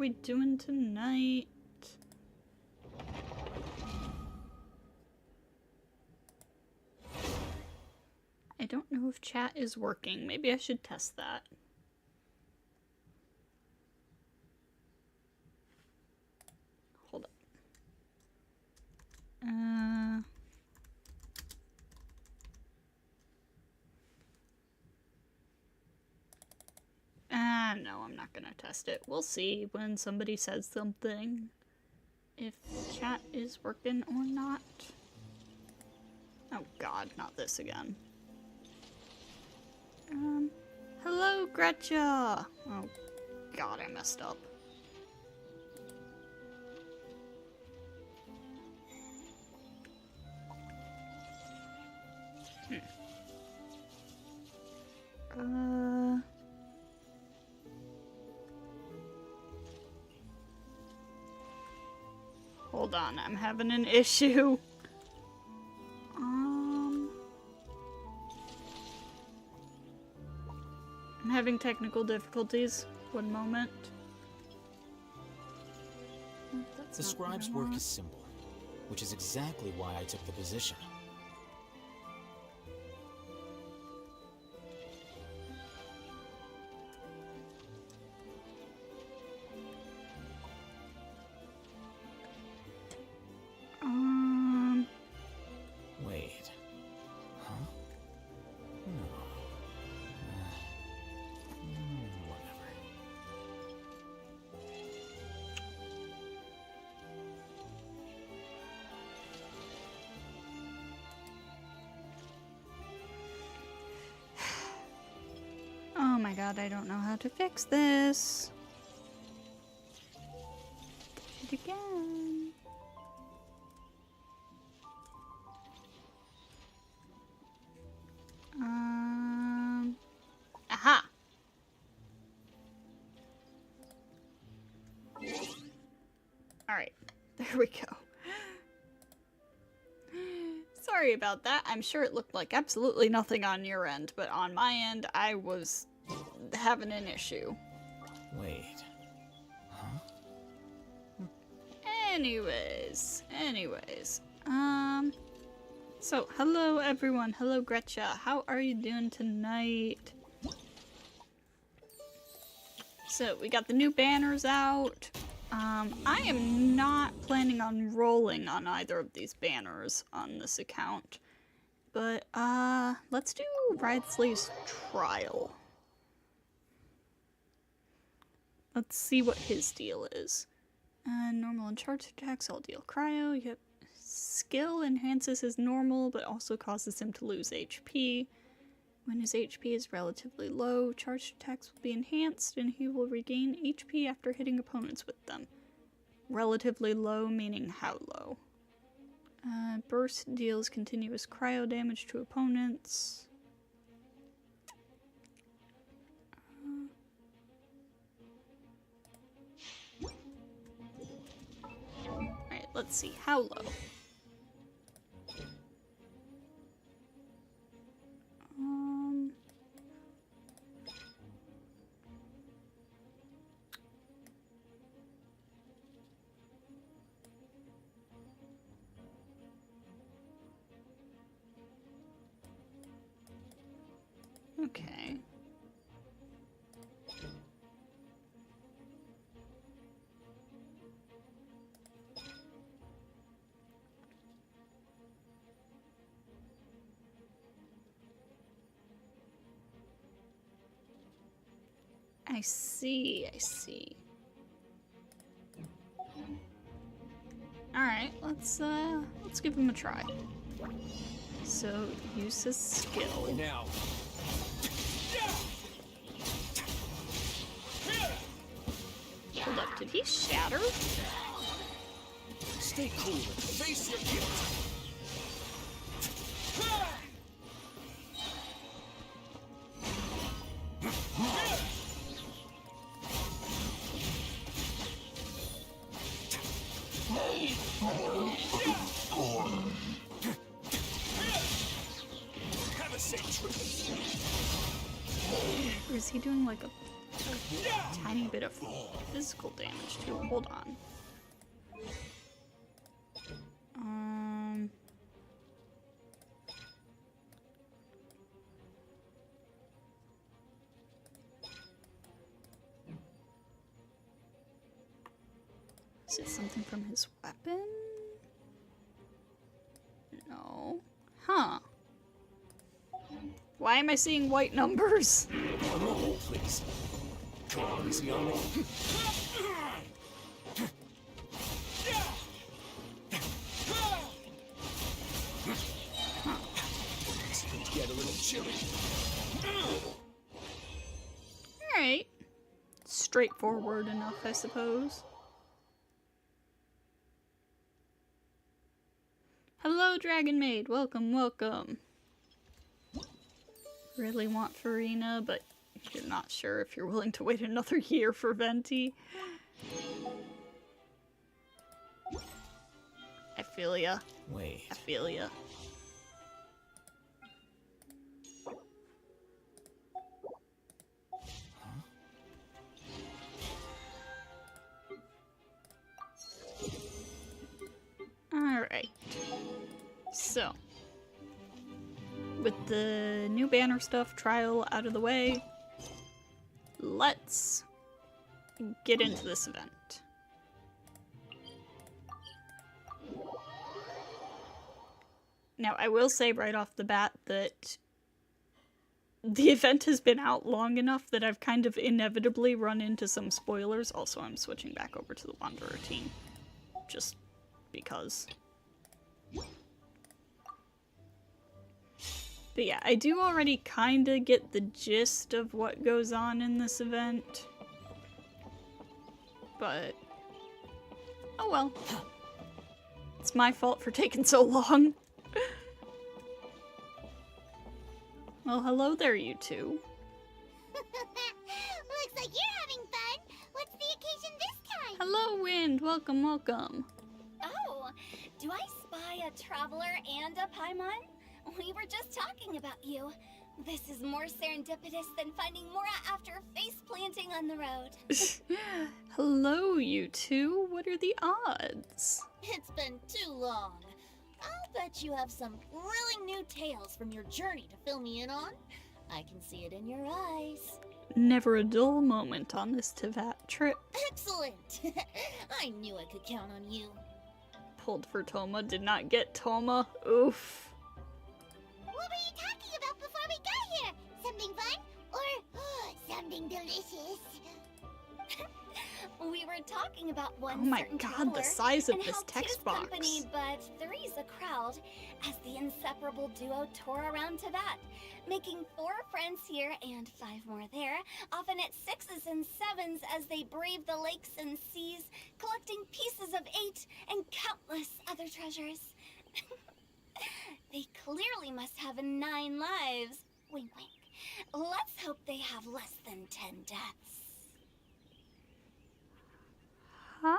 we doing tonight? I don't know if chat is working. Maybe I should test that. Hold up. No, I'm not gonna test it. We'll see when somebody says something if chat is working or not. Oh god, not this again. Hello, Gretcha! Oh god, I messed up. Hold on, I'm having an issue. I'm having technical difficulties. One moment. The scribe's work is simple, which is exactly why I took the position. Wait. Huh? No. Whatever. Oh my god, I don't know how to fix this. Did it again. Aha! Alright, there we go. Sorry about that. I'm sure it looked like absolutely nothing on your end, but on my end, I was having an issue. Wait. Huh? Anyways. So, hello everyone. Hello Gretcha. How are you doing tonight? So, we got the new banners out. I am not planning on rolling on either of these banners on this account. But, let's do Ridesley's trial. Let's see what his deal is. Normal and charge attacks, all deal cryo. Yep. Skill enhances his normal, but also causes him to lose HP. When his HP is relatively low, charged attacks will be enhanced, and he will regain HP after hitting opponents with them. Relatively low, meaning how low? Burst deals continuous cryo damage to opponents. Alright, let's see. How low? Okay. I see. Alright, let's give him a try. So, use his skill. Now. Hold up, did he shatter? Stay cool and face your guilt. Or is he doing like a Tiny bit of physical damage too. Hold on. Is it something from his weapon? No. Huh. Why am I seeing white numbers? No, please. Come on, easy on me. It's going to get a little chilly. Alright. Straightforward enough, I suppose. Hello, Dragon Maid. Welcome, welcome. Really want Farina, but you're not sure if you're willing to wait another year for Venti. I feel ya. Wait. I feel ya. Alright. So, with the new banner stuff trial out of the way, let's get into this event. Now, I will say right off the bat that the event has been out long enough that I've kind of inevitably run into some spoilers. Also, I'm switching back over to the Wanderer team, just because. But yeah, I do already kind of get the gist of what goes on in this event. But, oh well. It's my fault for taking so long. Well, hello there, you two. Looks like you're having fun. What's the occasion this time? Hello, Wind. Welcome, welcome. Oh, do I spy a traveler and a Paimon? We were just talking about you. This is more serendipitous than finding Mora after face planting on the road. Hello, you two. What are the odds? It's been too long. I'll bet you have some thrilling new tales from your journey to fill me in on. I can see it in your eyes. Never a dull moment on this Tevat trip. Excellent! I knew I could count on you. Pulled for Toma, did not get Toma. Oof. What were you talking about before we got here? Something fun? Or something delicious? We were talking about one Oh my certain god, traveler the size of and this how text two's box. company, but three's a crowd, as the inseparable duo tore around Tevat, making 4 friends here and 5 more there, often at 6s and 7s as they brave the lakes and seas, collecting pieces of 8 and countless other treasures. They clearly must have 9 lives. Wink, wink. Let's hope they have less than 10 deaths. Huh?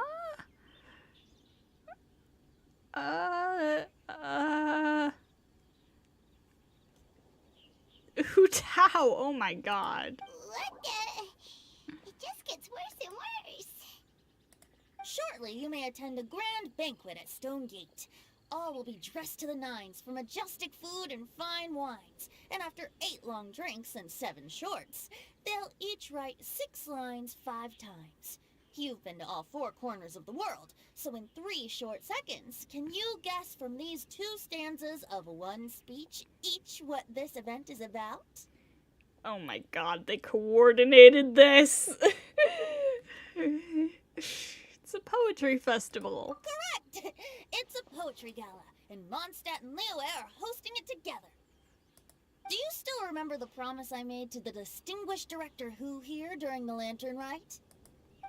Hu Tao, oh my god. What the? It just gets worse and worse. Shortly, you may attend a grand banquet at Stonegate. All will be dressed to the nines for majestic food and fine wines. And after 8 long drinks and 7 shorts, they'll each write 6 lines 5 times. You've been to all 4 corners of the world, so in 3 short seconds, can you guess from these 2 stanzas of 1 speech each what this event is about? Oh my god, they coordinated this. It's a poetry festival. Correct! It's a poetry gala, and Mondstadt and Liyue are hosting it together. Do you still remember the promise I made to the distinguished director Hu here during the Lantern Rite?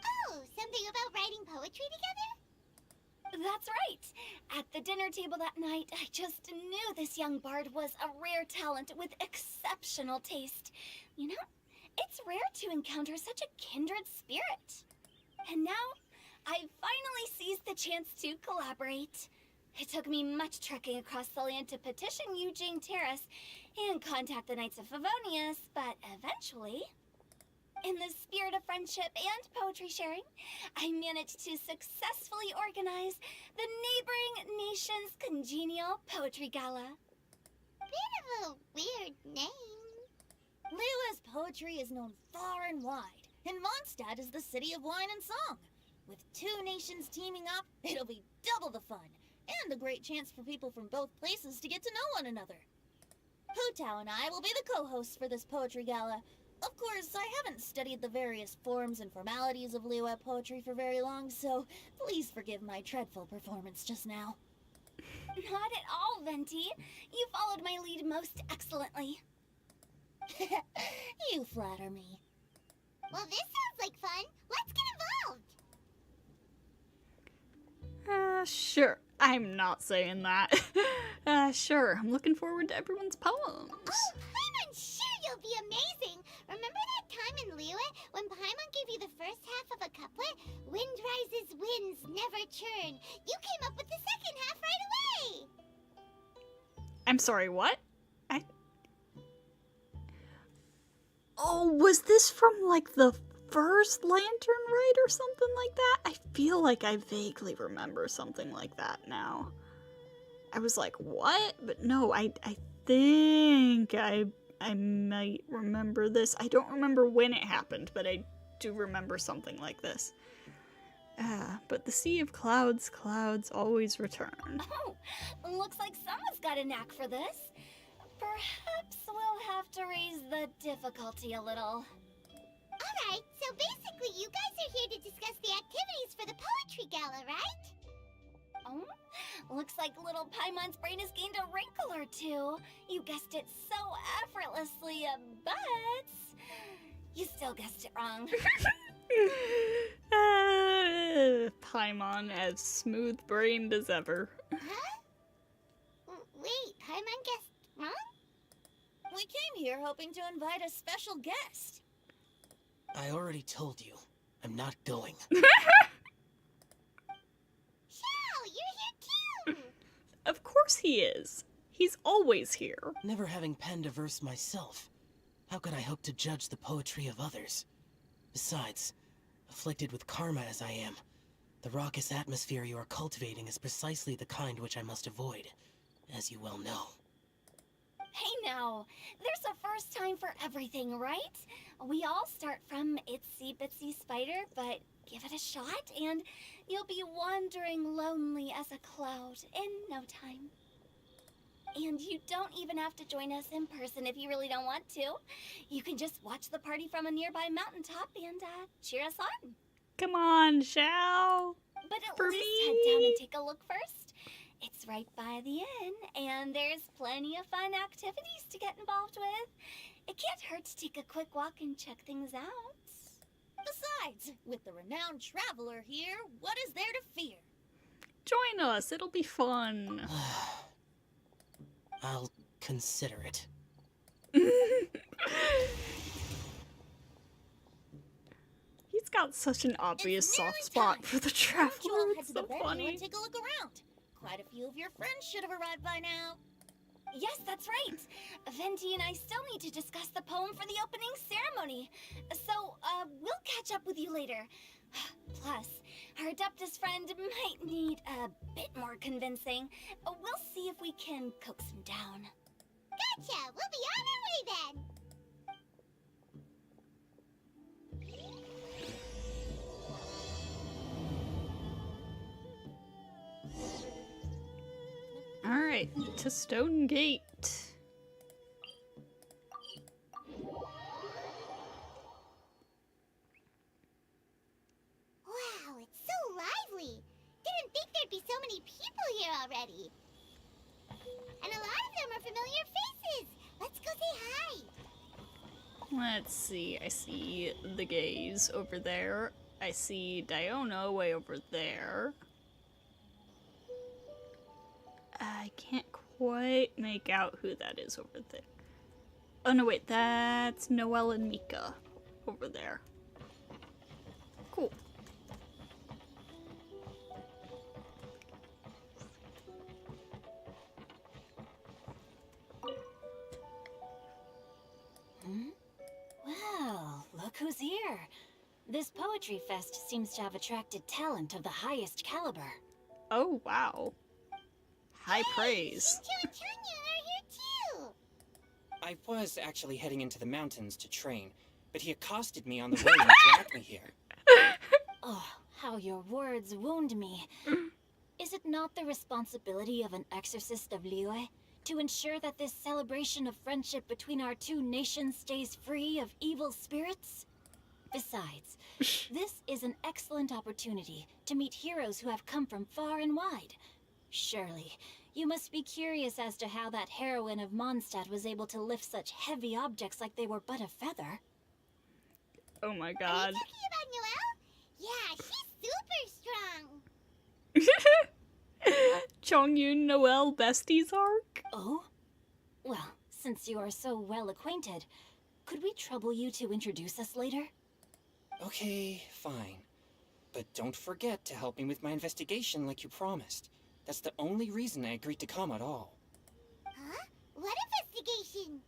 Oh, something about writing poetry together? That's right. At the dinner table that night, I just knew this young bard was a rare talent with exceptional taste. You know, it's rare to encounter such a kindred spirit. And now, I finally seized the chance to collaborate. It took me much trekking across the land to petition Eugene Terrace and contact the Knights of Favonius, but eventually... In the spirit of friendship and poetry sharing, I managed to successfully organize the Neighboring Nations Congenial Poetry Gala. Bit of a weird name. Liyue's poetry is known far and wide, and Mondstadt is the city of wine and song. With 2 nations teaming up, it'll be double the fun, and a great chance for people from both places to get to know one another. Hu-Tao and I will be the co-hosts for this poetry gala. Of course, I haven't studied the various forms and formalities of Liyue poetry for very long, so please forgive my dreadful performance just now. Not at all, Venti. You followed my lead most excellently. You flatter me. Well, this sounds like fun. Let's get involved. Sure. I'm not saying that. Sure. I'm looking forward to everyone's poems. Oh, Paimon, sure you'll be amazing. Remember that time in Liyue when Paimon gave you the first half of a couplet? Wind rises, winds never churn. You came up with the second half right away. I'm sorry, what? Oh, was this from, like, the first Lantern Raid or something like that? I feel like I vaguely remember something like that now. I was like, what? But no, I think I might remember this. I don't remember when it happened, but I do remember something like this. But the sea of clouds always return. Oh, looks like someone's got a knack for this. Perhaps we'll have to raise the difficulty a little. Alright, so basically you guys are here to discuss the activities for the poetry gala, right? Oh, looks like little Paimon's brain has gained a wrinkle or two. You guessed it so effortlessly, but you still guessed it wrong. Paimon as smooth-brained as ever. Huh? Wait, Paimon guessed wrong? We came here hoping to invite a special guest. I already told you, I'm not going. Xiao, you're here too! Of course he is. He's always here. Never having penned a verse myself, how could I hope to judge the poetry of others? Besides, afflicted with karma as I am, the raucous atmosphere you are cultivating is precisely the kind which I must avoid, as you well know. Hey now, there's a first time for everything, right? We all start from itsy bitsy spider, but give it a shot and you'll be wandering lonely as a cloud in no time. And you don't even have to join us in person if you really don't want to. You can just watch the party from a nearby mountaintop and cheer us on. Come on, Xiao. But at For least me. head down and take a look first. It's right by the inn, and there's plenty of fun activities to get involved with. It can't hurt to take a quick walk and check things out. Besides, with the renowned traveler here, what is there to fear? Join us. It'll be fun. I'll consider it. He's got such an obvious It's nearly soft spot time. for the Why don't you all traveler. head It's to the so venue funny. and take a look around? Quite a few of your friends should have arrived by now. Yes, that's right. Venti and I still need to discuss the poem for the opening ceremony. So, we'll catch up with you later. Plus, our Adeptus friend might need a bit more convincing. We'll see if we can coax him down. Gotcha! We'll be on our way then! Alright, to Stone Gate. Wow, it's so lively! Didn't think there'd be so many people here already. And a lot of them are familiar faces! Let's go say hi! Let's see. I see the gays over there. I see Diona way over there. I can't quite make out who that is over there. Oh no, wait, that's Noelle and Mika over there. Cool. Well, look who's here. This poetry fest seems to have attracted talent of the highest caliber. Oh, wow. High praise. Shinju and Chanya are here too! I was actually heading into the mountains to train, but he accosted me on the way and dragged me here. Oh, how your words wound me. Is it not the responsibility of an exorcist of Liyue to ensure that this celebration of friendship between our two nations stays free of evil spirits? Besides, this is an excellent opportunity to meet heroes who have come from far and wide. Surely, you must be curious as to how that heroine of Mondstadt was able to lift such heavy objects like they were but a feather. Oh my Are god. you talking about Noelle? Yeah, she's super strong! Chongyun Noel besties arc? Oh? Well, since you are so well acquainted, could we trouble you to introduce us later? Okay, fine. But don't forget to help me with my investigation like you promised. That's the only reason I agreed to come at all. Huh? What investigation?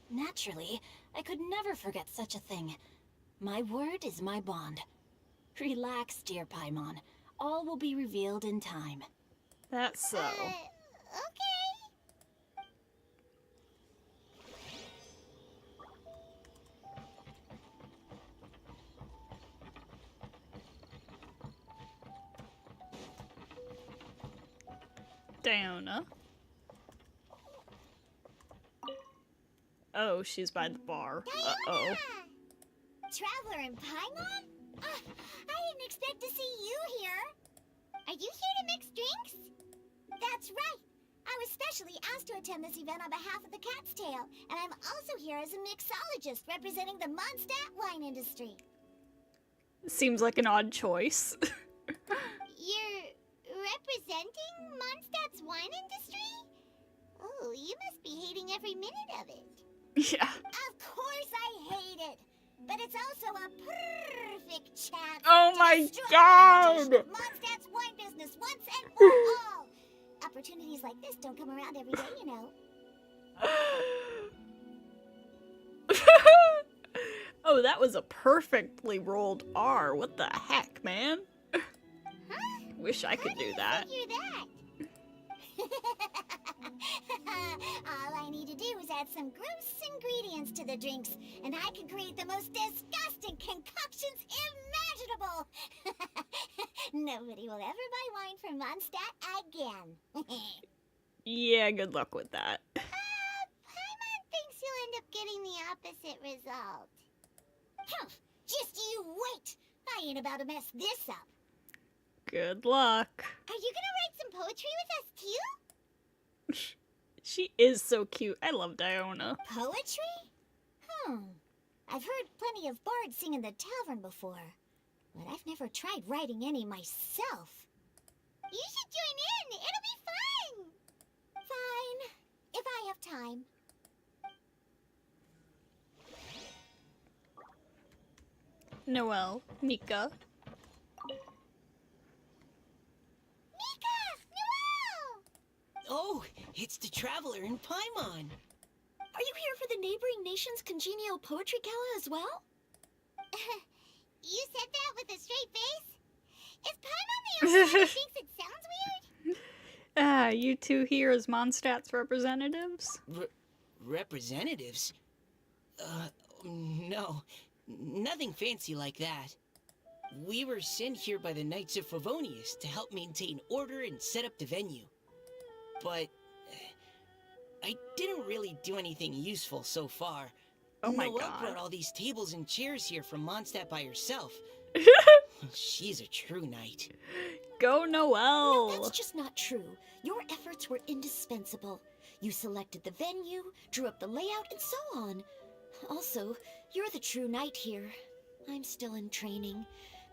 Naturally, I could never forget such a thing. My word is my bond. Relax, dear Paimon. All will be revealed in time. That's so. Okay. Diona. Oh, she's by the bar. Uh-oh. Traveler in Paimon? I didn't expect to see you here. Are you here to mix drinks? That's right. I was specially asked to attend this event on behalf of the Cat's Tail, and I'm also here as a mixologist representing the Mondstadt wine industry. Seems like an odd choice. You're representing Mondstadt's wine industry? Oh, you must be hating every minute of it. Yeah. Of course I hate it, but it's also a perfect chance Oh to my destroy god! the reputation of Mondstadt's wine business once and for all. Opportunities like this don't come around every day, you know. Oh, that was a perfectly rolled R. What the heck, man? Huh? Wish I could How do that. You figure that? All I need to do is add some gross ingredients to the drinks, and I can create the most disgusting concoctions imaginable. Nobody will ever buy wine from Mondstadt again. Yeah, good luck with that. Paimon thinks you'll end up getting the opposite result. Humph, just you wait. I ain't about to mess this up. Good luck. Are you gonna write some poetry with us too? She is so cute. I love Diona. Poetry? I've heard plenty of bards sing in the tavern before, but I've never tried writing any myself. You should join in. It'll be fun. Fine, if I have time. Noelle, Mika. Mika! Noelle! Oh, it's the Traveler in Paimon. Are you here for the neighboring nation's congenial poetry gala as well? You said that with a straight face? Is Paimon the only one who thinks it sounds weird? Ah, you two here as Mondstadt's representatives? Representatives? No. Nothing fancy like that. We were sent here by the Knights of Favonius to help maintain order and set up the venue. But I didn't really do anything useful so far. Oh my Noelle god. brought all these tables and chairs here from Mondstadt by herself. She's a true knight. Go No, Noelle! that's just not true. Your efforts were indispensable. You selected the venue, drew up the layout, and so on. Also, you're the true knight here. I'm still in training.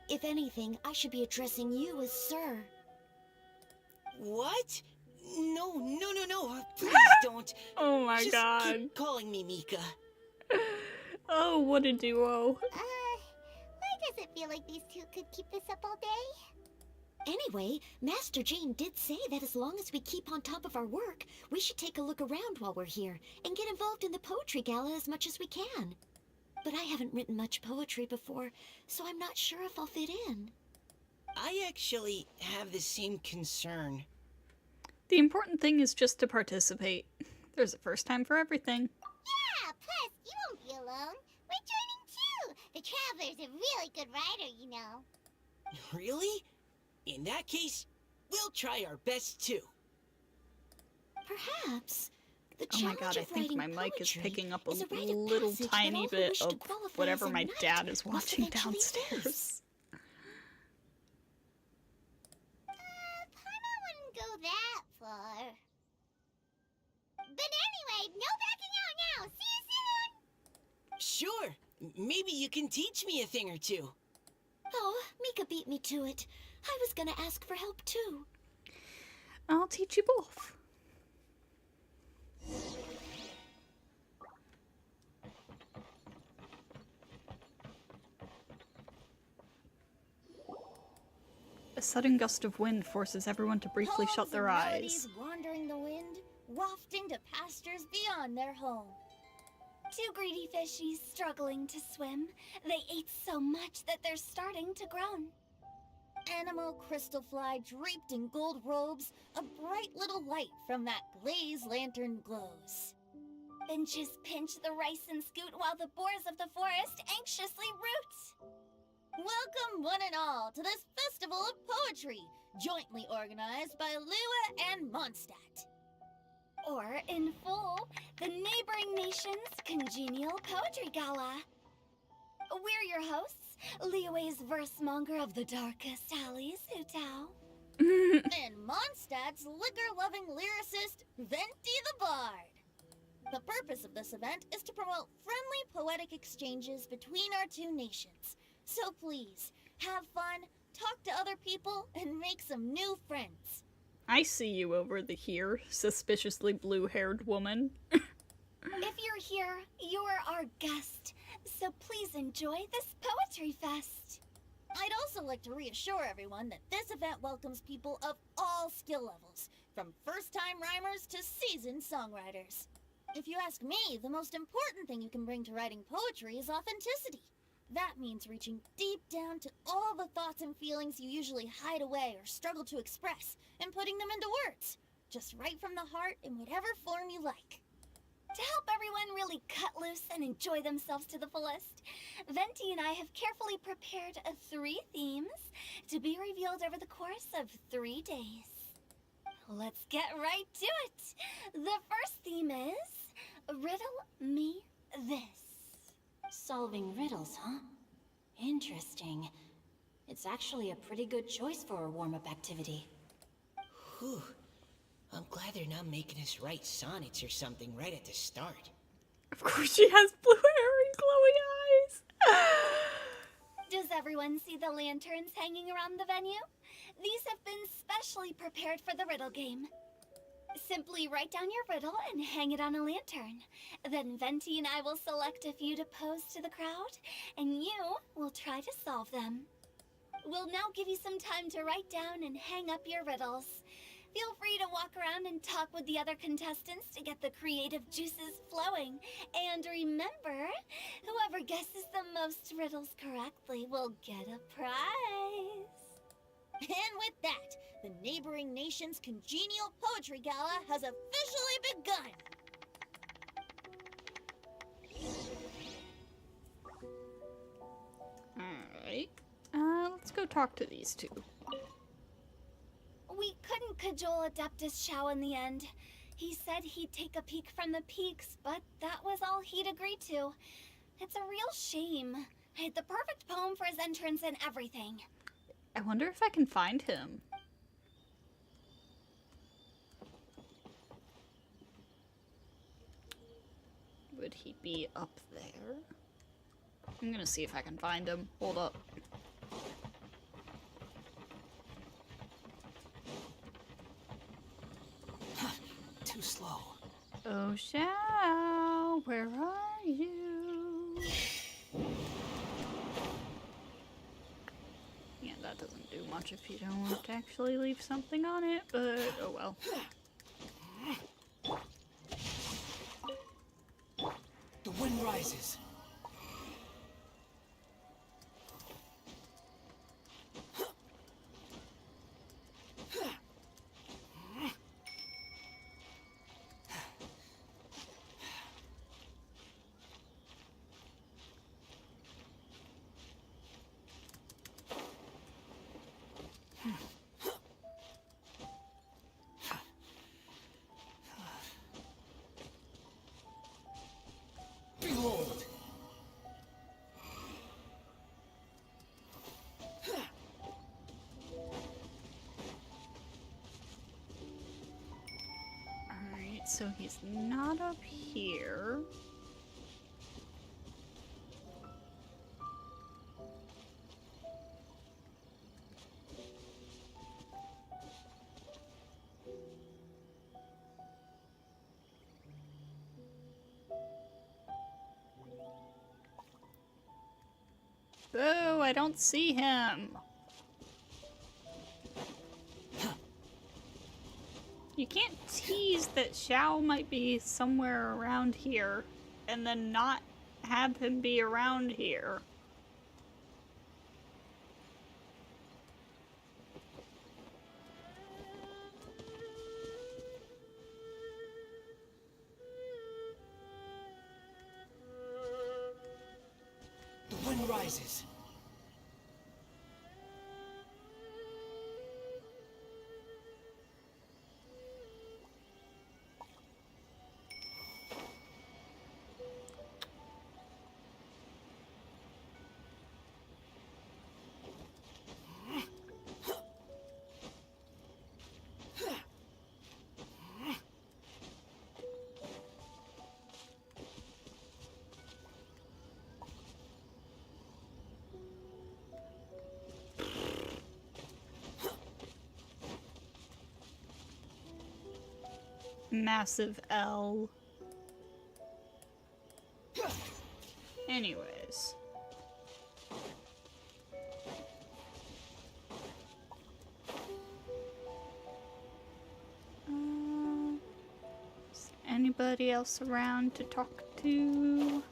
If anything, I should be addressing you as sir. What? No. Please don't. Oh my Just god. keep calling me Mika. Oh, what a duo. Why does it feel like these two could keep this up all day? Anyway, Master Jane did say that as long as we keep on top of our work, we should take a look around while we're here and get involved in the poetry gala as much as we can. but I haven't written much poetry before, so I'm not sure if I'll fit in. I actually have the same concern. The important thing is just to participate. There's a first time for everything. Yeah, plus, you won't be alone. We're joining too. The Traveler's a really good writer, you know. Really? In that case, we'll try our best too. Perhaps. The Oh my challenge god, I of think writing my mic is poetry picking up a is rite of little passage that tiny all who bit wish to of qualify as whatever a my knight dad is must watching eventually downstairs. face. Paimon wouldn't go that far. But anyway, no backing out now. See you soon. Sure. Maybe you can teach me a thing or two. Oh, Mika beat me to it. I was gonna ask for help too. I'll teach you both. A sudden gust of wind forces everyone to briefly shut Poems their and eyes. melodies wandering the wind, wafting to pastures beyond their home. Two greedy fishies struggling to swim. They ate so much that they're starting to groan. Animal crystal fly draped in gold robes, a bright little light from that glaze lantern glows. Finches pinch the rice and scoot while the boars of the forest anxiously root. Welcome one and all to this festival of poetry, jointly organized by Lua and Mondstadt. Or, in full, the neighboring nation's congenial poetry gala. We're your hosts, Liyue's versemonger of the darkest alleys, Hutao. And Mondstadt's liquor-loving lyricist, Venti the Bard. The purpose of this event is to promote friendly poetic exchanges between our two nations. So please, have fun, talk to other people, and make some new friends. I see you over here, suspiciously blue-haired woman. If you're here, you're our guest, so please enjoy this poetry fest. I'd also like to reassure everyone that this event welcomes people of all skill levels, from first-time rhymers to seasoned songwriters. If you ask me, the most important thing you can bring to writing poetry is authenticity. That means reaching deep down to all the thoughts and feelings you usually hide away or struggle to express, and putting them into words, just right from the heart in whatever form you like. To help everyone really cut loose and enjoy themselves to the fullest, Venti and I have carefully prepared 3 themes to be revealed over the course of 3 days. Let's get right to it. The first theme is Riddle Me This. Solving riddles, huh? Interesting. It's actually a pretty good choice for a warm-up activity. Whew. I'm glad they're not making us write sonnets or something right at the start. Of course she has blue hair and glowy eyes. Does everyone see the lanterns hanging around the venue? These have been specially prepared for the riddle game. Simply write down your riddle and hang it on a lantern. Then Venti and I will select a few to pose to the crowd, and you will try to solve them. We'll now give you some time to write down and hang up your riddles. Feel free to walk around and talk with the other contestants to get the creative juices flowing. And remember, whoever guesses the most riddles correctly will get a prize. And with that, the neighboring nation's congenial poetry gala has officially begun. Alright. Let's go talk to these two. We couldn't cajole Adeptus Shao in the end. He said he'd take a peek from the peaks, but that was all he'd agreed to. It's a real shame. I had the perfect poem for his entrance and everything. I wonder if I can find him. Would he be up there? I'm gonna see if I can find him. Hold up. Too slow. Oh, Shao, where are you? Yeah, that doesn't do much if you don't want to actually leave something on it, but oh well. The wind rises. so he's not up here. Oh, I don't see him. You can't tease that Xiao might be somewhere around here and then not have him be around here. The wind rises. Massive L. Anyways. Is anybody else around to talk to?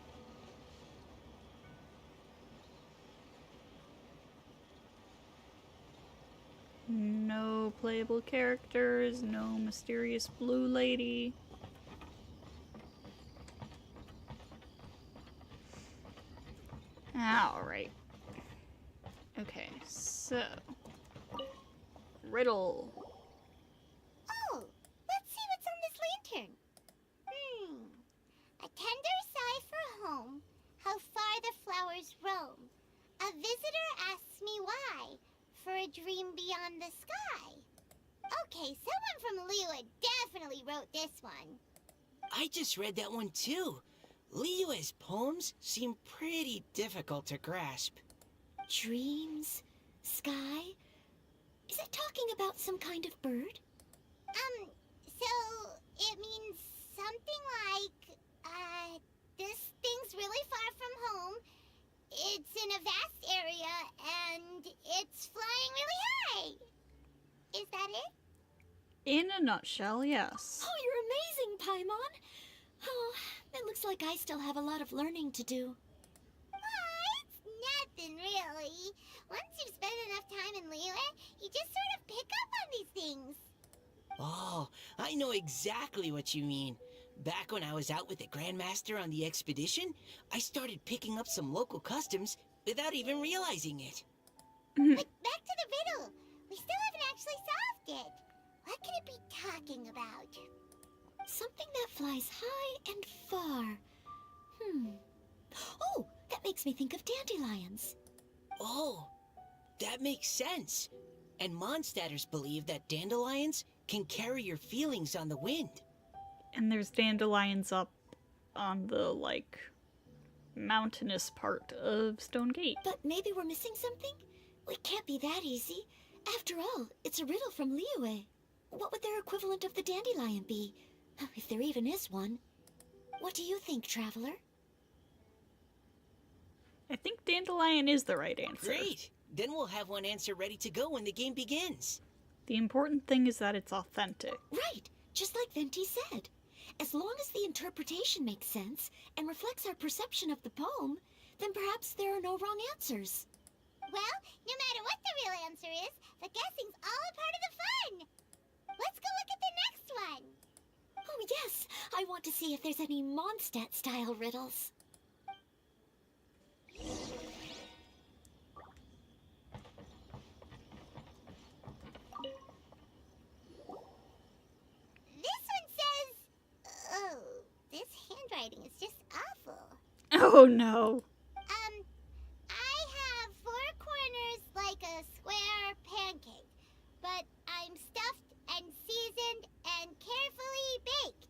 No playable characters, no mysterious blue lady. Alright. Okay, so. Riddle. Oh, let's see what's on this lantern. A tender sigh for home, how far the flowers roam. A visitor asks me why, for a dream beyond the sky. Okay, someone from Liyue definitely wrote this one. I just read that one too. Liyue's poems seem pretty difficult to grasp. Dreams? Sky? Is it talking about some kind of bird? So it means something like, this thing's really far from home. It's in a vast area, and it's flying really high. Is that it? In a nutshell, yes. Oh, you're amazing, Paimon! Oh, it looks like I still have a lot of learning to do. It's nothing really. Once you've spent enough time in Liyue, you just sort of pick up on these things. Oh, I know exactly what you mean. Back when I was out with the Grandmaster on the expedition, I started picking up some local customs without even realizing it. But back to the riddle. We still haven't actually solved it. What could it be talking about? Something that flies high and far. Oh, that makes me think of dandelions. Oh, that makes sense. And Mondstadters believe that dandelions can carry your feelings on the wind. And there's dandelions up on the, like, mountainous part of Stone Gate. But maybe we're missing something? It can't be that easy. After all, it's a riddle from Liyue. What would their equivalent of the dandelion be? If there even is one. What do you think, Traveler? I think dandelion is the right answer. Great! Then we'll have one answer ready to go when the game begins. The important thing is that it's authentic. Right, just like Venti said. As long as the interpretation makes sense and reflects our perception of the poem, then perhaps there are no wrong answers. Well, no matter what the real answer is, the guessing's all a part of the fun. Let's go look at the next one. Oh yes, I want to see if there's any Mondstadt-style riddles. This one says... Oh, this handwriting is just awful. Oh no. I have 4 corners like a square pancake, but I'm stuffed and seasoned and carefully baked.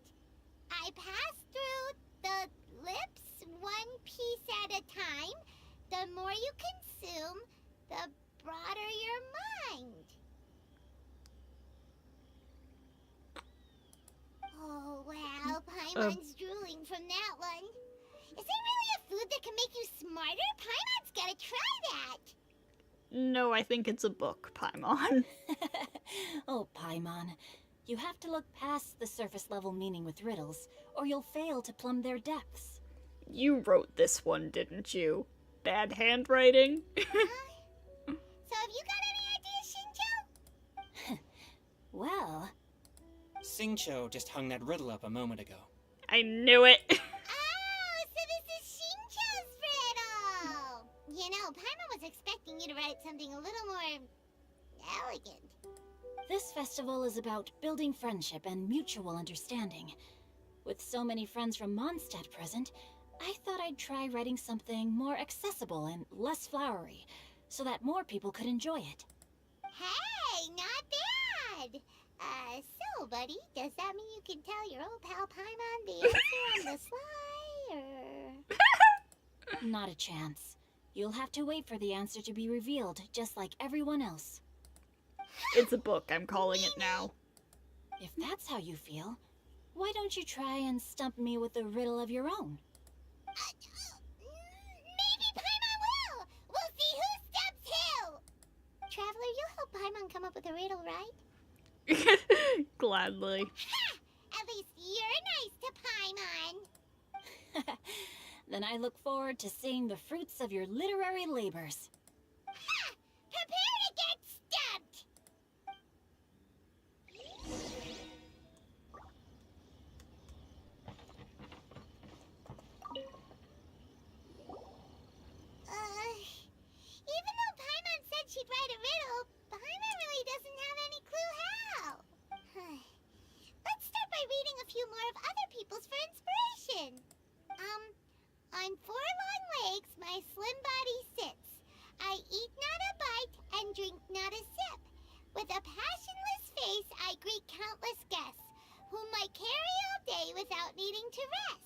you consume, the broader your mind. Oh, wow, Paimon's drooling from that one. Is there really a food that can make you smarter? Paimon's gotta try that. No, I think it's a book, Paimon. Oh, Paimon. You have to look past the surface level meaning with riddles, or you'll fail to plumb their depths. You wrote this one, didn't you? Bad handwriting? So have you got any ideas, Shinjo? Well, Singcho just hung that riddle up a moment ago. I knew it! Oh, so this is Shincho's riddle! You know, Paimon was expecting you to write something a little more elegant. this festival is about building friendship and mutual understanding. With so many friends from Mondstadt present, I thought I'd try writing something more accessible and less flowery, so that more people could enjoy it. Hey, not bad! So, buddy, does that mean you can tell your old pal Paimon the answer on the sly, or...? Not a chance. You'll have to wait for the answer to be revealed, just like everyone else. It's a book, I'm calling it now. If that's how you feel, why don't you try and stump me with a riddle of your own? Maybe Paimon will! We'll see who stumps who! Traveler, you'll help Paimon come up with a riddle, right? Gladly. Ha! At least you're nice to Paimon! Then I look forward to seeing the fruits of your literary labors. Ha! Prepare to get stumped! Even though Paimon said she'd write a riddle, Paimon really doesn't have any clue how. Let's start by reading a few more of other people's for inspiration. On 4 long legs my slim body sits. I eat not a bite and drink not a sip. With a passionless face I greet countless guests, whom I carry all day without needing to rest.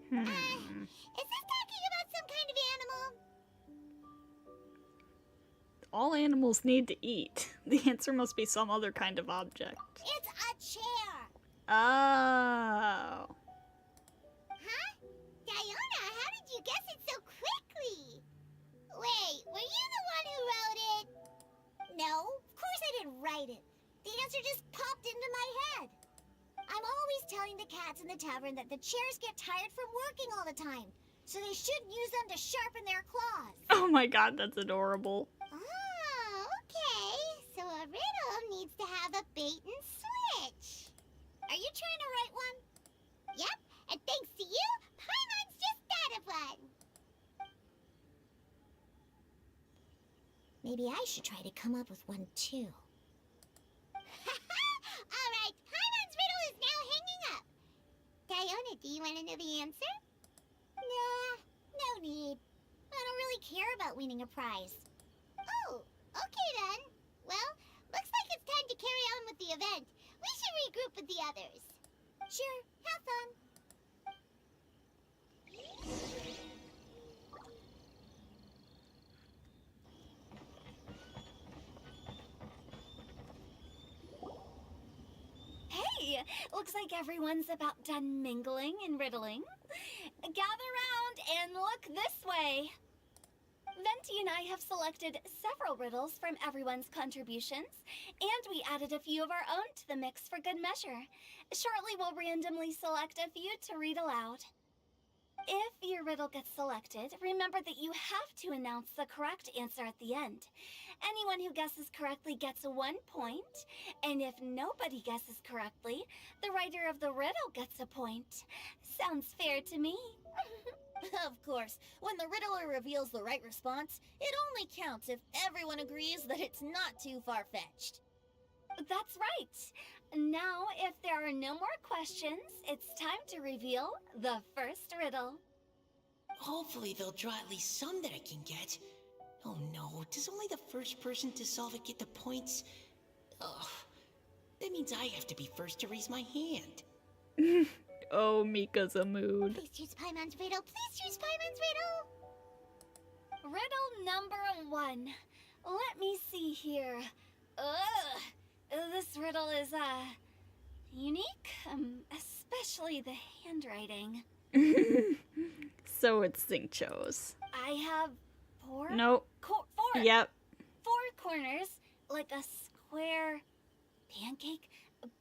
Is this talking about some kind of animal? All animals need to eat. The answer must be some other kind of object. It's a chair. Oh. Huh? Diona, how did you guess it so quickly? Wait, were you the one who wrote it? No, of course I didn't write it. The answer just popped into my head. I'm always telling the cats in the tavern that the chairs get tired from working all the time, so they shouldn't use them to sharpen their claws. Oh my god, that's adorable. Oh, okay. So a riddle needs to have a bait and switch. Are you trying to write one? Yep, and thanks to you, Paimon's just thought of one. Maybe I should try to come up with one too. All right, Paimon's riddle is now hanging up. Diona, do you want to know the answer? Nah, no need. I don't really care about winning a prize. Oh, okay then. Well, looks like it's time to carry on with the event. We should regroup with the others. Sure, have fun. Hey, looks like everyone's about done mingling and riddling. Gather round and look this way. Venti and I have selected several riddles from everyone's contributions, and we added a few of our own to the mix for good measure. Shortly, we'll randomly select a few to read aloud. If your riddle gets selected, remember that you have to announce the correct answer at the end. Anyone who guesses correctly gets 1 point, and if nobody guesses correctly, the writer of the riddle gets a point. Sounds fair to me. Of course, when the riddler reveals the right response, it only counts if everyone agrees that it's not too far-fetched. That's right. Now, if there are no more questions, it's time to reveal the first riddle. Hopefully they'll draw at least some that I can get. Oh no, does only the first person to solve it get the points? Ugh, that means I have to be first to raise my hand. Oh, Mika's a mood. Please choose Paimon's riddle. Please choose Paimon's riddle. Riddle number 1. Let me see here. Ugh. This riddle is, unique, especially the handwriting. So it's Xingqiu's. I have 4? Nope. 4? Yep. 4 corners, like a square pancake, but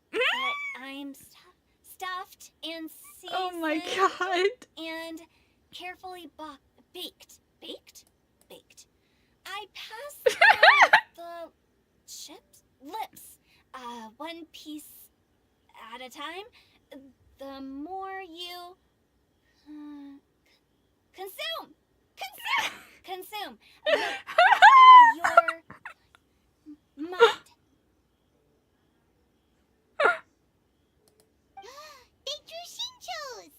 I'm stuffed and seasoned Oh my god. and carefully baked. Baked. I pass through the lips, one piece at a time. The more you consume, the better your mind. They drew Xingqiu's.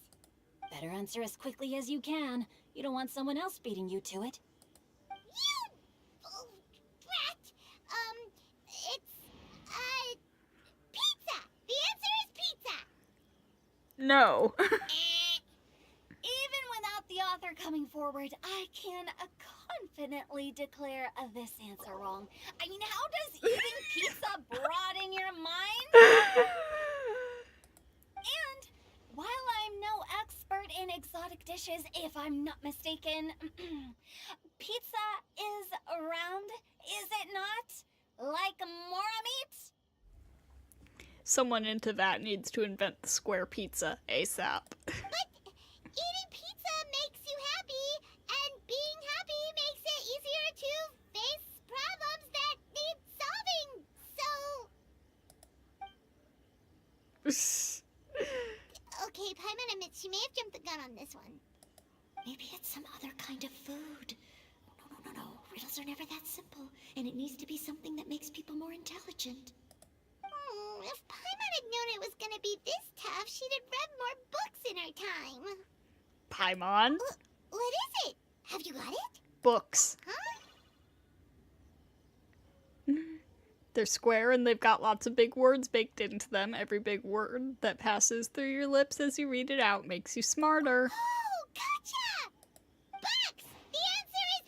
Better answer as quickly as you can. You don't want someone else beating you to it. You brat. It's pizza. The answer is pizza. No. Even without the author coming forward, I can confidently declare this answer wrong. I mean, how does eating pizza broaden your mind? And while I'm no expert in exotic dishes, if I'm not mistaken, pizza is round, is it not? Like mora meat? Someone into that needs to invent the square pizza ASAP. But eating pizza makes you happy, and being happy makes it easier to face problems that need solving. So, okay, Paimon admits she may have jumped the gun on this one. Maybe it's some other kind of food. No. Riddles are never that simple, and it needs to be something that makes people more intelligent. If Paimon had known it was gonna be this tough, she'd have read more books in her time. Paimon? What is it? Have you got it? Books. Huh? They're square and they've got lots of big words baked into them. Every big word that passes through your lips as you read it out makes you smarter. Oh, gotcha! Books! The answer is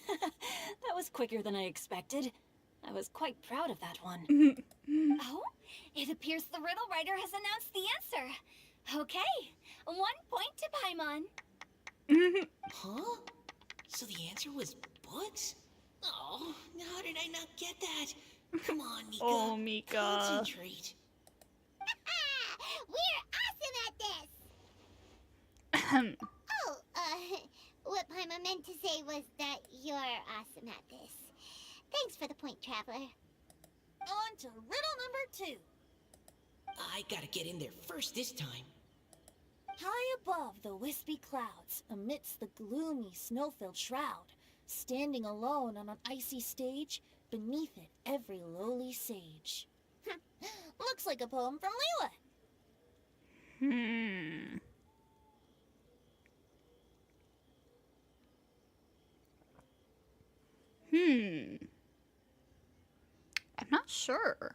books! That was quicker than I expected. I was quite proud of that one. Oh, it appears the riddle writer has announced the answer. Okay, 1 point to Paimon. Huh? So the answer was books? Oh, how did I not get that? Come on, Mika. Oh, Mika. Concentrate. We're awesome at this! Oh, what Paimon meant to say was that you're awesome at this. Thanks for the point, Traveler. On to riddle number 2. I gotta get in there first this time. High above the wispy clouds, amidst the gloomy snow-filled shroud, standing alone on an icy stage, beneath it every lowly sage. Looks like a poem from Liyue. I'm not sure.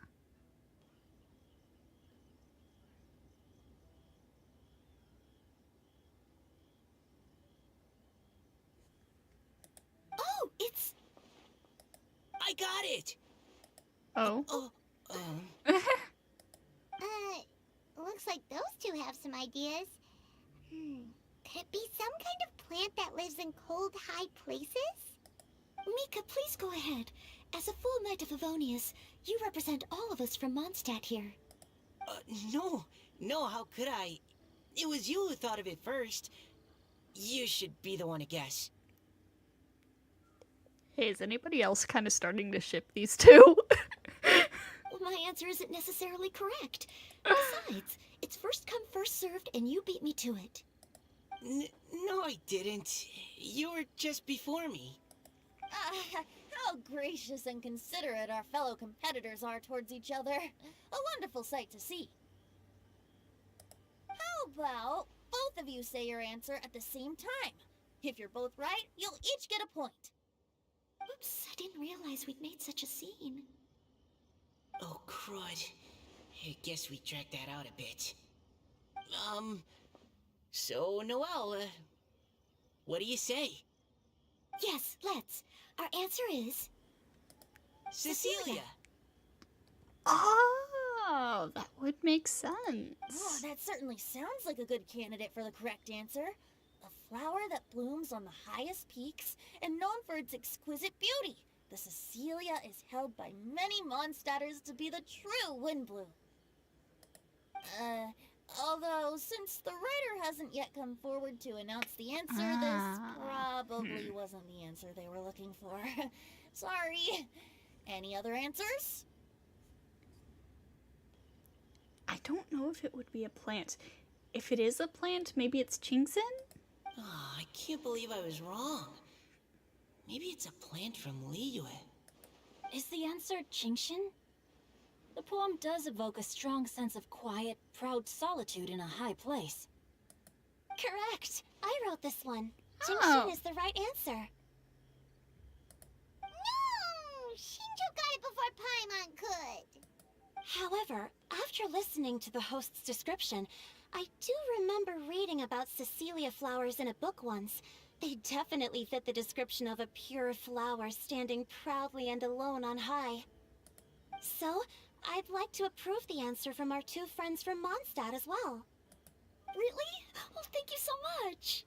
Oh, it's... I got it! Oh. Looks like those two have some ideas. Could it be some kind of plant that lives in cold, high places? Mika, please go ahead. As a full Knight of Avonius, you represent all of us from Mondstadt here. No, how could I? It was you who thought of it first. You should be the one to guess. Hey, is anybody else kind of starting to ship these two? Well, my answer isn't necessarily correct. Besides, it's first come, first served, and you beat me to it. No, I didn't. You were just before me. How gracious and considerate our fellow competitors are towards each other. A wonderful sight to see. How about both of you say your answer at the same time? If you're both right, you'll each get a point. Oops, I didn't realize we'd made such a scene. Oh, crud. I guess we dragged that out a bit. So, Noelle, what do you say? Yes, let's. Our answer is Cecilia! Oh, that would make sense. Oh, that certainly sounds like a good candidate for the correct answer. A flower that blooms on the highest peaks and known for its exquisite beauty. The Cecilia is held by many Mondstadters to be the true wind bloom. Although, since the writer hasn't yet come forward to announce the answer, this probably wasn't the answer they were looking for. Sorry. Any other answers? I don't know if it would be a plant. If it is a plant, maybe it's Chingson? Oh, I can't believe I was wrong. Maybe it's a plant from Liyue. Is the answer Qingxin? The poem does evoke a strong sense of quiet, proud solitude in a high place. correct. I wrote this one. Oh. Jingxin is the right answer. No! Shinjo got it before Paimon could. However, after listening to the host's description, I do remember reading about Cecilia flowers in a book once. They definitely fit the description of a pure flower standing proudly and alone on high. So, I'd like to approve the answer from our two friends from Mondstadt as well. Really? Oh, thank you so much.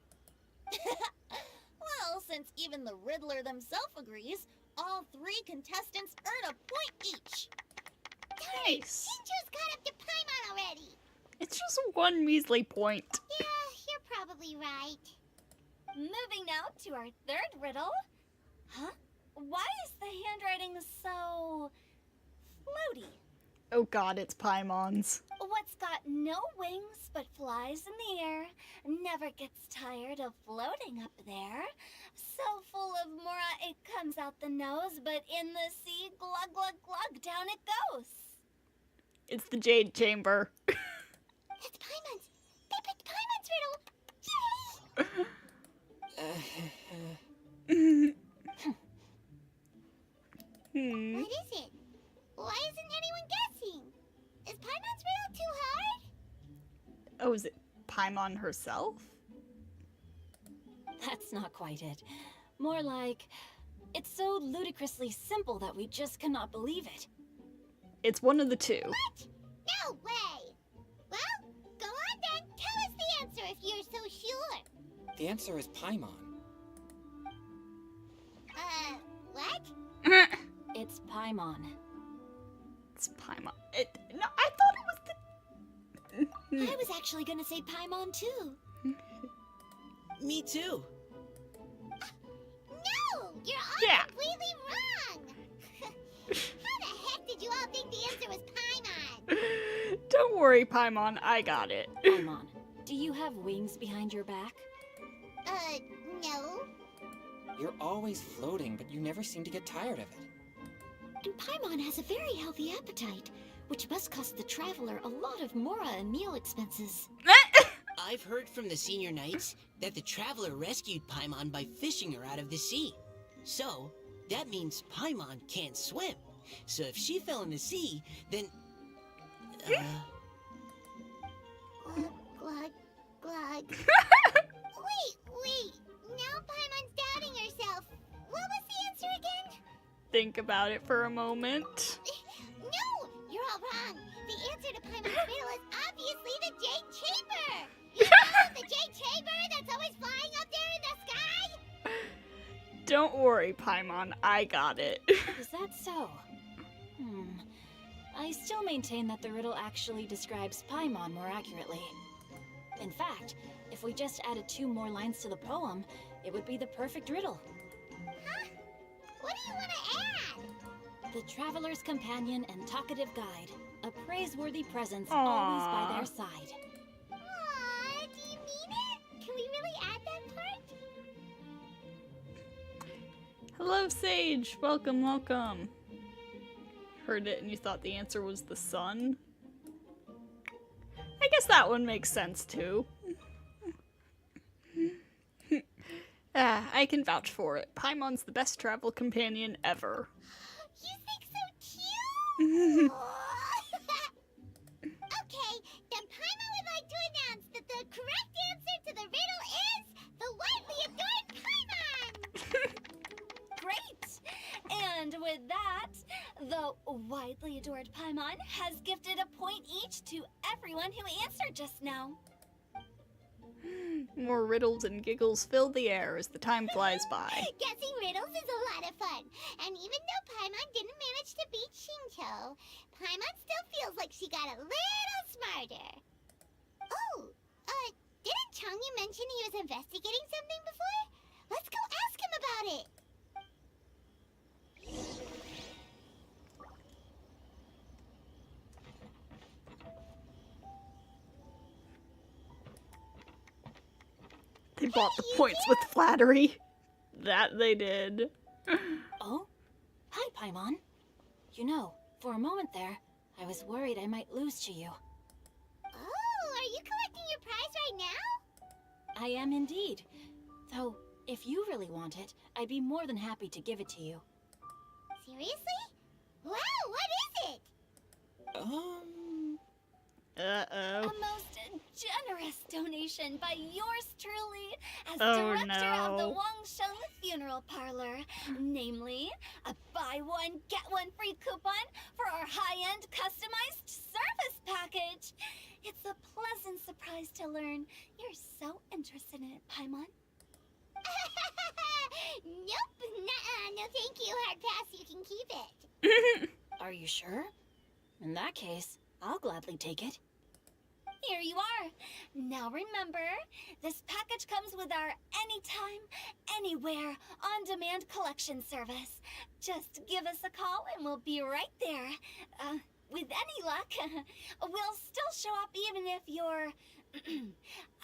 Well, since even the Riddler themselves agrees, all three contestants earn a point each. Nice. Shinjo's got up to Paimon already. It's just one measly point. Yeah, you're probably right. Moving now to our third riddle. Huh? Why is the handwriting so floaty? Oh god, it's Paimon's. What's got no wings but flies in the air, never gets tired of floating up there. So full of mora it comes out the nose, but in the sea, glug glug glug, down it goes. It's the Jade Chamber. That's Paimon's. They picked Paimon's riddle. Yay! What is it? Why isn't anyone guessing? Is Paimon's riddle too hard? Oh, is it Paimon herself? That's not quite it. More like, it's so ludicrously simple that we just cannot believe it. It's one of the two. What? No way! Well, go on then. Tell us the answer if you're so sure. The answer is Paimon. What? It's Paimon. It's Paimon. No, I thought it was the... I was actually gonna say Paimon too. Me too. No! You're all Yeah. completely wrong! How the heck did you all think the answer was Paimon? Don't worry, Paimon. I got it. Paimon, do you have wings behind your back? No. You're always floating, but you never seem to get tired of it. And Paimon has a very healthy appetite, which must cost the traveler a lot of mora and meal expenses. I've heard from the senior knights that the traveler rescued Paimon by fishing her out of the sea. So, that means Paimon can't swim. So if she fell in the sea, then... Glug, glug, glug. Wait. Now Paimon's doubting herself. What was the answer again? Think about it for a moment. No! You're all wrong. The answer to Paimon's riddle is obviously the Jade Chamber! You know, the Jade Chamber that's always flying up there in the sky? Don't worry, Paimon. I got it. Is that so? I still maintain that the riddle actually describes Paimon more accurately. In fact, if we just added 2 more lines to the poem, it would be the perfect riddle. Huh? What do you want to add? The traveler's companion and talkative guide, a praiseworthy presence Aww. always by their side. Aww, do you mean it? Can we really add that part? Hello, Sage. Welcome. Heard it and you thought the answer was the sun? I guess that one makes sense too. I can vouch for it. Paimon's the best travel companion ever. You think so too? And with that, the widely adored Paimon has gifted a point each to everyone who answered just now. More riddles and giggles fill the air as the time flies by. Guessing riddles is a lot of fun. And even though Paimon didn't manage to beat Shinto, Paimon still feels like she got a little smarter. Oh, didn't Changyu mention he was investigating something before? Let's go ask him about it. They bought the points with flattery. That they did. Oh? Hi, Paimon. You know, for a moment there, I was worried I might lose to you. Oh, are you collecting your prize right now? I am indeed. Though, if you really want it, I'd be more than happy to give it to you. Seriously? Wow, what is it? Uh-oh. A most generous donation by yours truly as Oh, director of the no. Wangsheng Funeral Parlor. Namely, a buy one, get one free coupon for our high-end customized service package. It's a pleasant surprise to learn you're so interested in it, Paimon. Nope, nuh-uh, no thank you, hard pass, you can keep it. Are you sure? In that case, I'll gladly take it. Here you are. Now remember, this package comes with our anytime, anywhere, on-demand collection service. Just give us a call and we'll be right there. With any luck, we'll still show up even if you're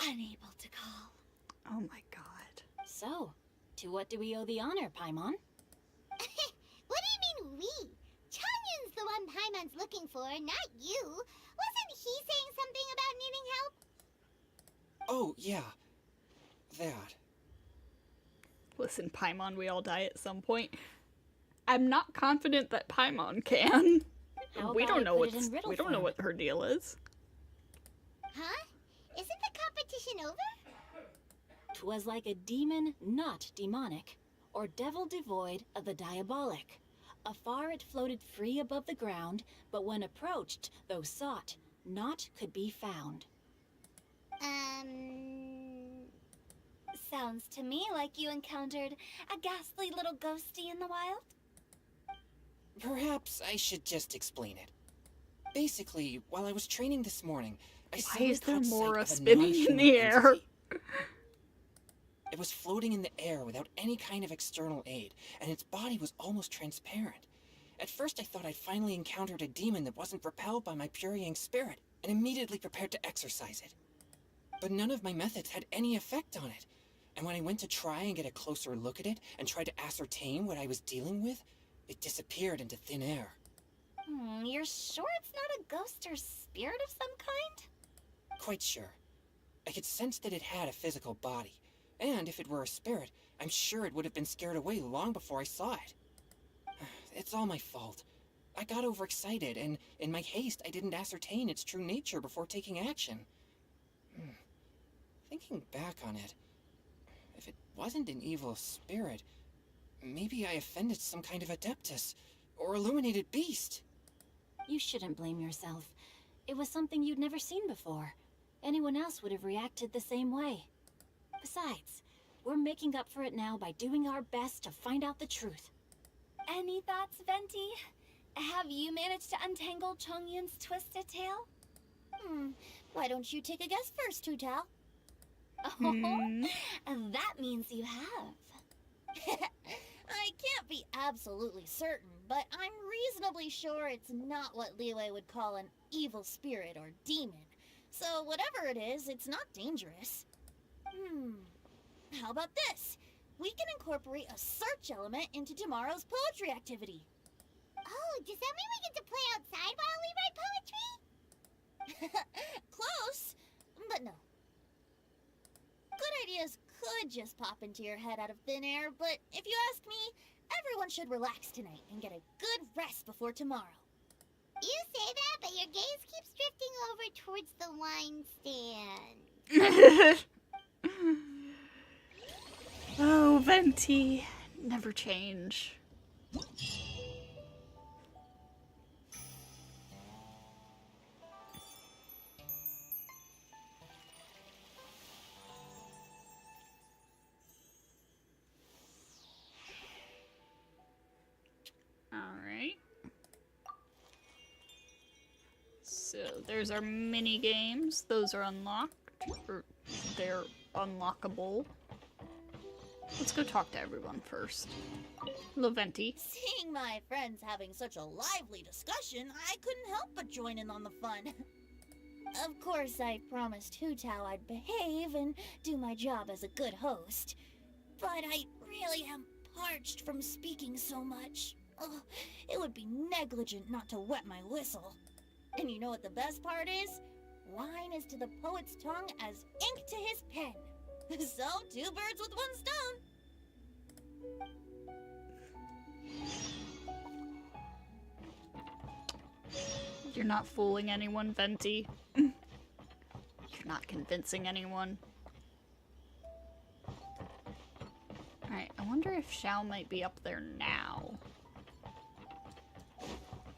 unable to call. Oh my god. So, to what do we owe the honor, Paimon? What do you mean we? Changyun's the one Paimon's looking for, not you. Wasn't he saying something about needing help? Oh, yeah. That. Listen, Paimon, we all die at some point. I'm not confident that Paimon can. How We about don't I know put it in riddle we don't know form? what her deal is. Huh? Isn't the competition over? 'Twas like a demon not demonic, or devil devoid of the diabolic. Afar it floated free above the ground, but when approached, though sought, naught could be found. Sounds to me like you encountered a ghastly little ghostie in the wild. Perhaps I should just explain it. Basically, while I was training this morning, I Why suddenly is there caught sight Mora of a spinning in the non-human air? entity. It was floating in the air without any kind of external aid, and its body was almost transparent. At first I thought I'd finally encountered a demon that wasn't repelled by my Purrying spirit, and immediately prepared to exorcise it. But none of my methods had any effect on it, and when I went to try and get a closer look at it and try to ascertain what I was dealing with, it disappeared into thin air. You're sure it's not a ghost or spirit of some kind? Quite sure. I could sense that it had a physical body, and if it were a spirit, I'm sure it would have been scared away long before I saw it. It's all my fault. I got overexcited, and in my haste, I didn't ascertain its true nature before taking action. Thinking back on it, if it wasn't an evil spirit, maybe I offended some kind of adeptus, or illuminated beast. You shouldn't blame yourself. It was something you'd never seen before. Anyone else would have reacted the same way. Besides, we're making up for it now by doing our best to find out the truth. Any thoughts, Venti? Have you managed to untangle Chongyun's twisted tail? Why don't you take a guess first, Tutal? Oh, that means you have. I can't be absolutely certain, but I'm reasonably sure it's not what Liyue would call an evil spirit or demon. So whatever it is, it's not dangerous. How about this? We can incorporate a search element into tomorrow's poetry activity. Oh, does that mean we get to play outside while we write poetry? Close, but no. Good ideas could just pop into your head out of thin air, but if you ask me, everyone should relax tonight and get a good rest before tomorrow. You say that, but your gaze keeps drifting over towards the wine stand. Oh, Venti. Never change. there's our mini games. Those are unlocked, or they're unlockable. Let's go talk to everyone first. Hello, Venti. Seeing my friends having such a lively discussion, I couldn't help but join in on the fun. Of course, I promised Hutao I'd behave and do my job as a good host. But I really am parched from speaking so much. Oh, it would be negligent not to wet my whistle. And you know what the best part is? Wine is to the poet's tongue as ink to his pen. So, 2 birds with 1 stone. You're not fooling anyone, Venti. You're not convincing anyone. Alright, I wonder if Xiao might be up there now.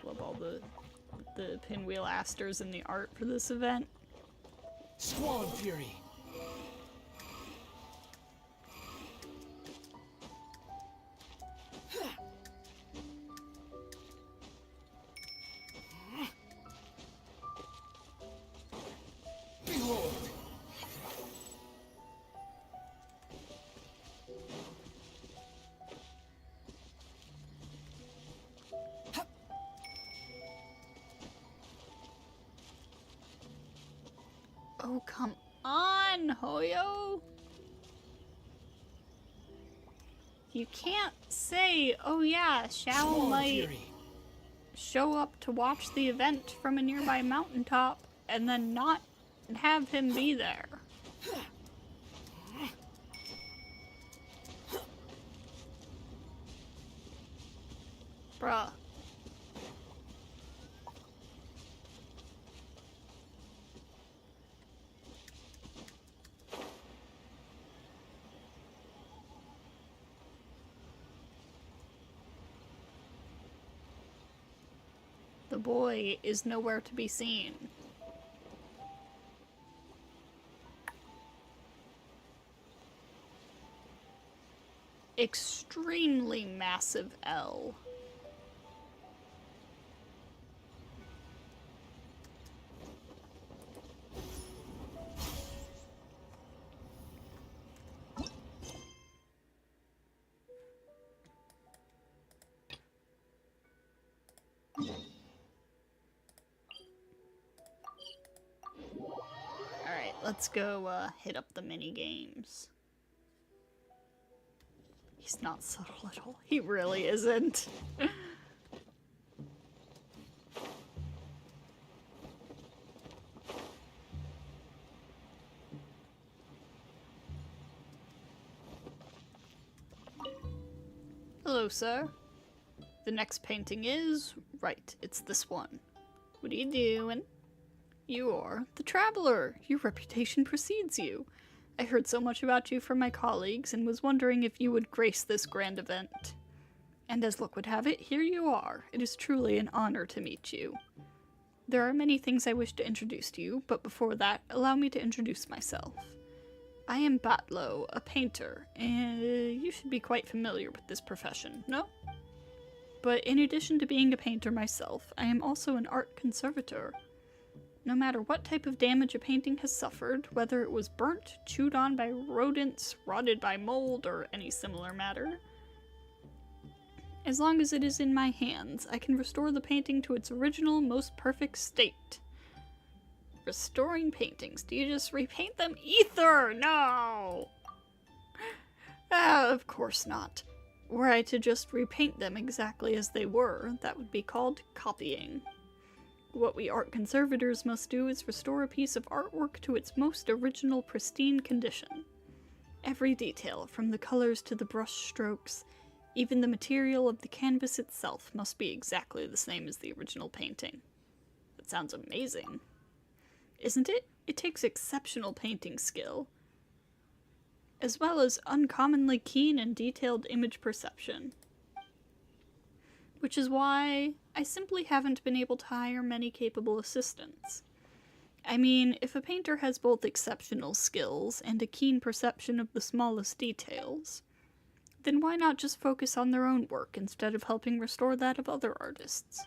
Love all the pinwheel asters in the art for this event. Squall and Fury. Behold! Oh, come on, Hoyo! You can't say, oh yeah, Xiao Squall and might Fury. show up to watch the event from a nearby mountaintop and then not have him be there. Bruh. The boy is nowhere to be seen. Extremely massive L. Alright, let's go hit up the mini games. He's not subtle at all. He really isn't. Hello, sir. The next painting is... right, it's this one. What are you doing? You are the Traveler. Your reputation precedes you. I heard so much about you from my colleagues and was wondering if you would grace this grand event. And as luck would have it, here you are. It is truly an honor to meet you. There are many things I wish to introduce to you, but before that, allow me to introduce myself. I am Batlow, a painter, and you should be quite familiar with this profession, no? But in addition to being a painter myself, I am also an art conservator. No matter what type of damage a painting has suffered, whether it was burnt, chewed on by rodents, rotted by mold, or any similar matter, as long as it is in my hands, I can restore the painting to its original, most perfect state. Restoring paintings. Do you just repaint them? Ether! No! Of course not. Were I to just repaint them exactly as they were, that would be called copying. What we art conservators must do is restore a piece of artwork to its most original, pristine condition. Every detail, from the colors to the brush strokes, even the material of the canvas itself, must be exactly the same as the original painting. That sounds amazing. Isn't it? It takes exceptional painting skill, as well as uncommonly keen and detailed image perception. Which is why I simply haven't been able to hire many capable assistants. I mean, if a painter has both exceptional skills and a keen perception of the smallest details, then why not just focus on their own work instead of helping restore that of other artists?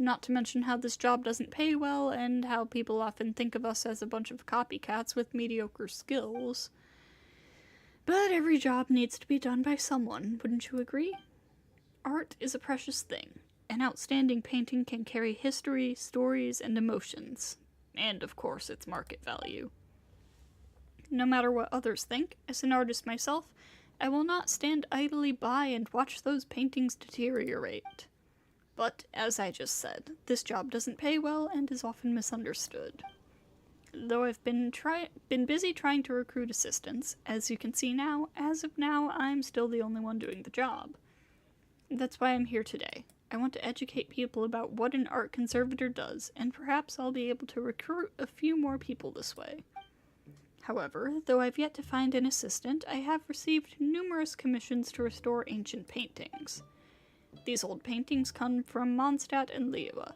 Not to mention how this job doesn't pay well, and how people often think of us as a bunch of copycats with mediocre skills. But every job needs to be done by someone, wouldn't you agree? Art is a precious thing. An outstanding painting can carry history, stories, and emotions. And, of course, its market value. No matter what others think, as an artist myself, I will not stand idly by and watch those paintings deteriorate. But, as I just said, this job doesn't pay well and is often misunderstood. Though I've been busy trying to recruit assistants, as you can see now, as of now, I'm still the only one doing the job. That's why I'm here today. I want to educate people about what an art conservator does, and perhaps I'll be able to recruit a few more people this way. However, though I've yet to find an assistant, I have received numerous commissions to restore ancient paintings. These old paintings come from Mondstadt and Liyue.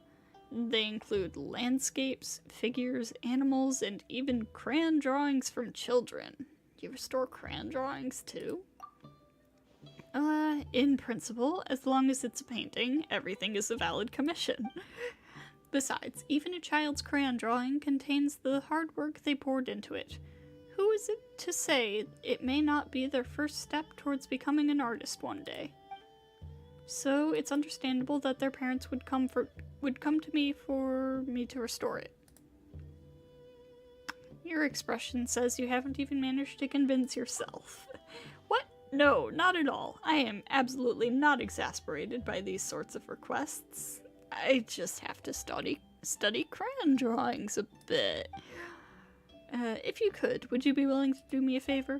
They include landscapes, figures, animals, and even crayon drawings from children. You restore crayon drawings too? In principle, as long as it's a painting, everything is a valid commission. Besides, even a child's crayon drawing contains the hard work they poured into it. Who is it to say it may not be their first step towards becoming an artist one day? So it's understandable that their parents would come to me for me to restore it. Your expression says you haven't even managed to convince yourself. What? No, not at all. I am absolutely not exasperated by these sorts of requests. I just have to study crayon drawings a bit. If you could, would you be willing to do me a favor?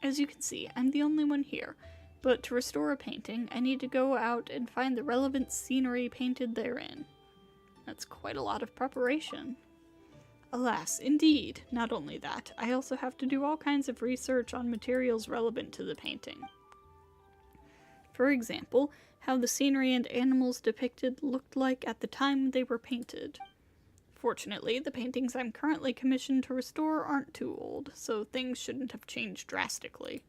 As you can see, I'm the only one here, but to restore a painting, I need to go out and find the relevant scenery painted therein. That's quite a lot of preparation. Alas, indeed. Not only that, I also have to do all kinds of research on materials relevant to the painting. For example, how the scenery and animals depicted looked like at the time they were painted. Fortunately, the paintings I'm currently commissioned to restore aren't too old, so things shouldn't have changed drastically.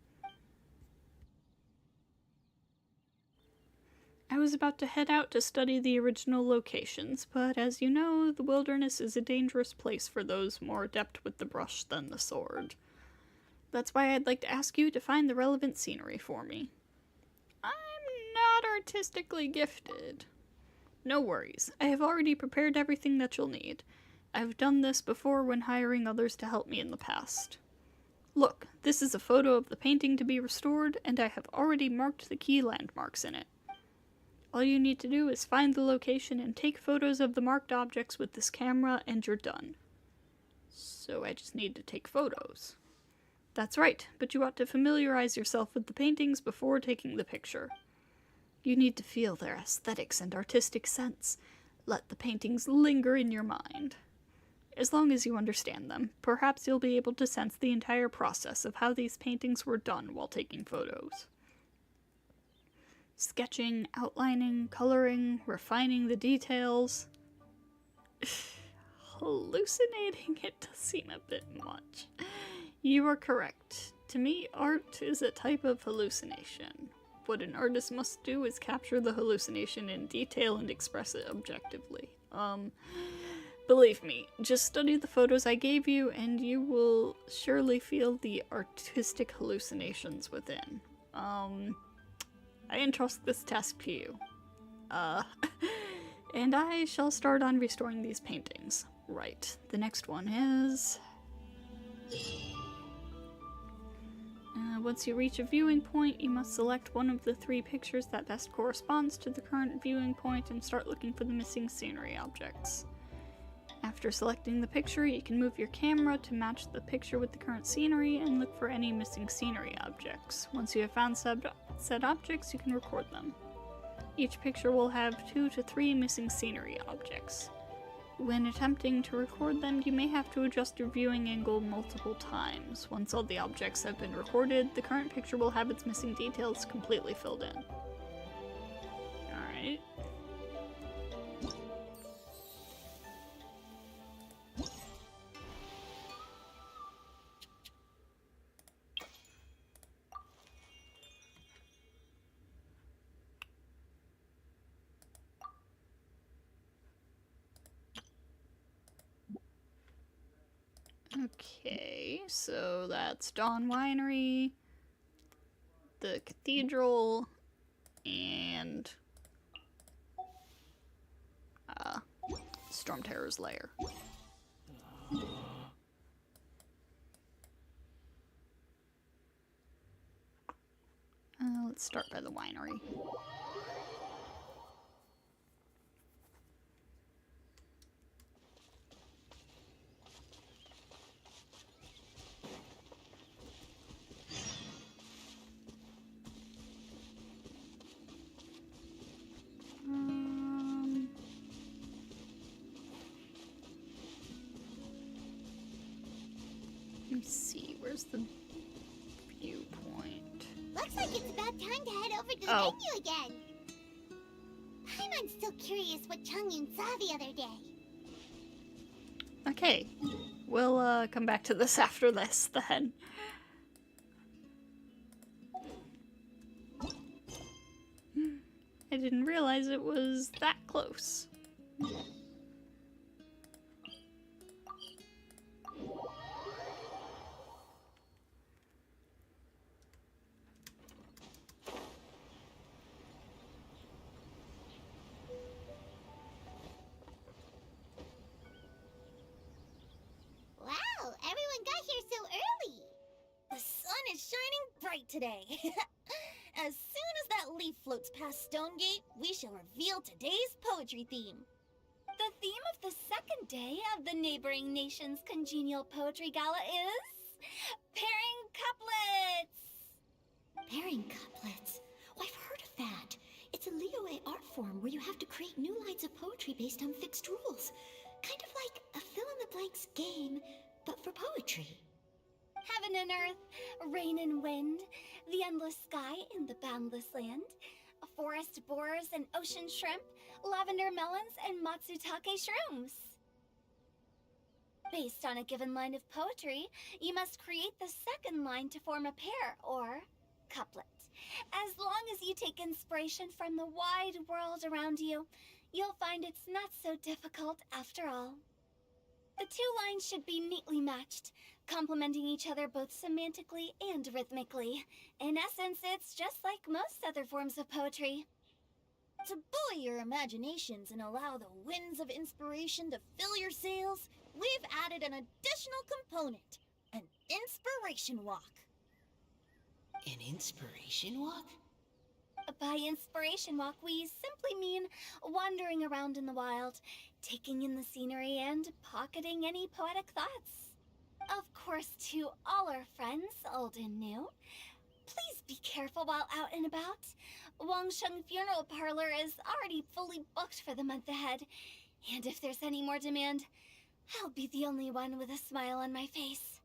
I was about to head out to study the original locations, but as you know, the wilderness is a dangerous place for those more adept with the brush than the sword. That's why I'd like to ask you to find the relevant scenery for me. I'm not artistically gifted. No worries, I have already prepared everything that you'll need. I've done this before when hiring others to help me in the past. Look, this is a photo of the painting to be restored, and I have already marked the key landmarks in it. All you need to do is find the location and take photos of the marked objects with this camera, and you're done. So I just need to take photos. That's right, but you ought to familiarize yourself with the paintings before taking the picture. You need to feel their aesthetics and artistic sense. Let the paintings linger in your mind. As long as you understand them, perhaps you'll be able to sense the entire process of how these paintings were done while taking photos. Sketching, outlining, coloring, refining the details. Hallucinating, it does seem a bit much. You are correct. To me, art is a type of hallucination. What an artist must do is capture the hallucination in detail and express it objectively. Believe me, just study the photos I gave you and you will surely feel the artistic hallucinations within. I entrust this task to you. And I shall start on restoring these paintings. Right, the next one is... once you reach a viewing point, you must select one of the 3 pictures that best corresponds to the current viewing point and start looking for the missing scenery objects. After selecting the picture, you can move your camera to match the picture with the current scenery and look for any missing scenery objects. Once you have found said objects, you can record them. Each picture will have 2 to 3 missing scenery objects. When attempting to record them, you may have to adjust your viewing angle multiple times. Once all the objects have been recorded, the current picture will have its missing details completely filled in. Alright. Okay, so that's Dawn Winery, the cathedral, and Storm Terror's lair. Let's start by the winery. Let me see, where's the viewpoint? Looks like it's about time to head over to the Oh. venue again. Paimon's still curious what Chongyun saw the other day. Okay, we'll come back to this after this then. I didn't realize it was that close. Wow, everyone got here so early. The sun is shining bright today. As soon as that leaf floats past Stonegate, we shall reveal today's poetry theme. The theme of the second day of the neighboring nation's congenial poetry gala is pairing couplets. Pairing couplets. Oh, I've heard of that. It's a Liyue art form where you have to create new lines of poetry based on fixed rules. Kind of like a fill-in-the-blanks game, but for poetry. Heaven and earth, rain and wind, the endless sky and the boundless land, forest borers and ocean shrimp, lavender melons and matsutake shrooms. Based on a given line of poetry, you must create the second line to form a pair, or couplet. As long as you take inspiration from the wide world around you, you'll find it's not so difficult after all. The two lines should be neatly matched, complementing each other both semantically and rhythmically. In essence, it's just like most other forms of poetry. To buoy your imaginations and allow the winds of inspiration to fill your sails, we've added an additional component, an inspiration walk. An inspiration walk? By inspiration walk, we simply mean wandering around in the wild, taking in the scenery and pocketing any poetic thoughts. Of course, to all our friends, old and new, please be careful while out and about. Wangsheng Funeral Parlor is already fully booked for the month ahead, and if there's any more demand, I'll be the only one with a smile on my face.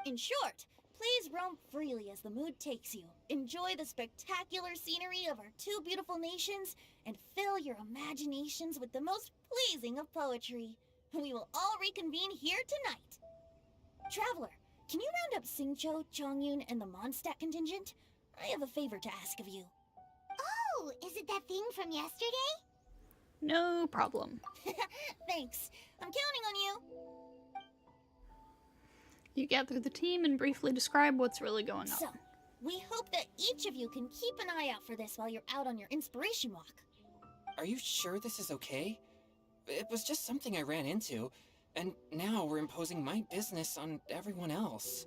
In short, please roam freely as the mood takes you. Enjoy the spectacular scenery of our two beautiful nations, and fill your imaginations with the most pleasing of poetry. We will all reconvene here tonight. Traveler, can you round up Xingqiu, Chongyun, and the Mondstadt contingent? I have a favor to ask of you. Oh, is it that thing from yesterday? No problem. Thanks. I'm counting on you. You gather the team and briefly describe what's really going on. So, we hope that each of you can keep an eye out for this while you're out on your inspiration walk. Are you sure this is okay? It was just something I ran into, and now we're imposing my business on everyone else.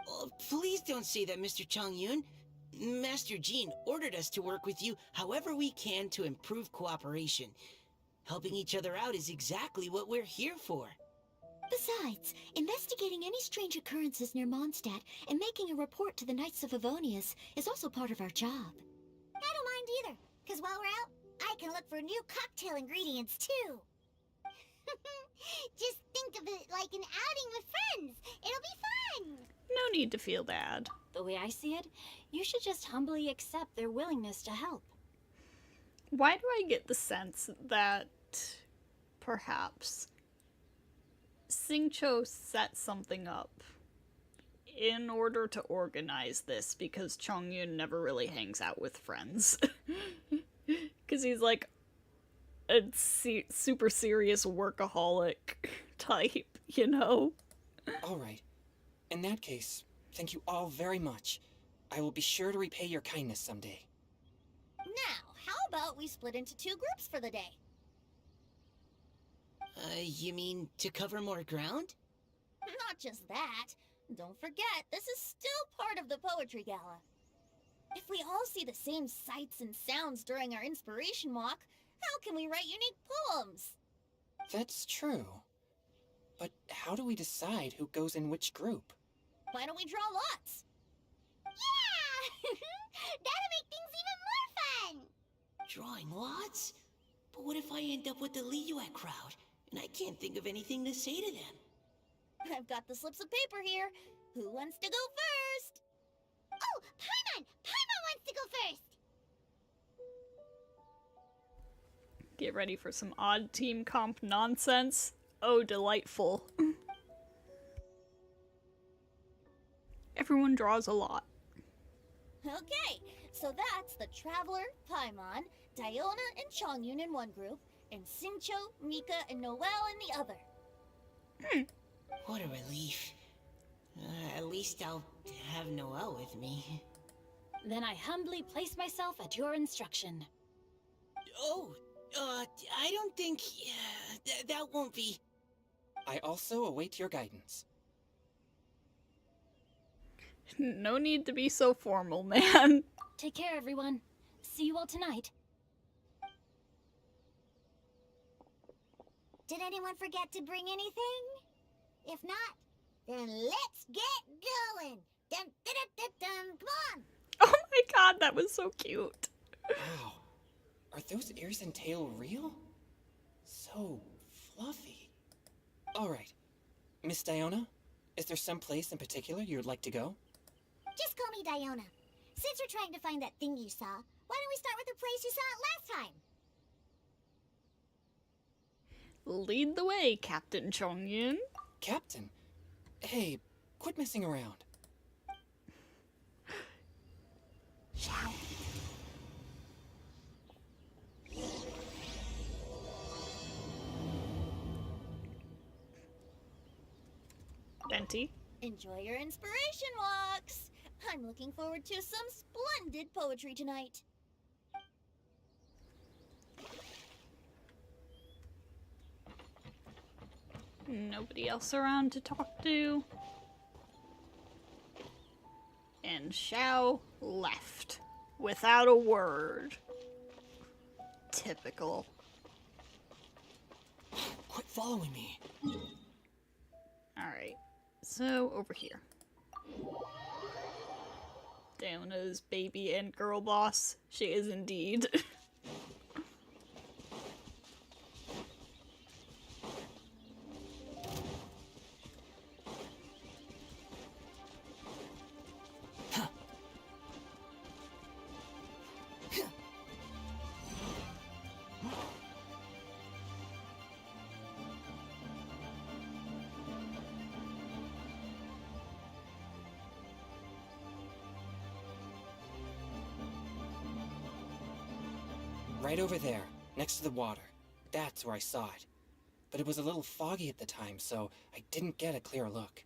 Oh, please don't say that, Mr. Chongyun. Master Jean ordered us to work with you however we can to improve cooperation. Helping each other out is exactly what we're here for. Besides, investigating any strange occurrences near Mondstadt and making a report to the Knights of Avonius is also part of our job. I don't mind either, because while we're out, I can look for new cocktail ingredients too. Just think of it like an outing with friends. It'll be fun. No need to feel bad. The way I see it, you should just humbly accept their willingness to help. Why do I get the sense that perhaps Xingqiu set something up in order to organize this because Chongyun never really hangs out with friends? Because he's like a super serious workaholic type, you know? All right. In that case, thank you all very much. I will be sure to repay your kindness someday. Now, how about we split into 2 groups for the day? You mean to cover more ground? Not just that. Don't forget, this is still part of the Poetry Gala. If we all see the same sights and sounds during our inspiration walk, how can we write unique poems? That's true. But how do we decide who goes in which group? Why don't we draw lots? Yeah! That'll make things even more fun! Drawing lots? But what if I end up with the Liyue crowd, and I can't think of anything to say to them? I've got the slips of paper here. Who wants to go first? Oh, Paimon! Paimon wants to go first! Get ready for some odd team comp nonsense. Oh, delightful. Everyone draws a lot. Okay, so that's the Traveler, Paimon, Diona, and Chongyun in one group, and Xingqiu, Mika, and Noelle in the other. What a relief. At least I'll have Noelle with me. Then I humbly place myself at your instruction. Oh, I don't think... that won't be... I also await your guidance. No need to be so formal, man. Take care, everyone. See you all tonight. Did anyone forget to bring anything? If not, then let's get going! Dun, dun, dun, dun, dun. Come on! Oh my god, that was so cute. Wow. Are those ears and tail real? So fluffy. Alright. Miss Diona, is there some place in particular you would like to go? Just call me Diona. Since we're trying to find that thing you saw, why don't we start with the place you saw it last time? Lead the way, Captain Chongyun. Captain? Hey, quit messing around. Shall Venti. Enjoy your inspiration walks! I'm looking forward to some splendid poetry tonight. Nobody else around to talk to. And Xiao left without a word. Typical. Quit following me. Alright, so over here. Diona's baby and girl boss. She is indeed. Right over there, next to the water. That's where I saw it. But it was a little foggy at the time, so I didn't get a clear look.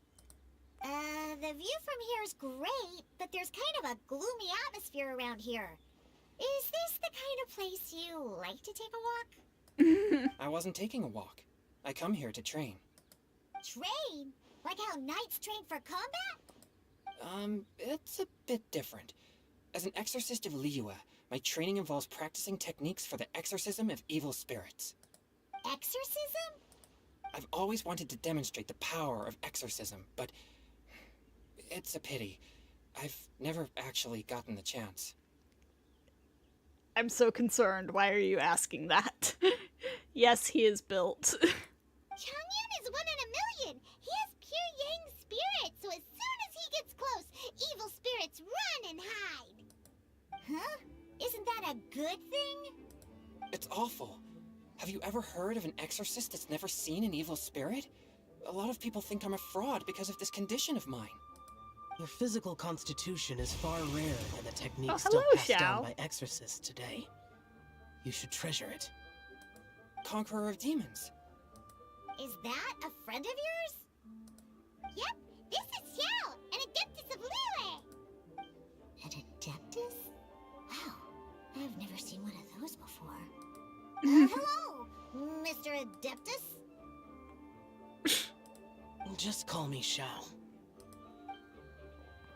The view from here is great, but there's kind of a gloomy atmosphere around here. Is this the kind of place you like to take a walk? I wasn't taking a walk. I come here to train. Train? Like how knights train for combat? It's a bit different. As an exorcist of Liyue, my training involves practicing techniques for the exorcism of evil spirits. Exorcism? I've always wanted to demonstrate the power of exorcism, but it's a pity. I've never actually gotten the chance. I'm so concerned. Why are you asking that? Yes, he is built. Chongyun is 1 in a million. He has pure yang spirit, so as soon as he gets close, evil spirits run and hide. Huh? Isn't that a good thing? It's awful. Have you ever heard of an exorcist that's never seen an evil spirit? A lot of people think I'm a fraud because of this condition of mine. Your physical constitution is far rarer than the techniques Oh, still hello, passed down Xiao. by exorcists today. You should treasure it. Conqueror of demons. Is that a friend of yours? Hello, Mr. Adeptus? Just call me Shao.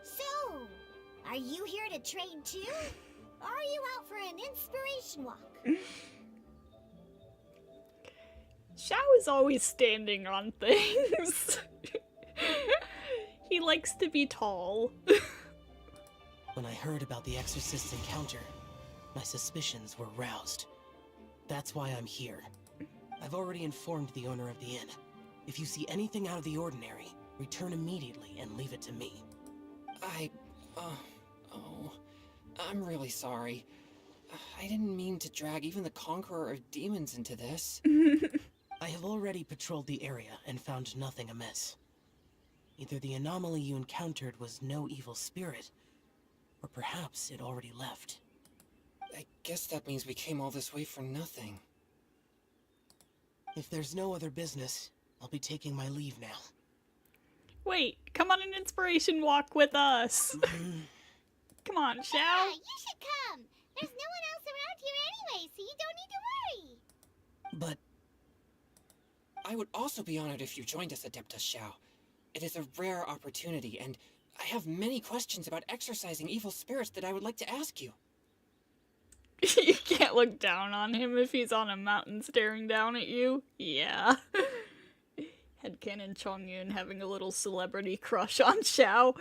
So, are you here to train too? Or are you out for an inspiration walk? Shao is always standing on things. He likes to be tall. When I heard about the Exorcist's encounter, my suspicions were roused. That's why I'm here. I've already informed the owner of the inn. If you see anything out of the ordinary, return immediately and leave it to me. I'm really sorry. I didn't mean to drag even the Conqueror of Demons into this. I have already patrolled the area and found nothing amiss. Either the anomaly you encountered was no evil spirit, or perhaps it already left. I guess that means we came all this way for nothing. If there's no other business, I'll be taking my leave now. Wait, come on an inspiration walk with us. Come on, Shao. Yeah, you should come. There's no one else around here anyway, so you don't need to worry. But I would also be honored if you joined us, Adeptus Shao. It is a rare opportunity, and I have many questions about exorcising evil spirits that I would like to ask you. You can't look down on him if he's on a mountain staring down at you. Yeah. Headcanon Chongyun having a little celebrity crush on Shao.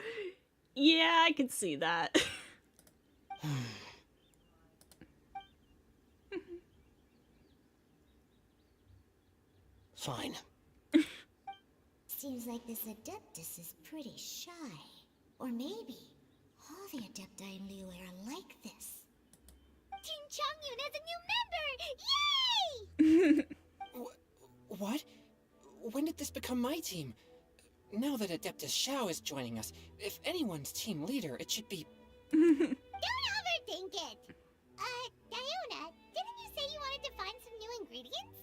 Yeah, I can see that. fine. Seems like this Adeptus is pretty shy. Or maybe all the Adepti in Liyue are like this. Team Chongyun has a new member! Yay! What? When did this become my team? Now that Adeptus Shao is joining us, if anyone's team leader, it should be... Don't overthink it! Diona, didn't you say you wanted to find some new ingredients?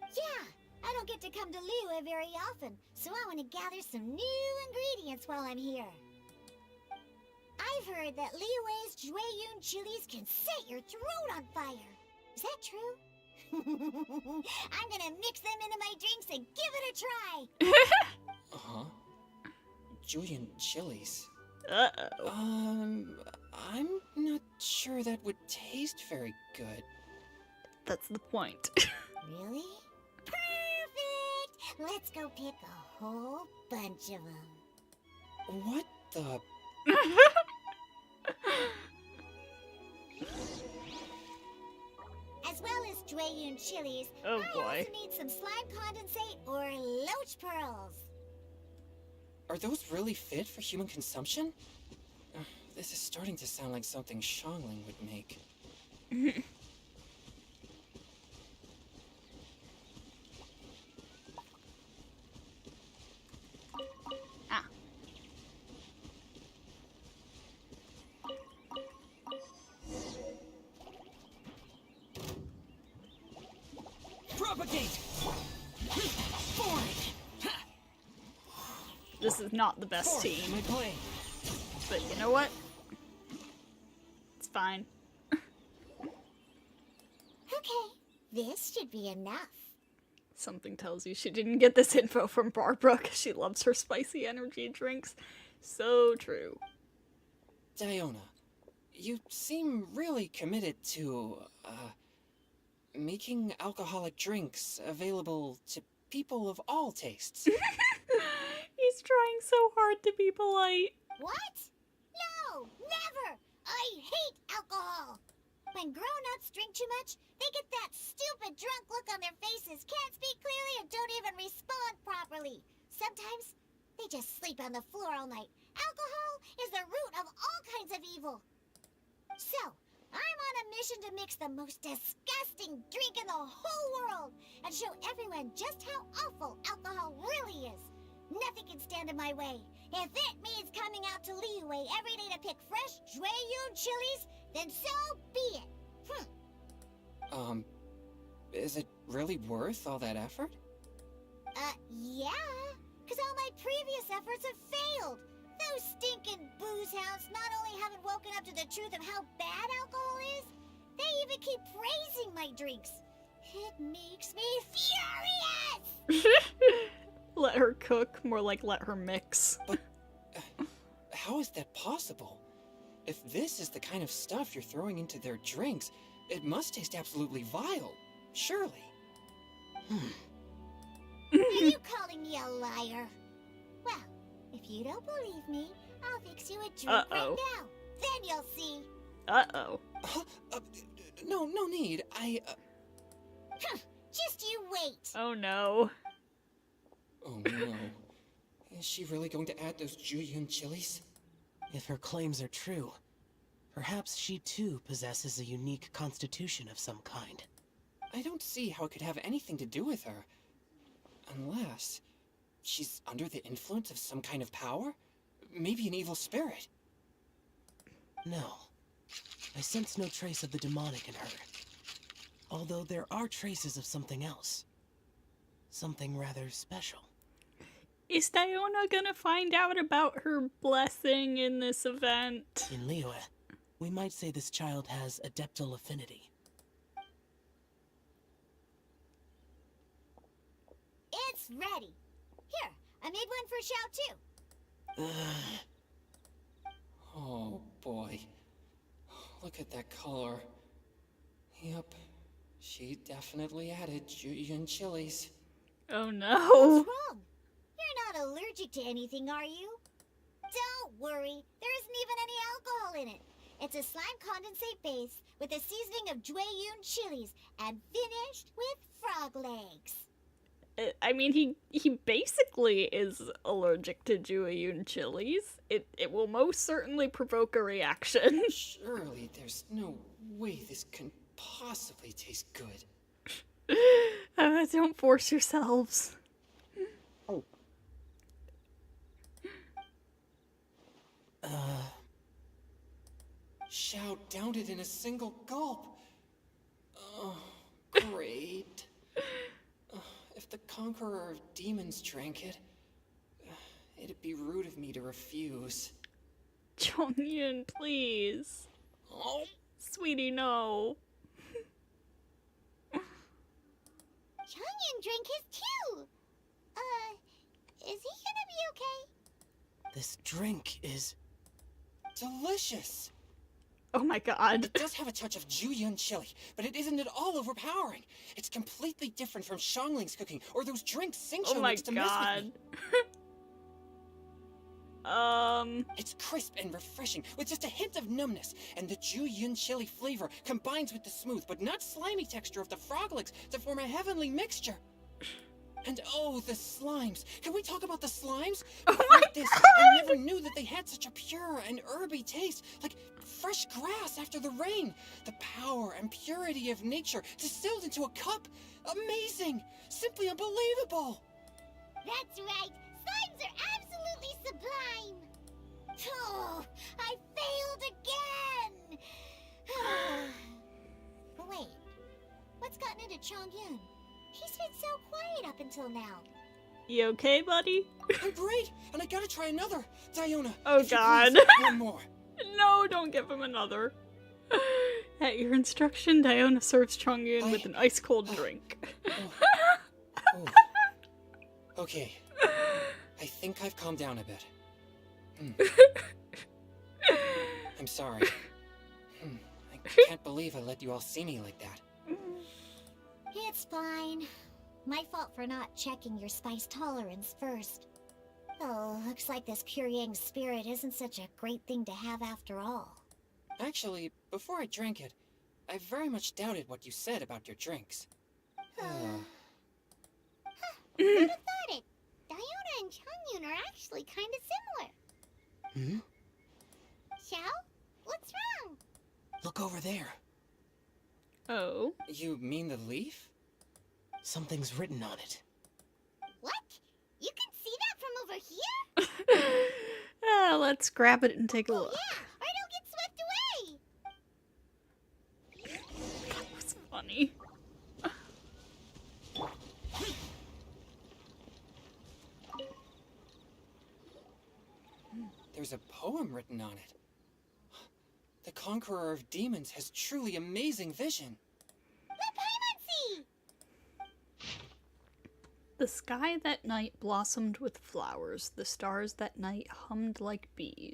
Yeah, I don't get to come to Liyue very often, so I want to gather some new ingredients while I'm here. I've heard that Liyue's Jueyun chilies can set your throat on fire. Is that true? I'm gonna mix them into my drinks and give it a try. Uh-huh. Julian chilies. Uh-oh. I'm not sure that would taste very good. That's the point. Really? Perfect! Let's go pick a whole bunch of them. What the... As well as Jueyun chilies, Oh I boy. also need some slime condensate or loach pearls. Are those really fit for human consumption? This is starting to sound like something Xiangling would make. Ah. Propagate! Forward! This is not the best Forth, team, my blade! but you know what? It's fine. Okay, this should be enough. Something tells you she didn't get this info from Barbara because she loves her spicy energy drinks. So true. Diona, you seem really committed to, making alcoholic drinks available to people of all tastes. He's trying so hard to be polite. What? No, never! I hate alcohol! When grown-ups drink too much, they get that stupid drunk look on their faces, can't speak clearly, and don't even respond properly. Sometimes, they just sleep on the floor all night. Alcohol is the root of all kinds of evil. So, I'm on a mission to mix the most disgusting drink in the whole world and show everyone just how awful alcohol really is. Nothing can stand in my way. If it means coming out to Liyue every day to pick fresh Jueyun chilies, then so be it. Is it really worth all that effort? Yeah. Because all my previous efforts have failed. Those stinking booze hounds not only haven't woken up to the truth of how bad alcohol is, they even keep praising my drinks. It makes me furious! Let her cook, more like let her mix. But how is that possible? If this is the kind of stuff you're throwing into their drinks, it must taste absolutely vile, surely. Are you calling me a liar? Well, if you don't believe me, I'll fix you a drink right now. Then you'll see. Uh-oh. No need. Just you wait. Oh no. Oh no. Is she really going to add those Julian chilies? If her claims are true, perhaps she too possesses a unique constitution of some kind. I don't see how it could have anything to do with her. Unless she's under the influence of some kind of power? Maybe an evil spirit. No. I sense no trace of the demonic in her. Although there are traces of something else. Something rather special. Is Diona gonna find out about her blessing in this event? In Liyue, we might say this child has adeptal affinity. It's ready. Here, I made one for Xiao too. Oh boy. Look at that color. Yep. She definitely added Julian chilies. Oh What's no. wrong? You're not allergic to anything, are you? Don't worry, there isn't even any alcohol in it. It's a slime condensate base with a seasoning of Jueyun chilies and finished with frog legs. I mean, he basically is allergic to Jueyun chilies. It will most certainly provoke a reaction. Surely there's no way this can possibly taste good. Don't force yourselves. Xiao downed it in a single gulp. Oh, great. If the Conqueror of Demons drank it, it'd be rude of me to refuse. Chongyun, please. Oh, Sweetie, no. Changyan drank his too. Is he gonna be okay? This drink is... delicious. Oh my god. It does have a touch of Jueyun chili, but it isn't at all overpowering. It's completely different from Xiangling's cooking or those drinks Xingqiu Oh my makes to mess with god. me. It's crisp and refreshing, with just a hint of numbness, and the Jueyun chili flavor combines with the smooth but not slimy texture of the frog legs to form a heavenly mixture. And oh, the slimes! Can we talk about the slimes? Oh Before my this, god! I never knew that they had such a pure and herby taste, like fresh grass after the rain. The power and purity of nature distilled into a cup. Amazing! Simply unbelievable! That's right. Slimes are absolutely sublime. Oh, I failed again. But wait, what's gotten into Chongyun? He's been so quiet up until now. You okay, buddy? I'm great, and I gotta try another. Diona, Oh if you god. please, one more. No, don't give him another. At your instruction, Diona serves Chongyun with an ice-cold drink. Oh. Okay. I think I've calmed down a bit. I'm sorry. I can't believe I let you all see me like that. It's fine. My fault for not checking your spice tolerance first. Oh, looks like this pure yang spirit isn't such a great thing to have after all. Actually, before I drank it, I very much doubted what you said about your drinks. Who'd have thought it? Diona and Chongyun are actually kind of similar. Xiao? What's wrong? Look over there. Oh. You mean the leaf? Something's written on it. What? You can see that from over here? Let's grab it and take a look. Yeah, or it'll get swept away. That was funny. There's a poem written on it. The Conqueror of Demons has truly amazing vision. The Paimon Sea! The sky that night blossomed with flowers. The stars that night hummed like bees.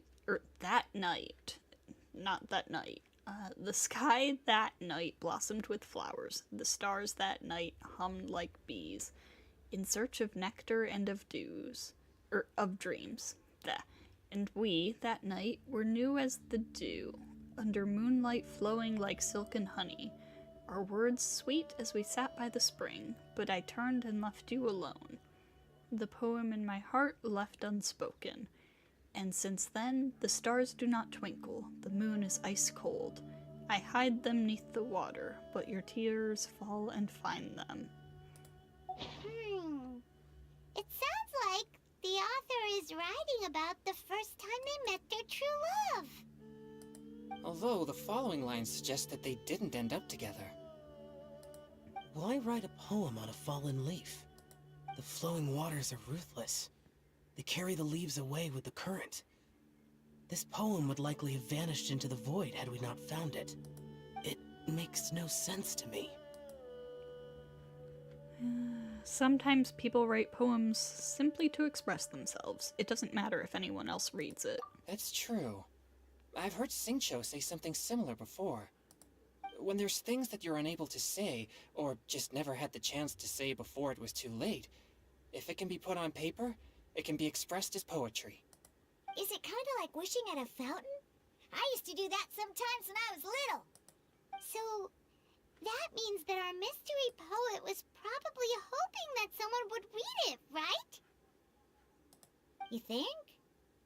That night. Not that night. The sky that night blossomed with flowers. The stars that night hummed like bees. In search of nectar and of dews. Of dreams. Bleh. And we, that night, were new as the dew, under moonlight flowing like silken honey. Our words sweet as we sat by the spring, but I turned and left you alone. The poem in my heart left unspoken. And since then, the stars do not twinkle, the moon is ice cold. I hide them neath the water, but your tears fall and find them. It sounds like the author is writing about the first time they met their true love. Although the following lines suggest that they didn't end up together. Why write a poem on a fallen leaf? The flowing waters are ruthless. They carry the leaves away with the current. This poem would likely have vanished into the void had we not found it. It makes no sense to me. Sometimes people write poems simply to express themselves. It doesn't matter if anyone else reads it. That's true. I've heard Singcho say something similar before. When there's things that you're unable to say, or just never had the chance to say before it was too late, if it can be put on paper, it can be expressed as poetry. Is it kind of like wishing at a fountain? I used to do that sometimes when I was little. So, that means that our mystery poet was probably hoping that someone would read it, right? You think?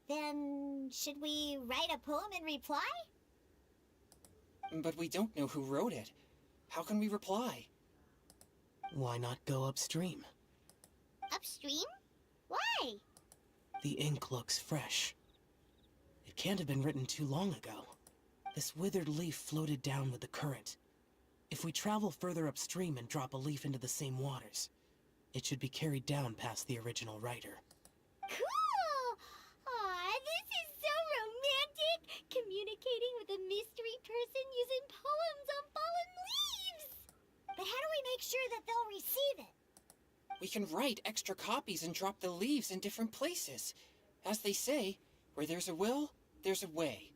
Then, should we write a poem in reply? But we don't know who wrote it. How can we reply? Why not go upstream? Upstream? Why? The ink looks fresh. It can't have been written too long ago. This withered leaf floated down with the current. If we travel further upstream and drop a leaf into the same waters, it should be carried down past the original writer. Cool! Aw, this is so romantic! Communicating with a mystery person using poems on fallen leaves! But how do we make sure that they'll receive it? We can write extra copies and drop the leaves in different places. As they say, where there's a will, there's a way.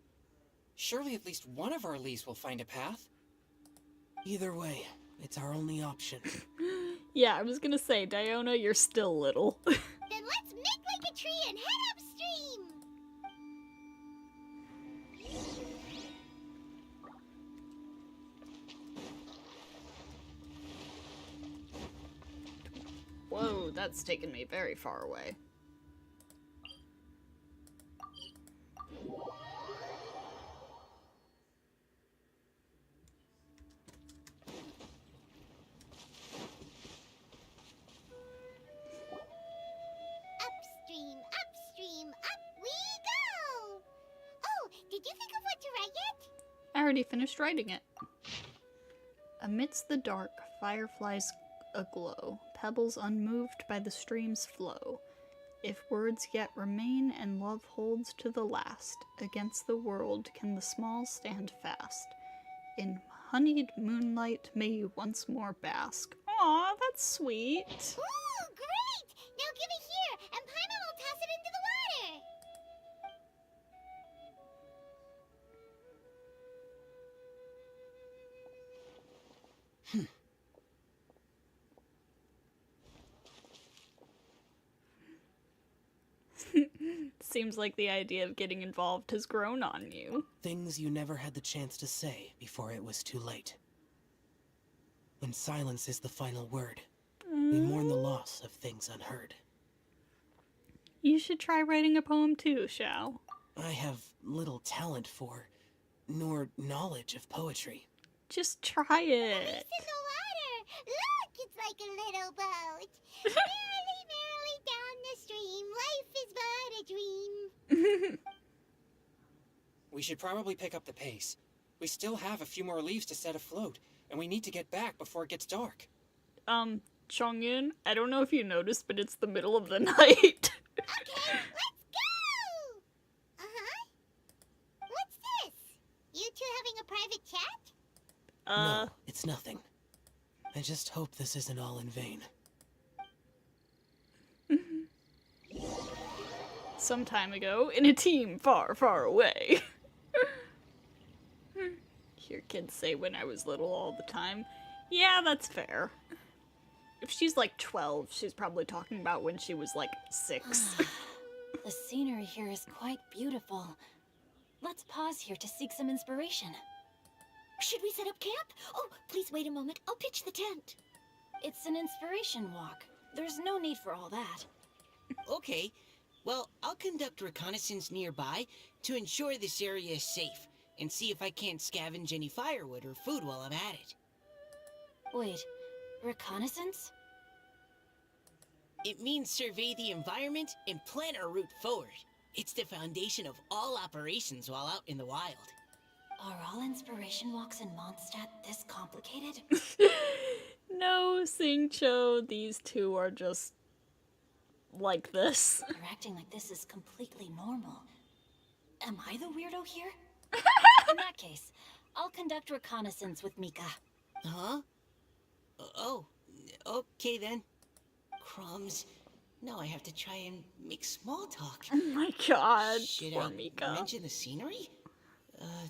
Surely at least one of our leaves will find a path. Either way, it's our only option. Yeah, I was gonna say, Diona, you're still little. Then let's make like a tree and head upstream! Whoa, that's taken me very far away. Upstream, upstream, up we go! Oh, did you think of what to write yet? I already finished writing it. Amidst the dark, fireflies aglow, pebbles unmoved by the stream's flow. If words yet remain and love holds to the last, against the world can the small stand fast. In honeyed moonlight may you once more bask. Aw, that's sweet. Ooh, great! Now give it here, and Paimon will toss it into the water! Seems like the idea of getting involved has grown on you. Things you never had the chance to say before it was too late. When silence is the final word, we mourn the loss of things unheard. You should try writing a poem too, Xiao. I have little talent for, nor knowledge of poetry. Just try it. It's in the water! Look, it's like a little boat! Merrily, merrily down the stream, life is but a dream. We should probably pick up the pace. We still have a few more leaves to set afloat, and we need to get back before it gets dark. Chongyun, I don't know if you noticed, but it's the middle of the night. Okay, let's go! Uh-huh. What's this? You two having a private chat? No, it's nothing. I just hope this isn't all in vain. some time ago in a team far, far away. Hear kids say when I was little all the time. Yeah, that's fair. If she's like 12, she's probably talking about when she was like 6. The scenery here is quite beautiful. Let's pause here to seek some inspiration. Should we set up camp? Oh, please wait a moment. I'll pitch the tent. It's an inspiration walk. There's no need for all that. Okay, well, I'll conduct reconnaissance nearby to ensure this area is safe, and see if I can't scavenge any firewood or food while I'm at it. Wait, reconnaissance? It means survey the environment and plan our route forward. It's the foundation of all operations while out in the wild. Are all inspiration walks in Mondstadt this complicated? No, Singcho, these two are just like this. You're acting like this is completely normal. Am I the weirdo here? In that case, I'll conduct reconnaissance with Mika. Huh? Oh, okay then. Crumbs. Now I have to try and make small talk. Oh my god, Should poor I Mika. mention the scenery?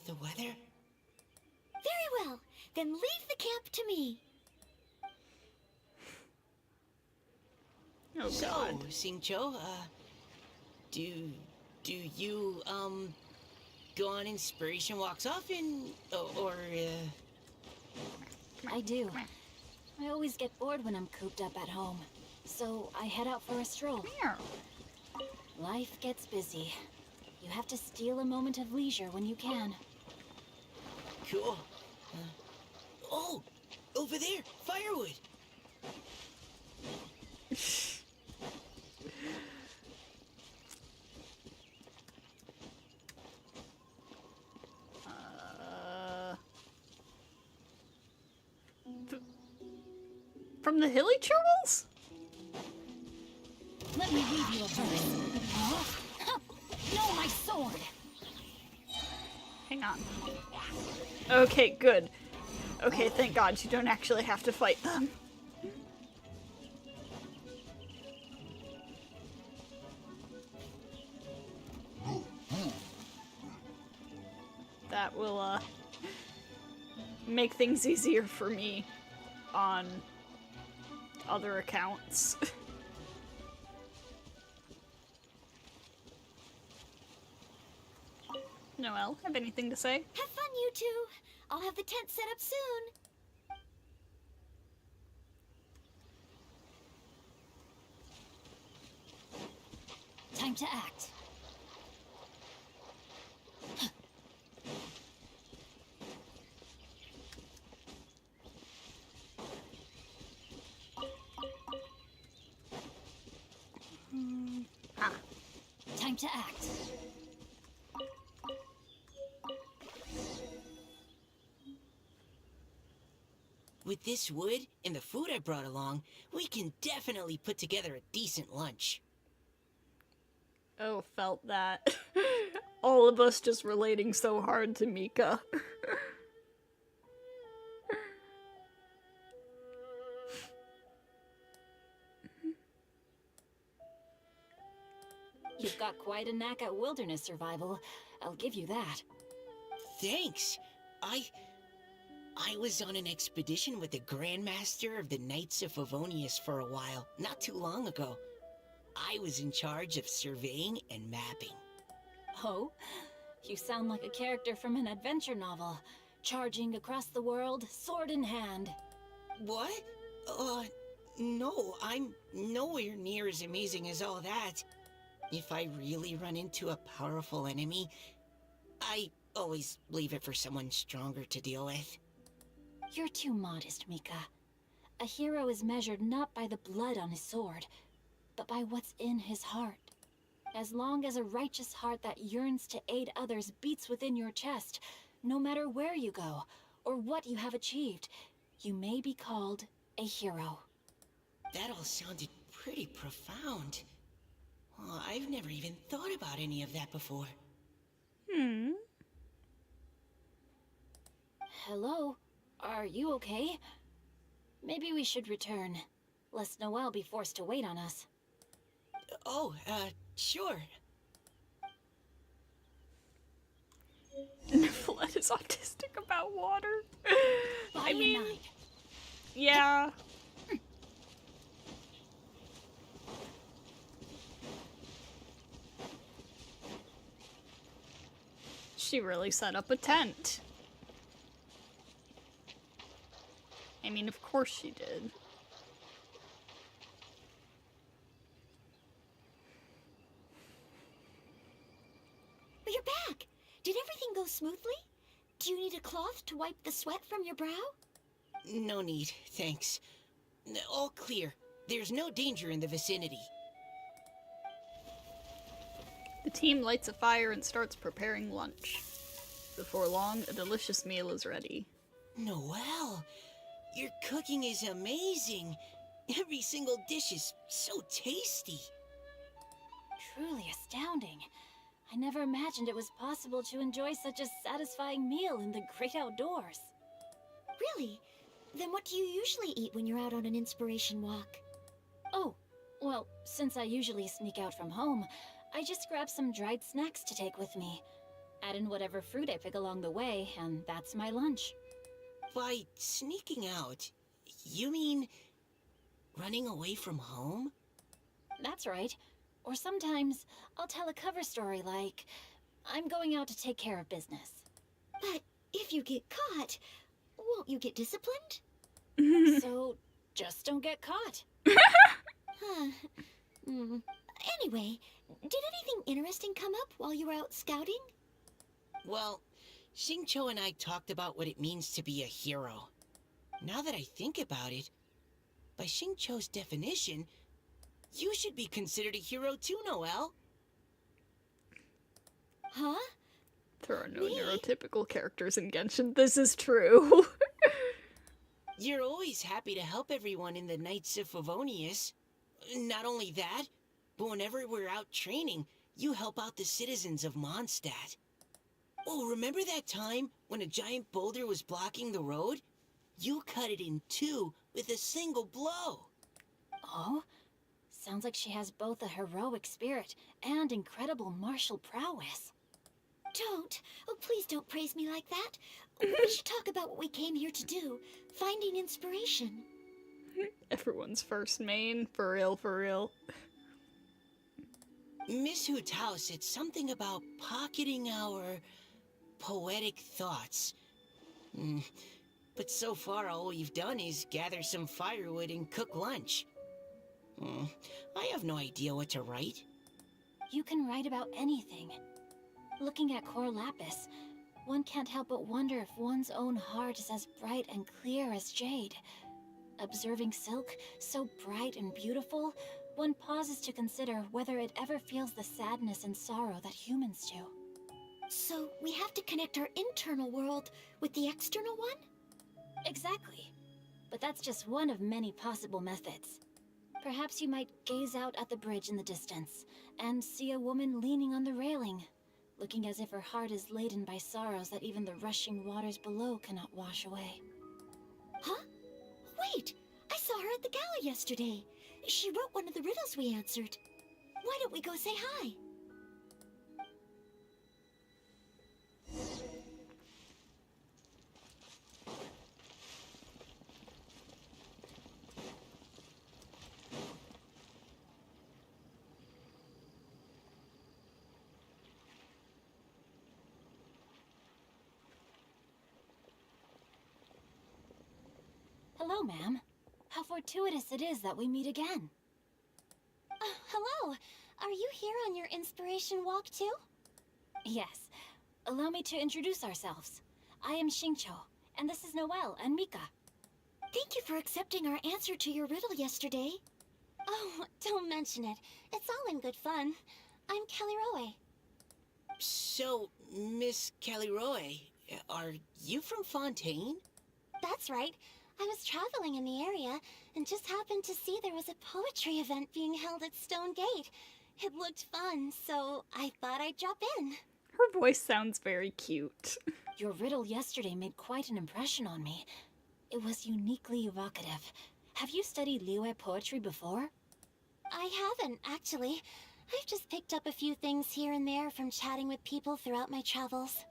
The weather? Very well. Then leave the camp to me. Oh god. So, Singcho, do you, go on inspiration walks often? I do. I always get bored when I'm cooped up at home. So I head out for a stroll. Meow. Life gets busy. You have to steal a moment of leisure when you can. Cool. Oh, over there, firewood. From the hilly turtles? Let me read you a verse. Huh? No, my sword! Hang on. Okay, good. Okay, thank God you don't actually have to fight them. That will, make things easier for me on other accounts. Noelle, have anything to say? Have fun, you two. I'll have the tent set up soon. Time to act. Time to act. With this wood and the food I brought along, we can definitely put together a decent lunch. Oh, felt that. All of us just relating so hard to Mika. You've got quite a knack at wilderness survival. I'll give you that. Thanks. I was on an expedition with the Grandmaster of the Knights of Favonius for a while, not too long ago. I was in charge of surveying and mapping. Oh? You sound like a character from an adventure novel. Charging across the world, sword in hand. What? No, I'm nowhere near as amazing as all that. If I really run into a powerful enemy, I always leave it for someone stronger to deal with. You're too modest, Mika. A hero is measured not by the blood on his sword, but by what's in his heart. As long as a righteous heart that yearns to aid others beats within your chest, no matter where you go, or what you have achieved, you may be called a hero. That all sounded pretty profound. Well, I've never even thought about any of that before. Hello? Are you okay? Maybe we should return, lest Noelle be forced to wait on us. Oh, sure. Fled is autistic about water. I Body mean, and mind. yeah. She really set up a tent. I mean, of course she did. But you're back! Did everything go smoothly? Do you need a cloth to wipe the sweat from your brow? No need, thanks. All clear. There's no danger in the vicinity. The team lights a fire and starts preparing lunch. Before long, a delicious meal is ready. Noelle, your cooking is amazing. Every single dish is so tasty. Truly astounding. I never imagined it was possible to enjoy such a satisfying meal in the great outdoors. Really? Then what do you usually eat when you're out on an inspiration walk? Oh, well, since I usually sneak out from home, I just grab some dried snacks to take with me. Add in whatever fruit I pick along the way, and that's my lunch. By sneaking out, you mean running away from home? That's right. Or sometimes I'll tell a cover story like, I'm going out to take care of business. But if you get caught, won't you get disciplined? So just don't get caught. Huh. Anyway, did anything interesting come up while you were out scouting? Well, Xingqiu and I talked about what it means to be a hero. Now that I think about it, by Xingqiu's definition, you should be considered a hero too, Noelle. Huh? There are no Me? neurotypical characters in Genshin. This is true. You're always happy to help everyone in the Knights of Favonius. Not only that, but whenever we're out training, you help out the citizens of Mondstadt. Oh, remember that time when a giant boulder was blocking the road? You cut it in two with a single blow. Oh? Sounds like she has both a heroic spirit and incredible martial prowess. Don't. Oh, please don't praise me like that. We should talk about what we came here to do. Finding inspiration. Everyone's first main. For real, for real. Miss Hu Tao said something about pocketing our poetic thoughts. But so far all we've done is gather some firewood and cook lunch. I have no idea what to write. You can write about anything. Looking at Cor Lapis, one can't help but wonder if one's own heart is as bright and clear as jade. Observing silk, so bright and beautiful, one pauses to consider whether it ever feels the sadness and sorrow that humans do. So we have to connect our internal world with the external one? Exactly. But that's just one of many possible methods. Perhaps you might gaze out at the bridge in the distance and see a woman leaning on the railing, looking as if her heart is laden by sorrows that even the rushing waters below cannot wash away. Huh? Wait! I saw her at the gala yesterday. She wrote one of the riddles we answered. Why don't we go say hi? Hello, ma'am. How fortuitous it is that we meet again. Hello. Are you here on your inspiration walk too? Yes. Allow me to introduce ourselves. I am Xingqiu, and this is Noelle and Mika. Thank you for accepting our answer to your riddle yesterday. Oh, don't mention it. It's all in good fun. I'm Kelly Rowe. So, Miss Caliroe, are you from Fontaine? That's right. I was traveling in the area and just happened to see there was a poetry event being held at Stone Gate. It looked fun, so I thought I'd drop in. Her voice sounds very cute. Your riddle yesterday made quite an impression on me. It was uniquely evocative. Have you studied Liyue poetry before? I haven't, actually. I've just picked up a few things here and there from chatting with people throughout my travels.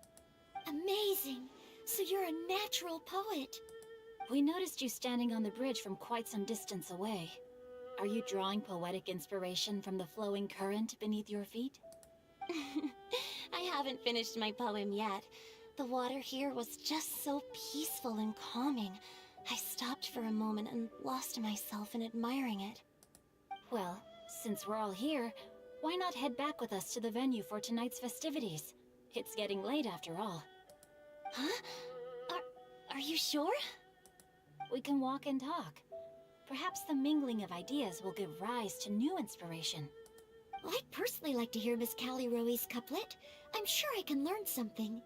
Amazing! So you're a natural poet. We noticed you standing on the bridge from quite some distance away. Are you drawing poetic inspiration from the flowing current beneath your feet? I haven't finished my poem yet. The water here was just so peaceful and calming. I stopped for a moment and lost myself in admiring it. Well, since we're all here, why not head back with us to the venue for tonight's festivities? It's getting late after all. Huh? Are you sure? We can walk and talk. Perhaps the mingling of ideas will give rise to new inspiration. I'd personally like to hear Miss Callie Rowe's couplet. I'm sure I can learn something.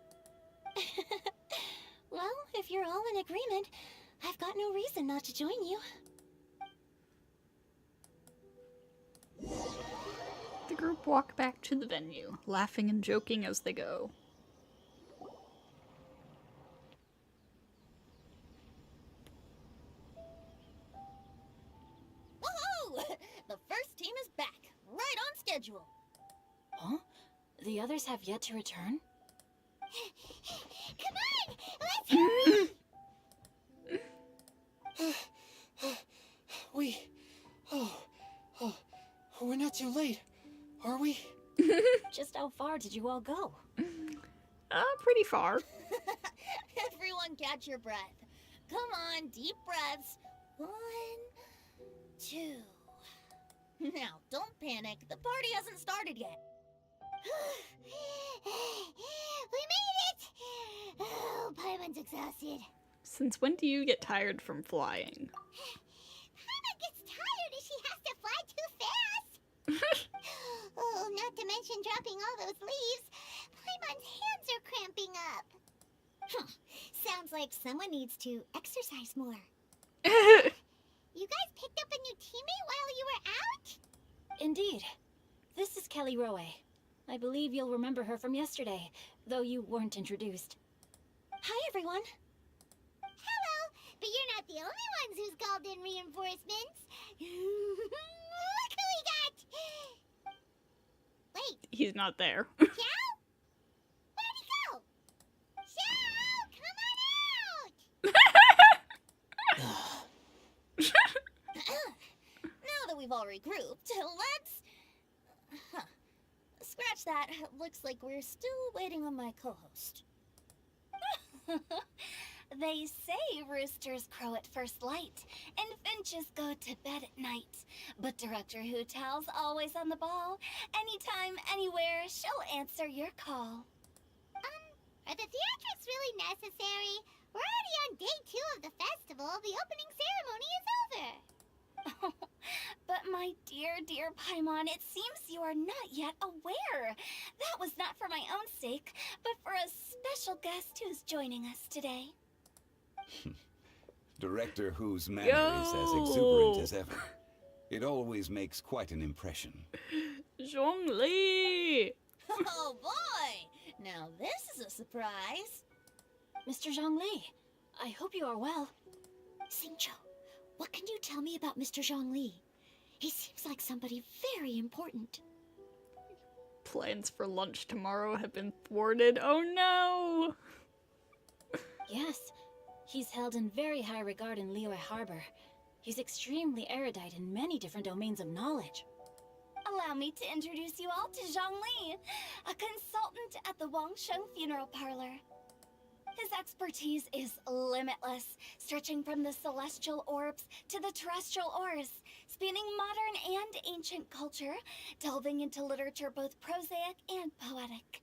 Well, if you're all in agreement, I've got no reason not to join you. The group walk back to the venue, laughing and joking as they go. Woohoo! The first team is back, right on schedule. Huh? The others have yet to return? Come on, let's hurry! We're not too late, are we? Just how far did you all go? Pretty far. Everyone catch your breath. Come on, deep breaths. 1, 2. Now, don't panic. The party hasn't started yet. We made it! Oh, Paimon's exhausted. Since when do you get tired from flying? Paimon gets tired if she has to fly too fast. Oh, not to mention dropping all those leaves. Paimon's hands are cramping up. Sounds like someone needs to exercise more. You guys picked up a new teammate while you were out? Indeed. This is Callie Rowe. I believe you'll remember her from yesterday, though you weren't introduced. Hi, everyone. Hello, but you're not the only ones who's called in reinforcements. Look who we got! Wait, He's not there. Xiao? Where'd he go? Xiao, come on out! Now that we've all regrouped, let's... Scratch that. Looks like we're still waiting on my co-host. They say roosters crow at first light, and finches go to bed at night. But Director Hootal's always on the ball. Anytime, anywhere, she'll answer your call. Are the theatrics really necessary? We're already on day 2 of the festival. The opening ceremony is over. But my dear, dear Paimon, it seems you are not yet aware. That was not for my own sake, but for a special guest who's joining us today. Director whose manner is as exuberant as ever. It always makes quite an impression. Zhongli! Oh boy! Now this is a surprise. Mr. Zhongli, I hope you are well. Xingqiu, what can you tell me about Mr. Zhongli? He seems like somebody very important. Plans for lunch tomorrow have been thwarted. Oh no! Yes, he's held in very high regard in Liyue Harbor. He's extremely erudite in many different domains of knowledge. Allow me to introduce you all to Zhongli, a consultant at the Wangsheng Funeral Parlor. His expertise is limitless, stretching from the celestial orbs to the terrestrial ores, spanning modern and ancient culture, delving into literature both prosaic and poetic.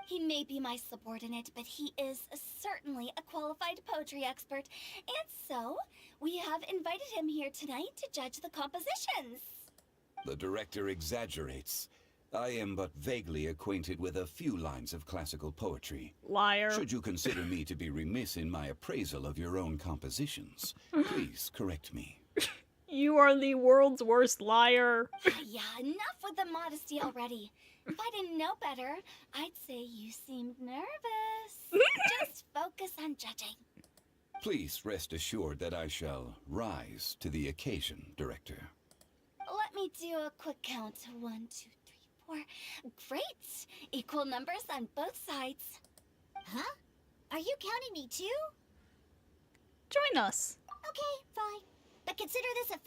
He may be my subordinate, but he is certainly a qualified poetry expert, and so we have invited him here tonight to judge the compositions. The director exaggerates. I am but vaguely acquainted with a few lines of classical poetry. Liar. Should you consider me to be remiss in my appraisal of your own compositions, please correct me. You are the world's worst liar. Yeah, enough with the modesty already. If I didn't know better, I'd say you seemed nervous. Just focus on judging. Please rest assured that I shall rise to the occasion, Director. Let me do a quick count. 1, 2, 3, 4. Great! Equal numbers on both sides. Huh? Are you counting me too? Join us. Okay, fine. But consider this a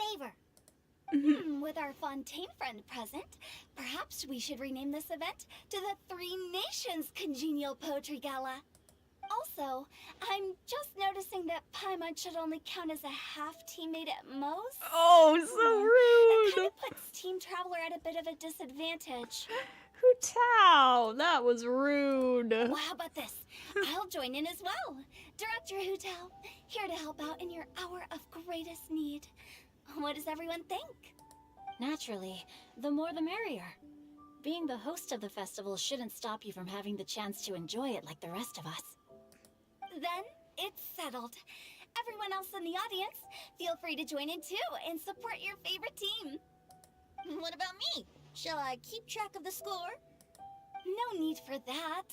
favor. With our Fontaine friend present, perhaps we should rename this event to the Three Nations Congenial Poetry Gala. Also, I'm just noticing that Paimon should only count as a half teammate at most. Oh, That so kind rude. of puts Team Traveler at a bit of a disadvantage. Hutao, that was rude. Well, how about this? I'll join in as well. Director Hutao, here to help out in your hour of greatest need. What does everyone think? Naturally, the more the merrier. Being the host of the festival shouldn't stop you from having the chance to enjoy it like the rest of us. Then it's settled. Everyone else in the audience, feel free to join in too and support your favorite team. What about me? Shall I keep track of the score? No need for that.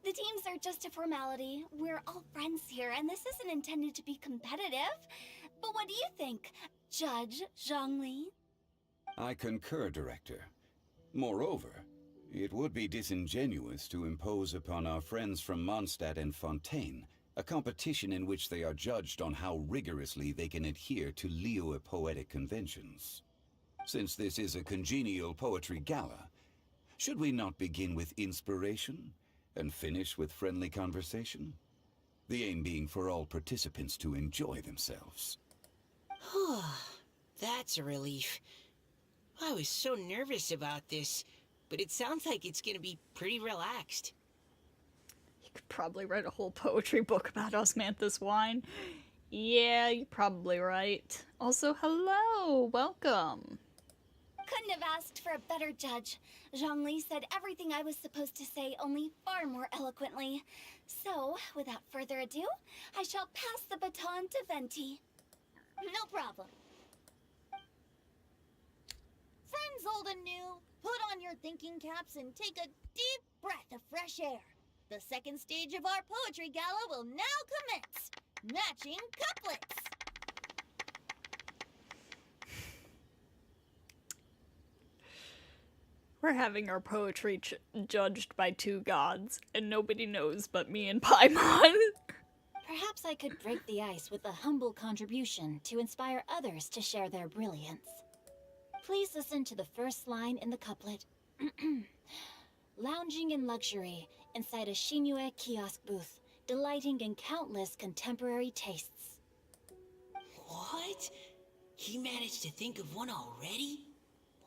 The teams are just a formality. We're all friends here, and this isn't intended to be competitive. But what do you think, Judge Zhongli? I concur, Director. Moreover, it would be disingenuous to impose upon our friends from Mondstadt and Fontaine a competition in which they are judged on how rigorously they can adhere to Liyue poetic conventions. Since this is a congenial poetry gala, should we not begin with inspiration and finish with friendly conversation? The aim being for all participants to enjoy themselves. That's a relief. I was so nervous about this, but it sounds like it's gonna be pretty relaxed. You could probably write a whole poetry book about Osmanthus wine. Yeah, you're probably right. Also, hello, welcome. Couldn't have asked for a better judge. Zhongli said everything I was supposed to say, only far more eloquently. So, without further ado, I shall pass the baton to Venti. No problem. Friends old and new, put on your thinking caps and take a deep breath of fresh air. The second stage of our poetry gala will now commence. Matching couplets. We're having our poetry judged by two gods, and nobody knows but me and Paimon. Perhaps I could break the ice with a humble contribution to inspire others to share their brilliance. Please listen to the first line in the couplet. Lounging in luxury inside a Shinue kiosk booth, delighting in countless contemporary tastes. What? He managed to think of one already?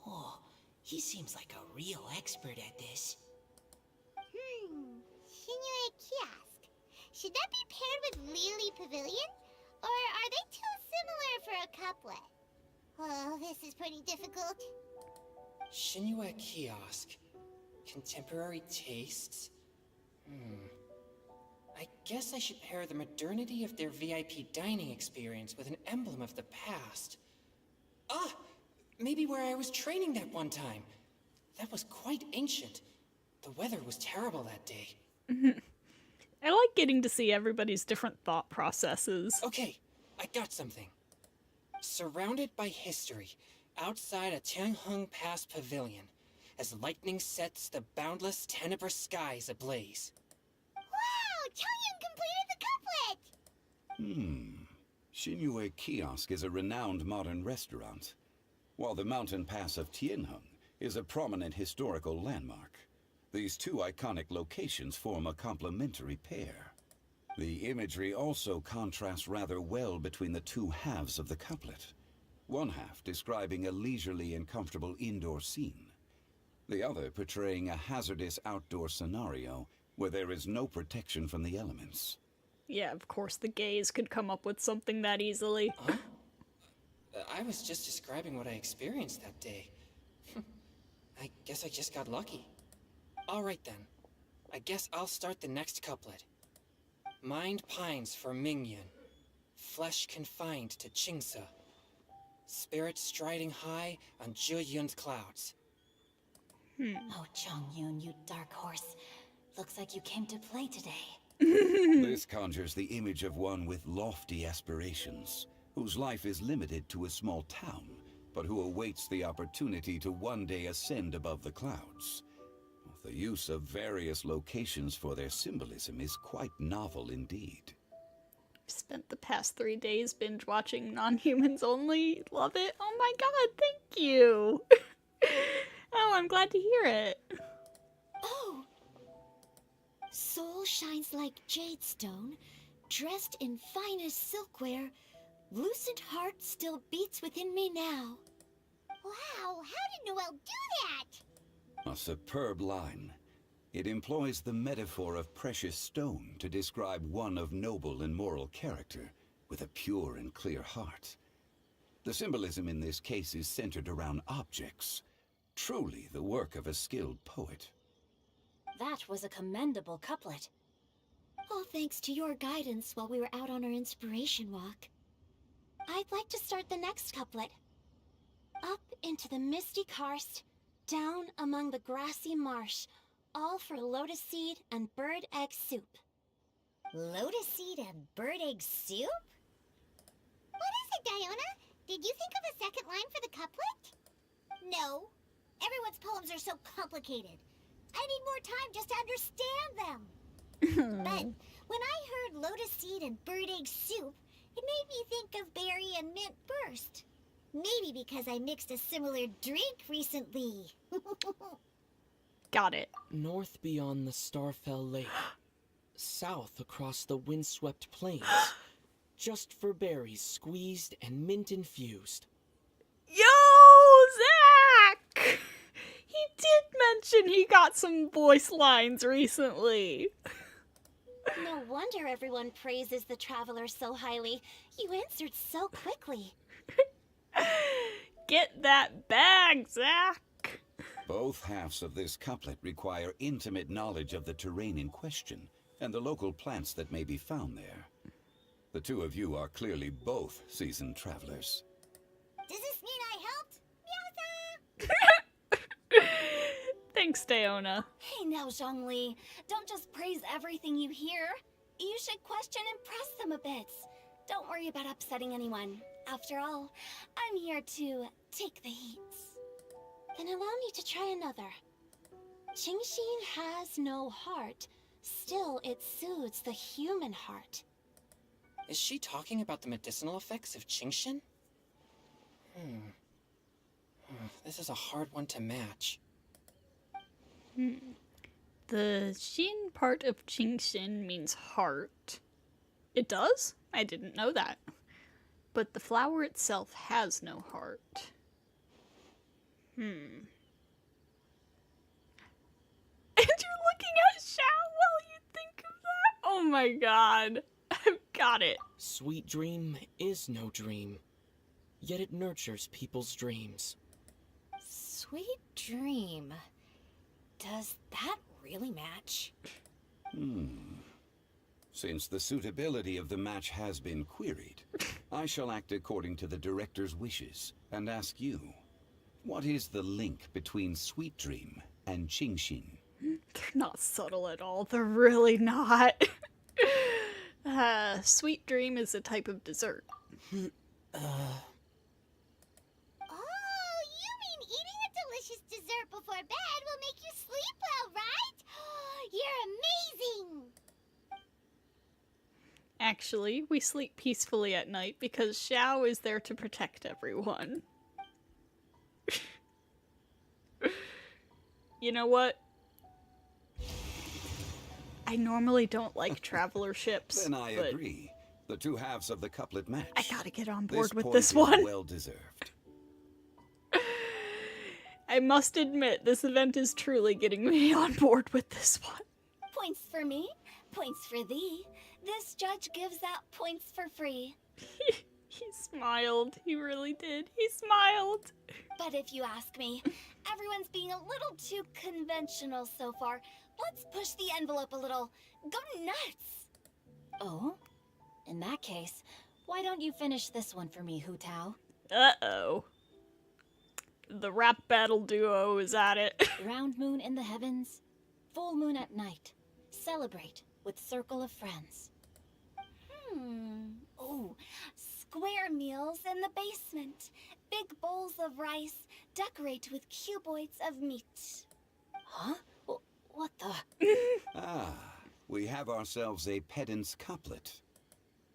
Oh, he seems like a real expert at this. Shinue Kiosk. Should that be paired with Lily Pavilion? Or are they too similar for a couplet? Oh, this is pretty difficult. Shinue Kiosk. Contemporary tastes? I guess I should pair the modernity of their VIP dining experience with an emblem of the past. Ah! Maybe where I was training that one time. That was quite ancient. The weather was terrible that day. I like getting to see everybody's different thought processes. Okay, I got something. Surrounded by history, outside a Tianheng Pass pavilion, as lightning sets the boundless tenebrous skies ablaze. Wow! Chongyun completed the couplet! Shinue Kiosk is a renowned modern restaurant, while the mountain pass of Tianheng is a prominent historical landmark. These two iconic locations form a complementary pair. The imagery also contrasts rather well between the two halves of the couplet. One half describing a leisurely and comfortable indoor scene, the other portraying a hazardous outdoor scenario where there is no protection from the elements. Yeah, of course the gays could come up with something that easily. Huh? I was just describing what I experienced that day. I guess I just got lucky. Alright then. I guess I'll start the next couplet. Mind pines for Mingyun. Flesh confined to Qingse. Spirit striding high on Zheyun's clouds. Oh, Chongyun, you dark horse. Looks like you came to play today. This conjures the image of one with lofty aspirations, whose life is limited to a small town, but who awaits the opportunity to one day ascend above the clouds. the use of various locations for their symbolism is quite novel indeed. Spent the past 3 days binge watching Non-Humans Only. Love it. Oh my god, thank you. Oh, I'm glad to hear it. Oh! Soul shines like jade stone, dressed in finest silkware. Lucent heart still beats within me now. Wow, how did Noelle do that? A superb line. It employs the metaphor of precious stone to describe one of noble and moral character, with a pure and clear heart. The symbolism in this case is centered around objects, truly the work of a skilled poet. That was a commendable couplet. All thanks to your guidance while we were out on our inspiration walk. I'd like to start the next couplet. Up into the misty karst, down among the grassy marsh, all for lotus seed and bird egg soup. Lotus seed and bird egg soup? What is it, Diona? Did you think of a second line for the couplet? No. Everyone's poems are so complicated. I need more time just to understand them. But when I heard lotus seed and bird egg soup, it made me think of berry and mint burst. Maybe because I mixed a similar drink recently. Got it. North beyond the Starfell Lake. South across the windswept plains. Just for berries squeezed and mint infused. Yo, Zach! He did mention he got some voice lines recently. No wonder everyone praises the traveler so highly. You answered so quickly. Get that bag, Zach! Both halves of this couplet require intimate knowledge of the terrain in question and the local plants that may be found there. The two of you are clearly both seasoned travelers. Does this mean I helped? Meowza! Thanks, Diona. Hey now, Zhongli. Don't just praise everything you hear. You should question and press them a bit. Don't worry about upsetting anyone. After all, I'm here to take the heat. Then allow me to try another. Qingxin has no heart. Still, it soothes the human heart. Is she talking about the medicinal effects of Qingxin? This is a hard one to match. The Xin part of Qingxin means heart. It does? I didn't know that. But the flower itself has no heart. And you're looking at Xiao while you think of that? Oh my god. I've got it. Sweet dream is no dream, yet it nurtures people's dreams. Sweet dream. Does that really match? Since the suitability of the match has been queried, I shall act according to the director's wishes and ask you, what is the link between Sweet Dream and Qingxin? They're not subtle at all. They're really not. Sweet Dream is a type of dessert. Oh, you mean eating a delicious dessert before bed will make you sleep well, right? You're amazing! Actually, we sleep peacefully at night because Xiao is there to protect everyone. You know what? I normally don't like traveler ships. Then I but agree. The two halves of the couplet match. I gotta get on board with point this is one. well deserved. I must admit, this event is truly getting me on board with this one. Points for me, points for thee. This judge gives out points for free. He smiled. He really did. He smiled. But if you ask me, everyone's being a little too conventional so far. Let's push the envelope a little. Go nuts! Oh? In that case, why don't you finish this one for me, Hu Tao? Uh-oh. The rap battle duo is at it. Round moon in the heavens, full moon at night. Celebrate with circle of friends. Oh, square meals in the basement. Big bowls of rice. Decorate with cuboids of meat. Huh? Well, What the? Ah, we have ourselves a pedant's couplet.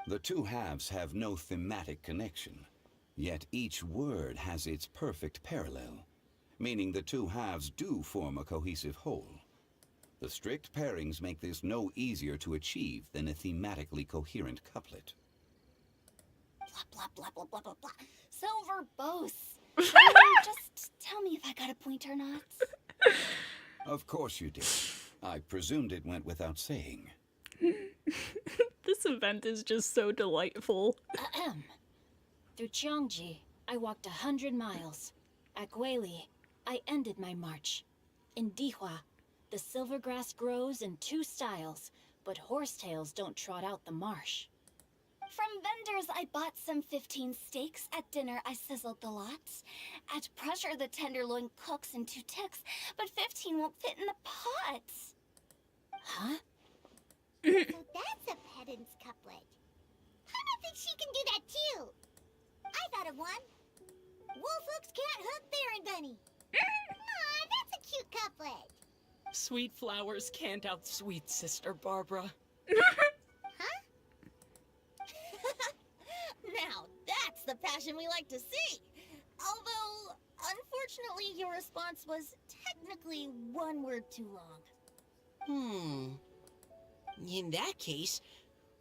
The two halves have no thematic connection, yet each word has its perfect parallel, meaning the two halves do form a cohesive whole. The strict pairings make this no easier to achieve than a thematically coherent couplet. Blah, blah, blah, blah, blah, blah, blah. So verbose. Just tell me if I got a point or not. Of course you did. I presumed it went without saying. This event is just so delightful. Ahem. Through Cheongji, I walked 100 miles. At Guili, I ended my march. In Dihua, the silver grass grows in 2 styles, but horsetails don't trot out the marsh. From vendors, I bought some 15 steaks. At dinner, I sizzled the lots. At pressure, the tenderloin cooks in 2 ticks, but 15 won't fit in the pots. Huh? So that's a pedant's couplet. I think she can do that too. I thought of one. Wolf hooks can't hook Baron Bunny. Aw, that's a cute couplet. Sweet flowers can't outsweet Sister Barbara. Now, that's the passion we like to see. Although, unfortunately, your response was technically 1 word too long. In that case,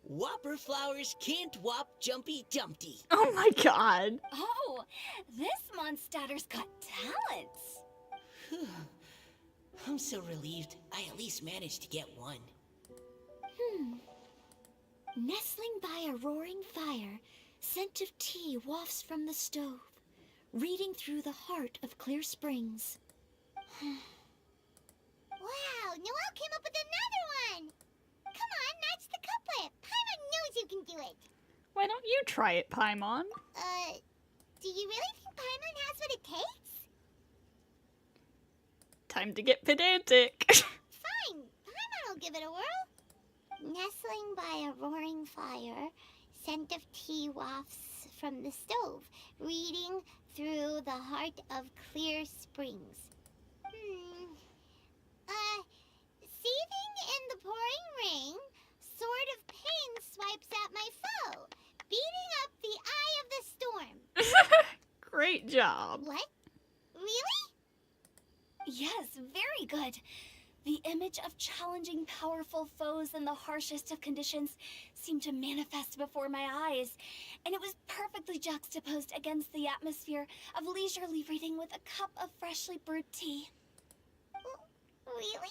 Whopper flowers can't whop Jumpy Dumpty. Oh my god. Oh, this Mondstadter's got talents. I'm so relieved I at least managed to get one. Nestling by a roaring fire, scent of tea wafts from the stove, reading through the heart of Clear Springs. Wow, Noelle came up with another one. Come on, match the couplet. Paimon knows you can do it. Why don't you try it, Paimon? Do you really think Paimon has what it takes? Time to get pedantic. Fine, Paimon will give it a whirl. Nestling by a roaring fire, scent of tea wafts from the stove, reading through the heart of Clear Springs. Seething in the pouring rain, sword of pain swipes at my foe, beating up the eye of the storm. Great job. What? Really? Yes, very good. The image of challenging powerful foes in the harshest of conditions seemed to manifest before my eyes, and it was perfectly juxtaposed against the atmosphere of leisurely reading with a cup of freshly brewed tea. Really?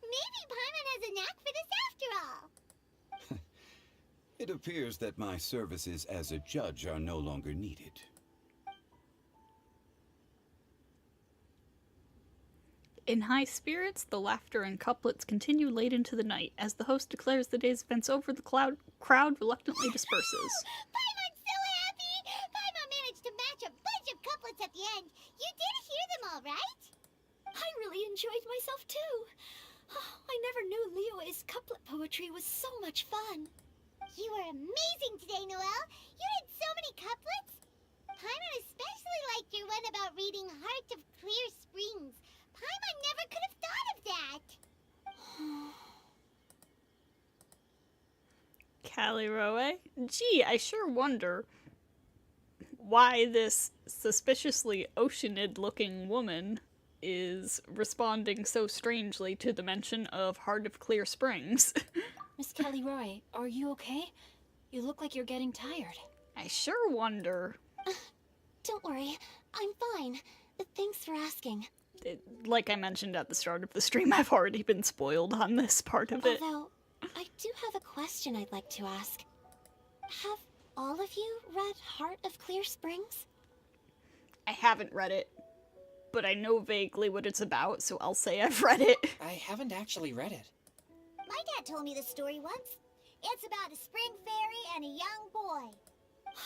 Maybe Paimon has a knack for this after all. It appears that my services as a judge are no longer needed. In high spirits, the laughter and couplets continue late into the night. As the host declares the day's events over, the crowd reluctantly disperses. Paimon's so happy! Paimon managed to match a bunch of couplets at the end. You did hear them all, right? I really enjoyed myself too. Oh, I never knew Liyue's couplet poetry was so much fun. You were amazing today, Noelle. You did so many couplets. Paimon especially liked your one about reading Heart of Clear Springs. Paimon never could have thought of that. Caliroe? Gee, I sure wonder why this suspiciously oceanid-looking woman is responding so strangely to the mention of Heart of Clear Springs. Miss Kelly Roy, are you okay? You look like you're getting tired. I sure wonder. Don't worry, I'm fine. Thanks for asking. Like I mentioned at the start of the stream, I've already been spoiled on this part of it. Although, I do have a question I'd like to ask. Have all of you read Heart of Clear Springs? I haven't read it, but I know vaguely what it's about, so I'll say I've read it. I haven't actually read it. My dad told me the story once. It's about a spring fairy and a young boy.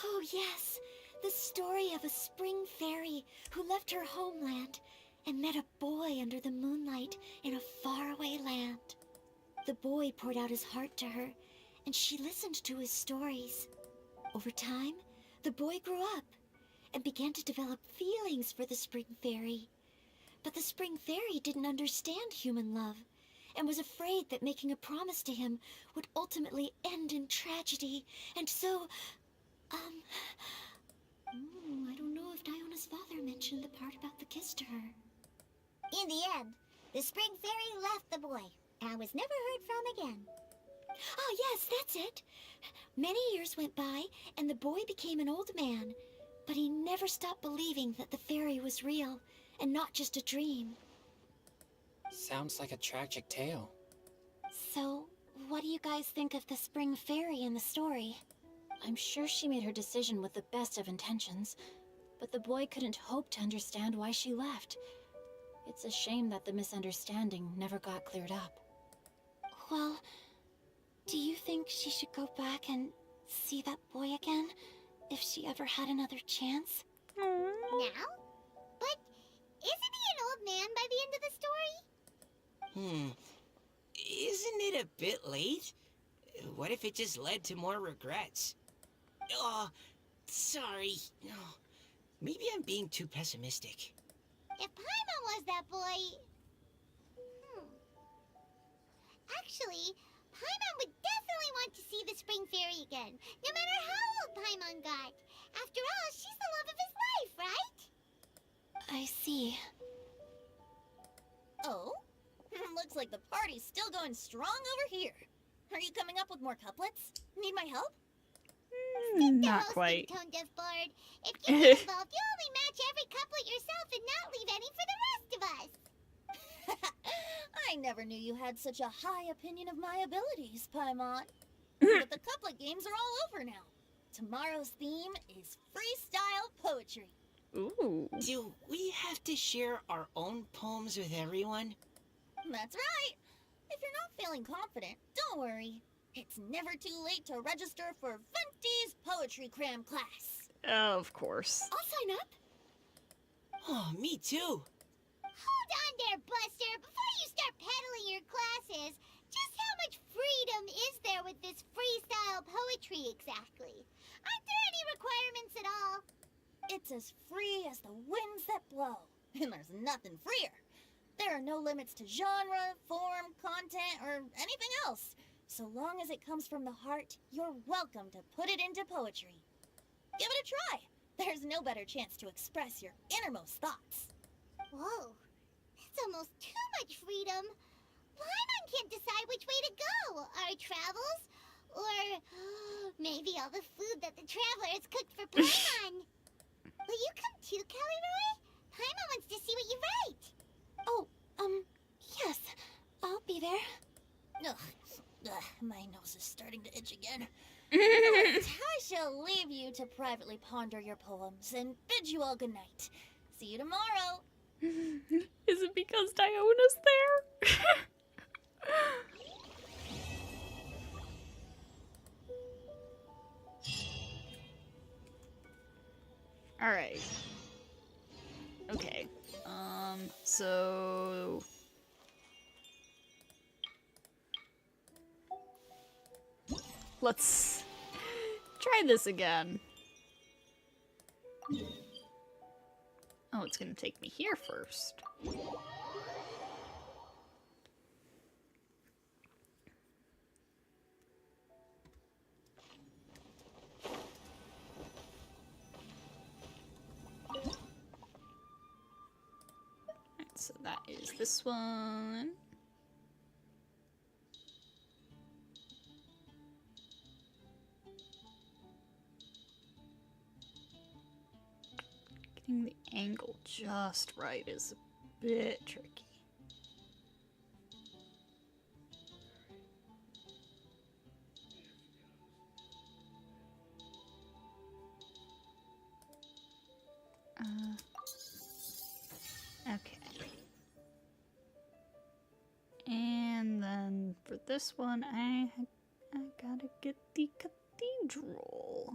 Oh yes, the story of a spring fairy who left her homeland and met a boy under the moonlight in a faraway land. The boy poured out his heart to her, and she listened to his stories. Over time, the boy grew up and began to develop feelings for the spring fairy. But the Spring Fairy didn't understand human love, and was afraid that making a promise to him would ultimately end in tragedy. And so, I don't know if Diona's father mentioned the part about the kiss to her. In the end, the Spring Fairy left the boy and was never heard from again. Ah, yes, that's it. Many years went by, and the boy became an old man, but he never stopped believing that the fairy was real, and not just a dream. Sounds like a tragic tale. So, what do you guys think of the Spring Fairy in the story? I'm sure she made her decision with the best of intentions, but the boy couldn't hope to understand why she left. It's a shame that the misunderstanding never got cleared up. Well, do you think she should go back and see that boy again, if she ever had another chance? Now? But isn't he an old man by the end of the story? Isn't it a bit late? What if it just led to more regrets? Oh, sorry. Oh, maybe I'm being too pessimistic. If Paimon was that boy... Actually, Paimon would definitely want to see the Spring Fairy again, no matter how old Paimon got. After all, she's the love of his life, right? I see. Oh? Looks like the party's still going strong over here. Are you coming up with more couplets? Need my help? Not Hosting quite. Tone Deaf Bard. If you get involved, you only match every couplet yourself and not leave any for the rest of us. I never knew you had such a high opinion of my abilities, Paimon. But the couplet games are all over now. Tomorrow's theme is freestyle poetry. Ooh. Do we have to share our own poems with everyone? That's right. If you're not feeling confident, don't worry. It's never too late to register for Venti's Poetry Cram class. Of course. I'll sign up. Oh, me too. Hold on there, Buster. Before you start peddling your classes, just how much freedom is there with this freestyle poetry exactly? Aren't there any requirements at all? It's as free as the winds that blow. And there's nothing freer. There are no limits to genre, form, content, or anything else. So long as it comes from the heart, you're welcome to put it into poetry. Give it a try. There's no better chance to express your innermost thoughts. Whoa, that's almost too much freedom. Paimon can't decide which way to go. Our travels, or maybe all the food that the travelers cooked for Paimon. Will you come too, Kelly Roy? Paimon wants to see what you write. Oh, yes. I'll be there. Ugh, my nose is starting to itch again. I shall leave you to privately ponder your poems and bid you all good night. See you tomorrow. Is it because Diona's there? Alright. Okay. So... Let's try this again. Oh, it's gonna take me here first. Alright, so that is this one. Getting the angle just right is a bit tricky. Okay. And then for this one, I gotta get the cathedral.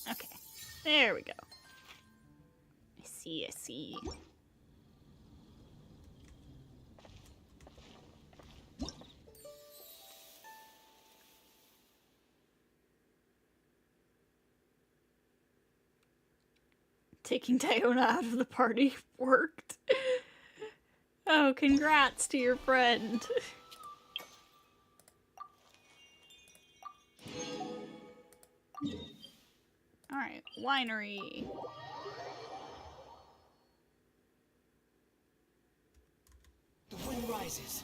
Okay, there we go. I see. taking Diona out of the party worked. Oh, congrats to your friend. Alright, winery. The wind rises.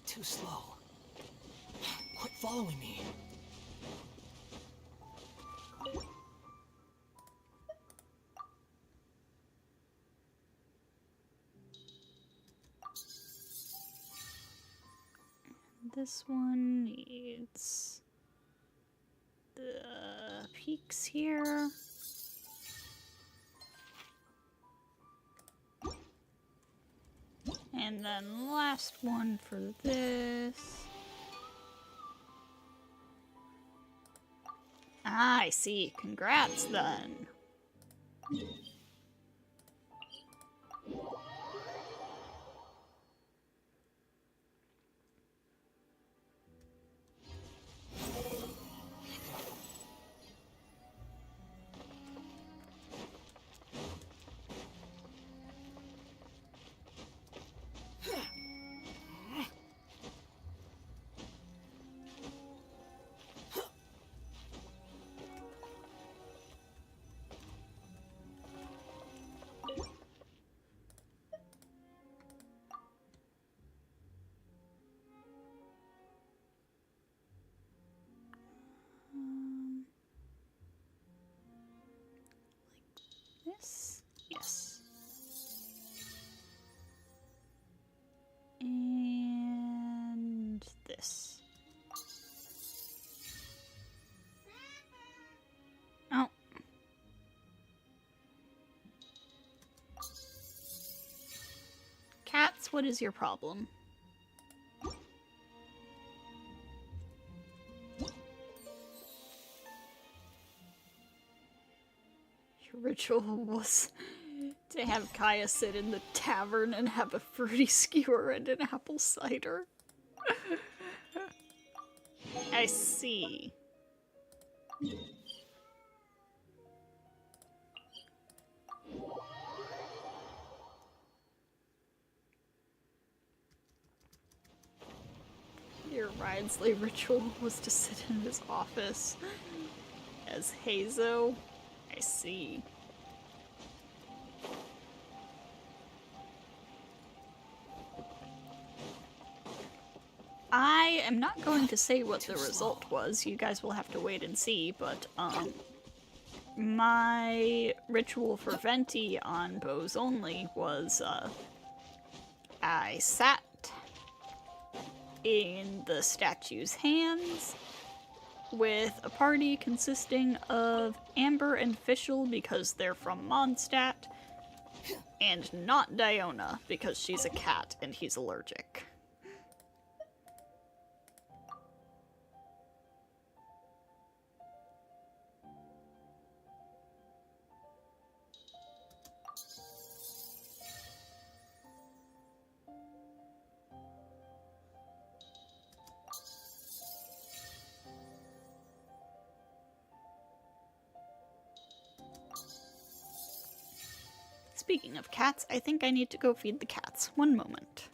Too slow. Quit following me. This one needs the peaks here. And then last one for this. Ah, I see. Congrats then. Like this? Yes. And this. Oh. Cats, what is your problem? Your ritual was to have Kaya sit in the tavern and have a fruity skewer and an apple cider. I see. Your Ridesley ritual was to sit in his office as Hazo. I see. I am not going to say what the result was. You guys will have to wait and see, but my ritual for Venti on bows only was I sat in the statue's hands with a party consisting of Amber and Fischl because they're from Mondstadt, and not Diona because she's a cat and he's allergic. Speaking of cats, I think I need to go feed the cats. One moment.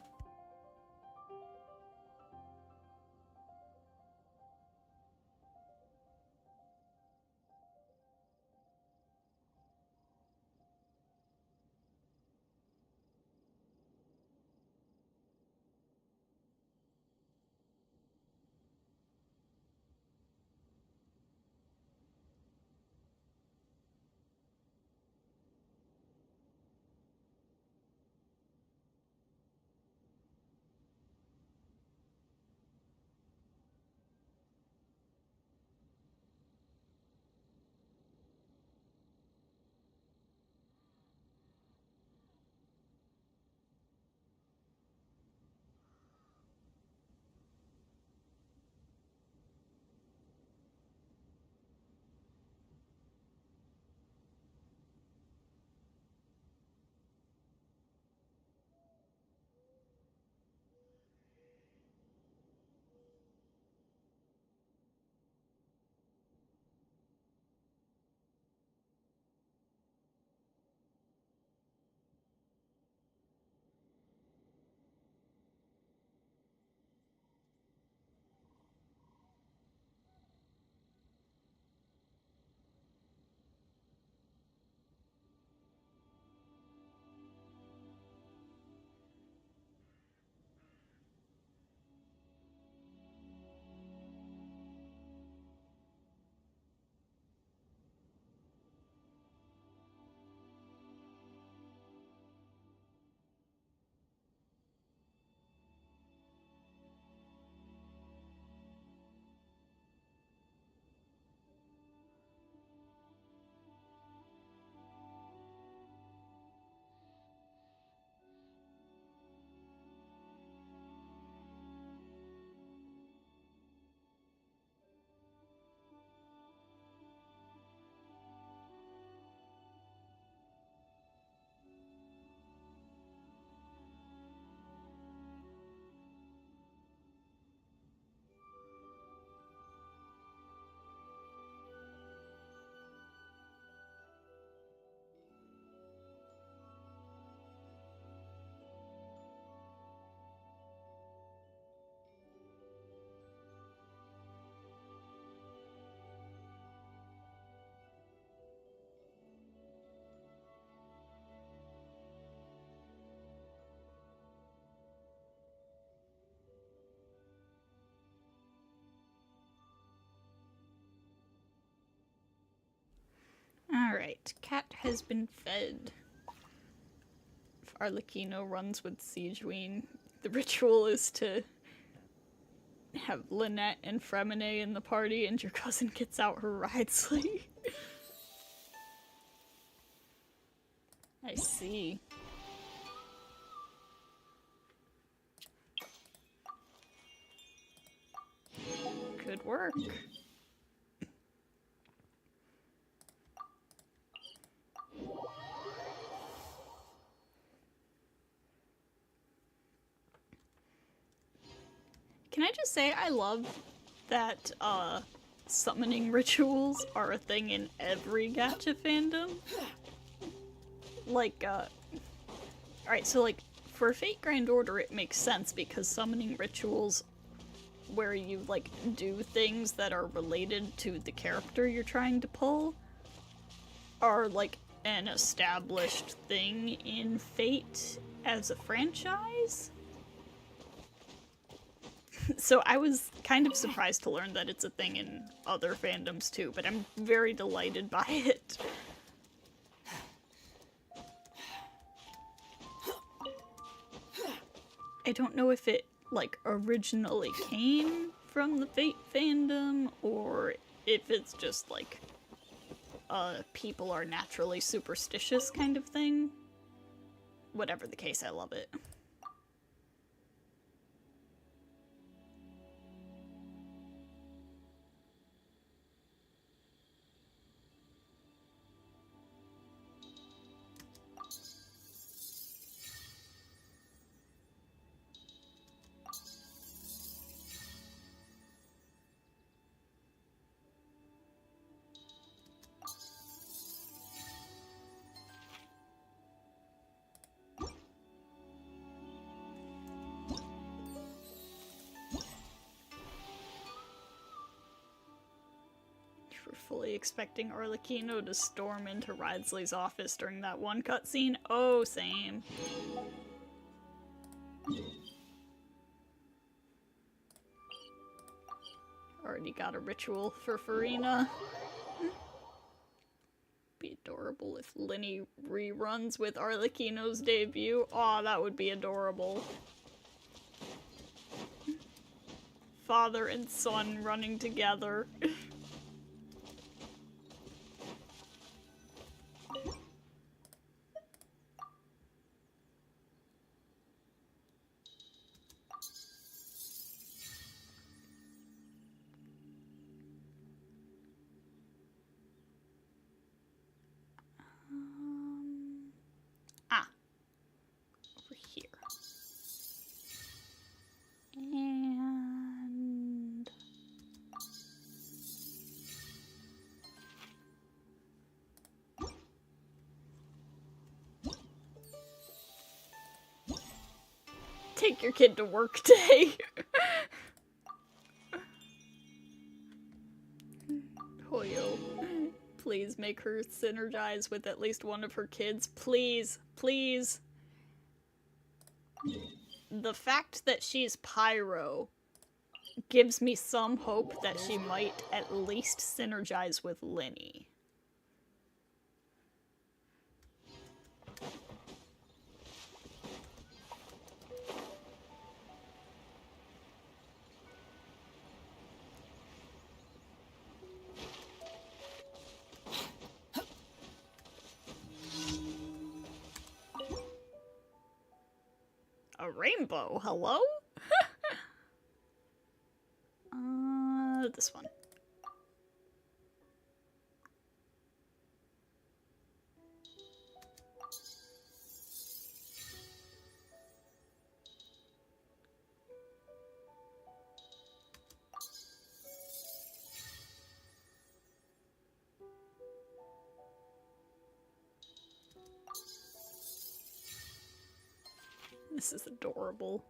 Alright, cat has been fed. If Arlecchino runs with Siegeween, the ritual is to have Lynette and Fremine in the party and your cousin gets out her ride sleigh. I see. Could work. Can I just say I love that summoning rituals are a thing in every gacha fandom? Like, alright, so like, for Fate Grand Order it makes sense because summoning rituals where you, like, do things that are related to the character you're trying to pull are, like, an established thing in Fate as a franchise. So I was kind of surprised to learn that it's a thing in other fandoms too, but I'm very delighted by it. I don't know if it, like, originally came from the Fate fandom, or if it's just, like, people are naturally superstitious kind of thing. Whatever the case, I love it. Fully expecting Arlecchino to storm into Ridsley's office during that one cutscene. Oh, same. Already got a ritual for Farina. Be adorable if Linny reruns with Arlecchino's debut. Aw, that would be adorable. Father and son running together. Over here. And... take your kid to work day. Hoyo. Please make her synergize with at least one of her kids. Please. Please. The fact that she's Pyro gives me some hope that she might at least synergize with Linny. A rainbow, hello? This one. This is adorable.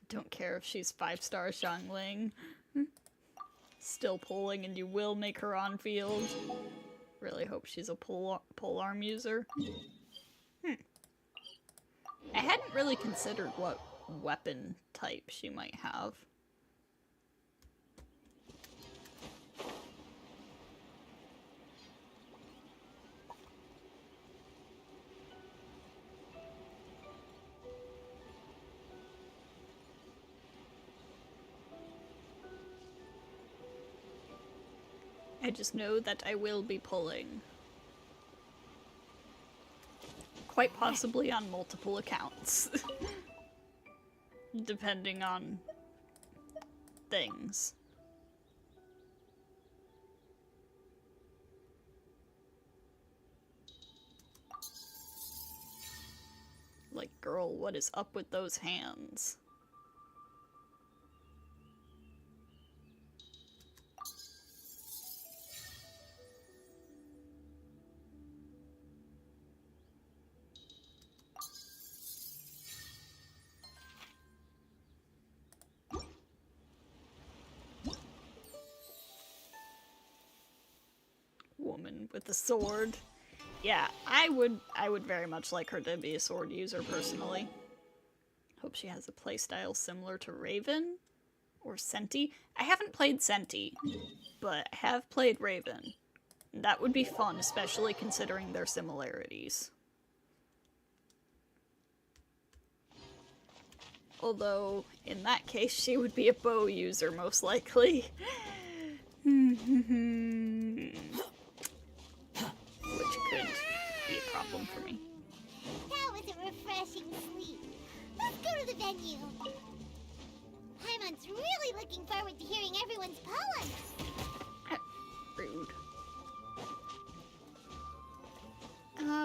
Don't care if she's 5-star Xiangling. Still pulling, and you will make her on field. Really hope she's a polearm user. I hadn't really considered what weapon type she might have. I just know that I will be pulling. Quite possibly on multiple accounts. Depending on things. Like, girl, what is up with those hands? Woman with a sword. Yeah, I would very much like her to be a sword user personally. Hope she has a playstyle similar to Raven or Senti. I haven't played Senti, but I have played Raven. That would be fun, especially considering their similarities. Although, in that case, she would be a bow user, most likely. Which could be a problem for me. That was a refreshing sleep. Let's go to the venue. Paimon's really looking forward to hearing everyone's poems. Rude.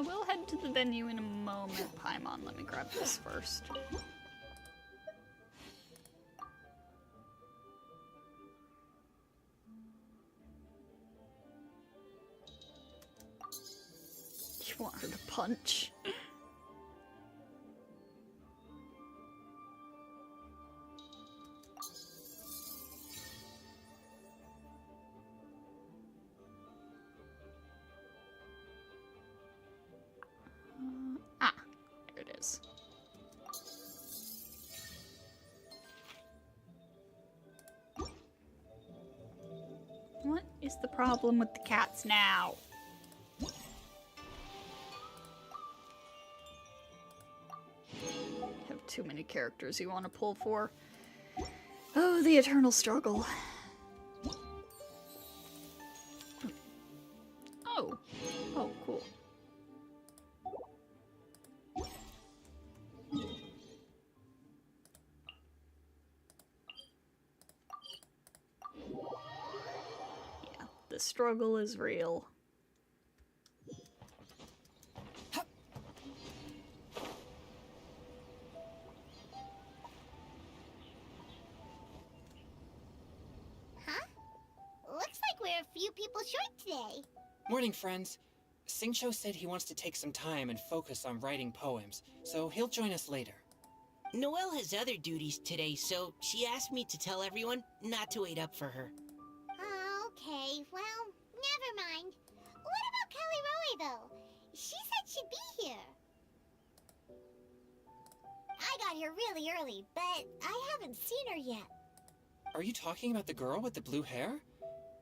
We'll head to the venue in a moment, Paimon. Let me grab this first. You want her to punch? There it is. What is the problem with the cats now? Have too many characters you want to pull for. Oh, the eternal struggle. Oh. Oh, cool. Yeah, the struggle is real. Looks like we're a few people short today. Morning, friends. Singcho said he wants to take some time and focus on writing poems, so he'll join us later. Noelle has other duties today, so she asked me to tell everyone not to wait up for her. Okay, well, never mind. What about Kelly Rowe, though? She said she'd be here. I got here really early, but I haven't seen her yet. Are you talking about the girl with the blue hair?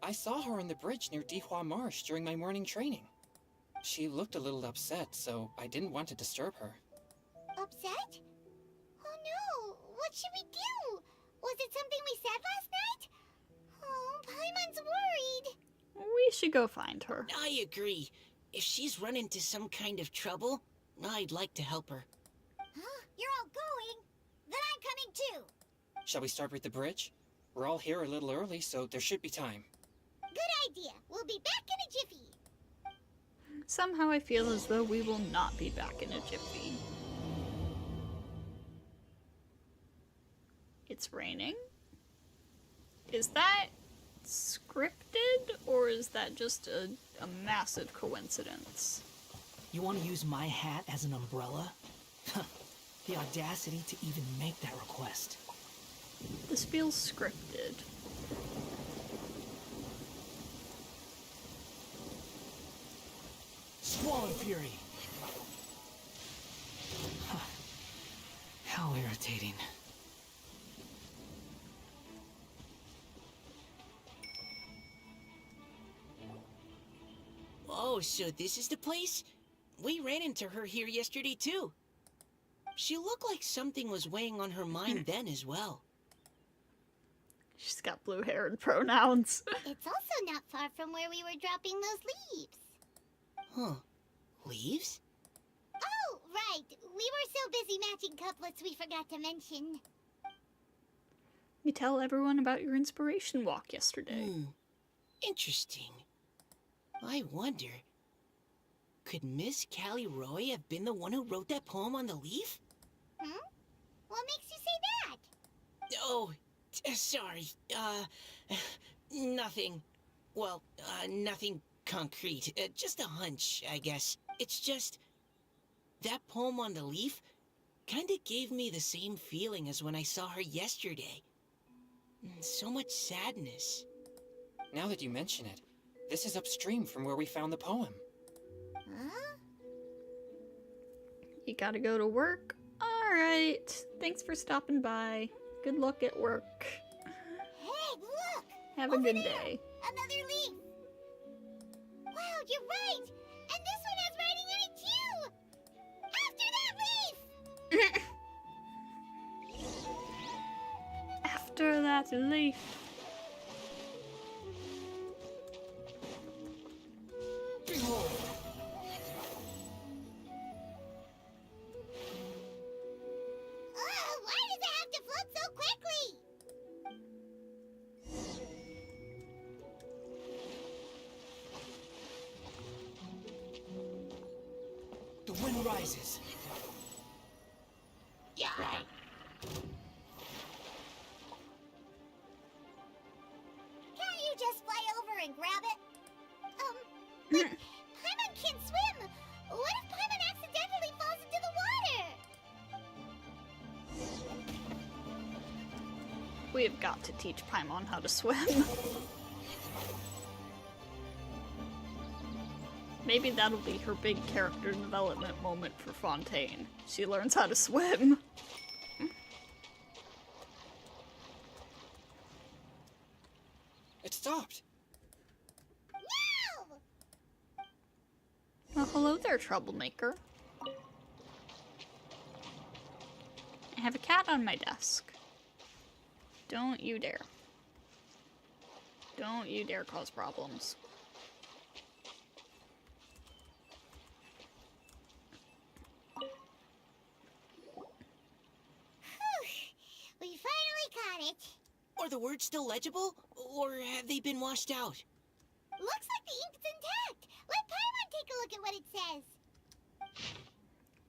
I saw her on the bridge near Dihua Marsh during my morning training. She looked a little upset, so I didn't want to disturb her. Upset? Oh no, what should we do? Was it something we said last night? Oh, Paimon's worried. We should go find her. I agree. If she's run into some kind of trouble, I'd like to help her. Huh? You're all going? Then I'm coming too. Shall we start with the bridge? We're all here a little early, so there should be time. Good idea. We'll be back in a jiffy. Somehow I feel as though we will not be back in a jiffy. It's raining? Is that scripted, or is that just a massive coincidence? You want to use my hat as an umbrella? The audacity to even make that request. This feels scripted. Squall and Fury! How How irritating. Oh, so this is the place? We ran into her here yesterday, too. She looked like something was weighing on her mind then as well. She's got blue hair and pronouns. It's also not far from where we were dropping those leaves. Huh. Leaves? Oh, right. We were so busy matching couplets we forgot to mention. You tell everyone about your inspiration walk yesterday. Interesting. I wonder, could Miss Callie Roy have been the one who wrote that poem on the leaf? What makes you say that? Oh, sorry. Nothing. Well, nothing concrete. Just a hunch, I guess. It's just, that poem on the leaf kinda gave me the same feeling as when I saw her yesterday. So much sadness. Now that you mention it, this is upstream from where we found the poem. Huh? You gotta go to work? Alright. Thanks for stopping by. Good luck at work. Hey, look! Have a Over good there, day. Another leaf! Wow, you're right! And this one has writing on it too! After that leaf. Why does it have to float so quickly? The wind rises. Yeah. Can't you just fly over and grab it? But Paimon can't swim! What if Paimon accidentally falls into the water? We have got to teach Paimon how to swim. Maybe that'll be her big character development moment for Fontaine. She learns how to swim. It stopped. No! Well, hello there, troublemaker. I have a cat on my desk. Don't you dare. Don't you dare cause problems. We finally caught it. Are the words still legible? Or have they been washed out? Looks like the ink's intact. Let Paimon take a look at what it says.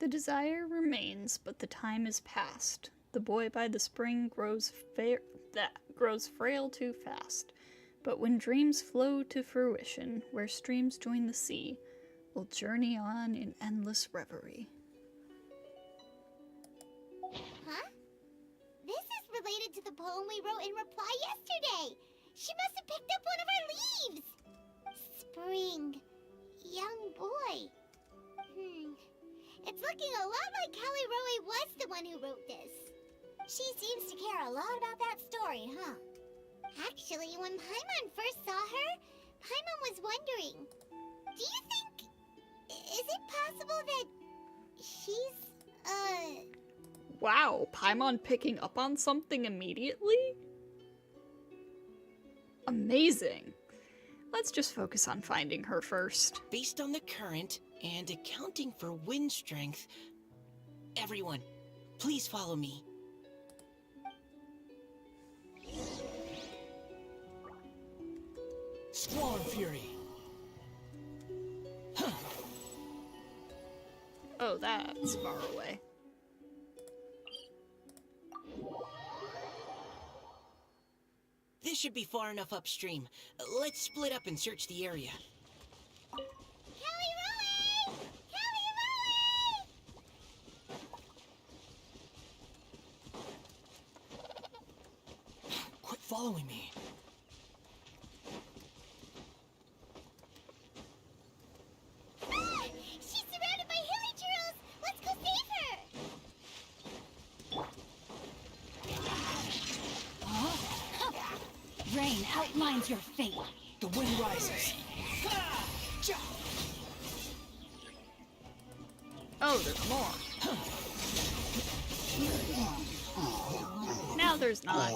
The desire remains, but the time is past. The boy by the spring grows frail too fast. But when dreams flow to fruition, where streams join the sea, we'll journey on in endless reverie. Huh? This is related to the poem we wrote in reply yesterday. She must have picked up one of our leaves. Spring. Young boy. It's looking a lot like Callie Rowe was the one who wrote this. She seems to care a lot about that story, huh? Actually, when Paimon first saw her, Paimon was wondering, do you think... is it possible that she's, Wow, Paimon picking up on something immediately? Amazing. Let's just focus on finding her first. Based on the current and accounting for wind strength, everyone, please follow me. Squall and Fury. Huh. Oh, that's far away. This should be far enough upstream. Let's split up and search the area. Callie Rowe! Callie Rowe! Quit following me. She's surrounded by hilly churros! Let's go save her! outlines your fate. The wind rises. Oh, there's more. Now there's not.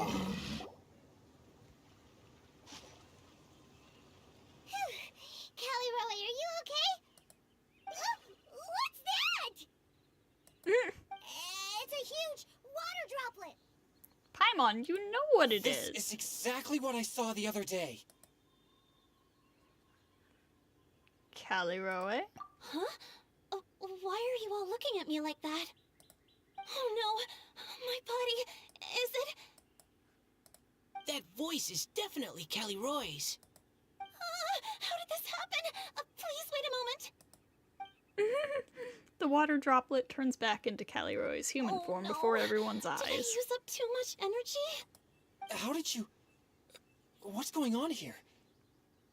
Callie Roy, are you okay? What's that? It's a huge water droplet. Paimon, you know what it This is. is exactly what I saw the other day. Caliroe? Huh? Why are you all looking at me like that? Oh no, my body, is it? That voice is definitely Caliroy's. How did this happen? Please wait a moment. The water droplet turns back into Caliroy's human Oh, form no. before everyone's Did I eyes. use up too much energy? How did you... What's going on here?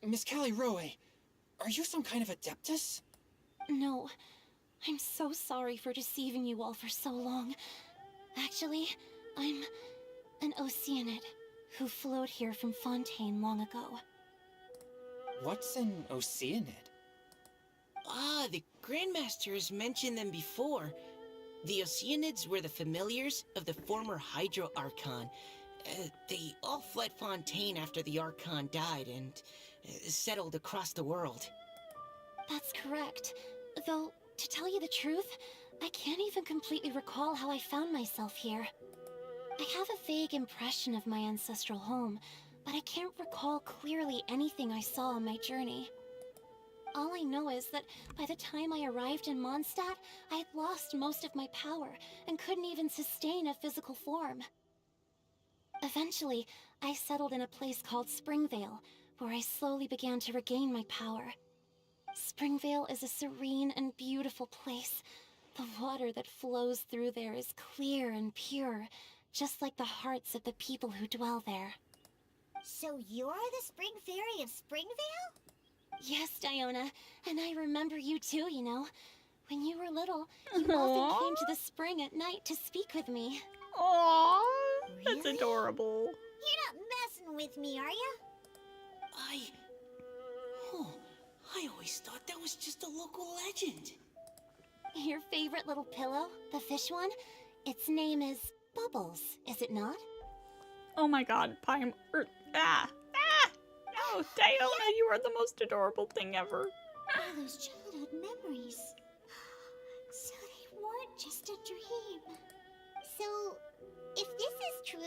Miss Callie Roe, are you some kind of adeptus? No. I'm so sorry for deceiving you all for so long. Actually, I'm an Oceanid who flowed here from Fontaine long ago. What's an Oceanid? Ah, the Grandmaster has mentioned them before. The Oceanids were the familiars of the former Hydro Archon. They all fled Fontaine after the Archon died and settled across the world. That's correct. Though, to tell you the truth, I can't even completely recall how I found myself here. I have a vague impression of my ancestral home, but I can't recall clearly anything I saw on my journey. All I know is that by the time I arrived in Mondstadt, I had lost most of my power and couldn't even sustain a physical form. Eventually, I settled in a place called Springvale, where I slowly began to regain my power. Springvale is a serene and beautiful place. The water that flows through there is clear and pure, just like the hearts of the people who dwell there. So you're the Spring Fairy of Springvale? Yes, Diona, and I remember you too, you know. When you were little, you often came to the spring at night to speak with me. Aww, that's Really? adorable. You're not messing with me, are you? I always thought that was just a local legend. Your favorite little pillow, the fish one, its name is Bubbles, is it not? Oh my god, No, Diona, you are the most adorable thing ever. All those childhood memories. So they weren't just a dream. So, if this is true,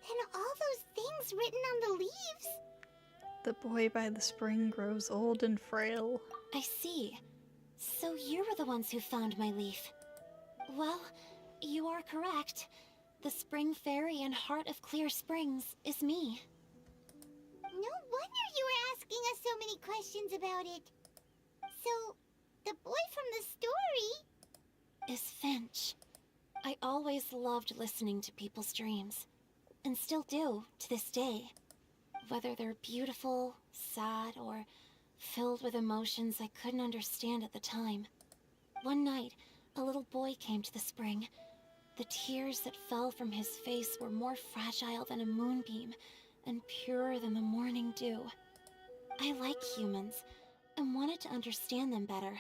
then all those things written on the leaves... The boy by the spring grows old and frail. I see. So you were the ones who found my leaf. Well, you are correct. The Spring Fairy and Heart of Clear Springs is me. No wonder you were asking us so many questions about it. So, the boy from the story... Is Finch. I always loved listening to people's dreams, and still do to this day. Whether they're beautiful, sad, or filled with emotions I couldn't understand at the time. One night, a little boy came to the spring. The tears that fell from his face were more fragile than a moonbeam, and purer than the morning dew. I like humans, and wanted to understand them better.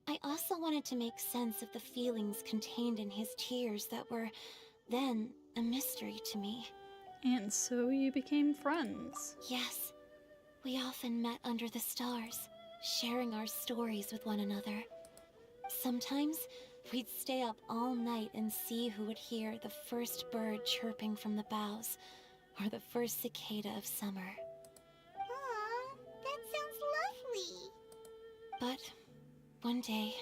I also wanted to make sense of the feelings contained in his tears that were, then, a mystery to me. And so you became friends. Yes, we often met under the stars, sharing our stories with one another. Sometimes, we'd stay up all night and see who would hear the first bird chirping from the boughs, or the first cicada of summer. Aw, that sounds lovely. But one day,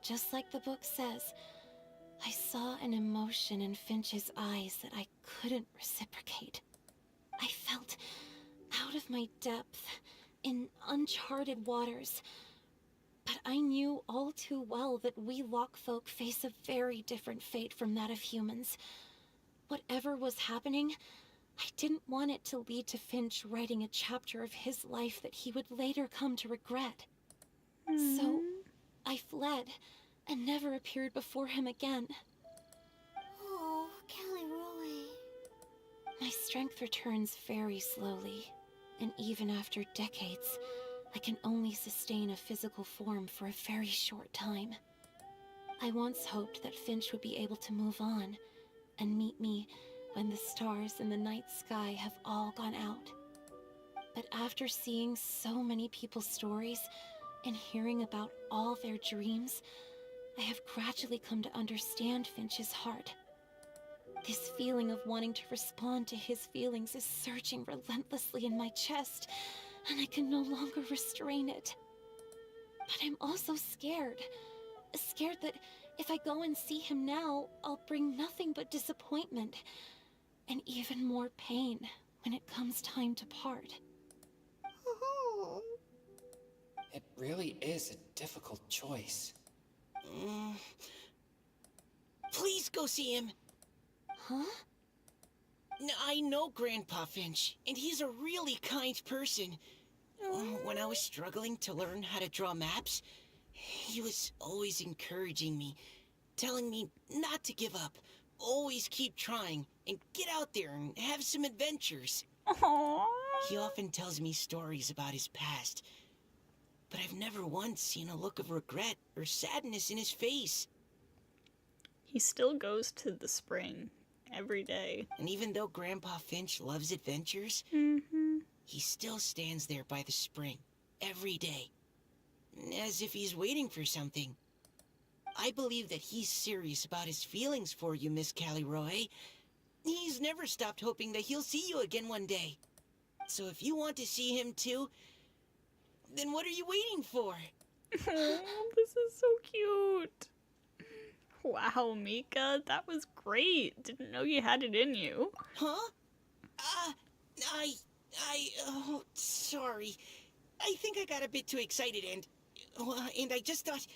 just like the book says, I saw an emotion in Finch's eyes that I couldn't reciprocate. I felt out of my depth, in uncharted waters. But I knew all too well that we Lockfolk face a very different fate from that of humans. Whatever was happening, I didn't want it to lead to Finch writing a chapter of his life that he would later come to regret. So, I fled, and never appeared before him again. Oh, Callie Roy. My strength returns very slowly, and even after decades, I can only sustain a physical form for a very short time. I once hoped that Finch would be able to move on and meet me when the stars in the night sky have all gone out. But after seeing so many people's stories and hearing about all their dreams, I have gradually come to understand Finch's heart. This feeling of wanting to respond to his feelings is surging relentlessly in my chest, and I can no longer restrain it. But I'm also scared. Scared that if I go and see him now, I'll bring nothing but disappointment and even more pain when it comes time to part. It really is a difficult choice. Please go see him. Huh? I know Grandpa Finch, and he's a really kind person. When I was struggling to learn how to draw maps, he was always encouraging me, telling me not to give up, always keep trying, and get out there and have some adventures. Aww. He often tells me stories about his past, but I've never once seen a look of regret or sadness in his face. He still goes to the spring every day. And even though Grandpa Finch loves adventures, he still stands there by the spring every day, as if he's waiting for something. I believe that he's serious about his feelings for you, Miss Callie Roy. He's never stopped hoping that he'll see you again one day. So if you want to see him too, then what are you waiting for? Oh, this is so cute. Wow, Mika, that was great. Didn't know you had it in you. Huh? Oh, sorry. I think I got a bit too excited and I just thought,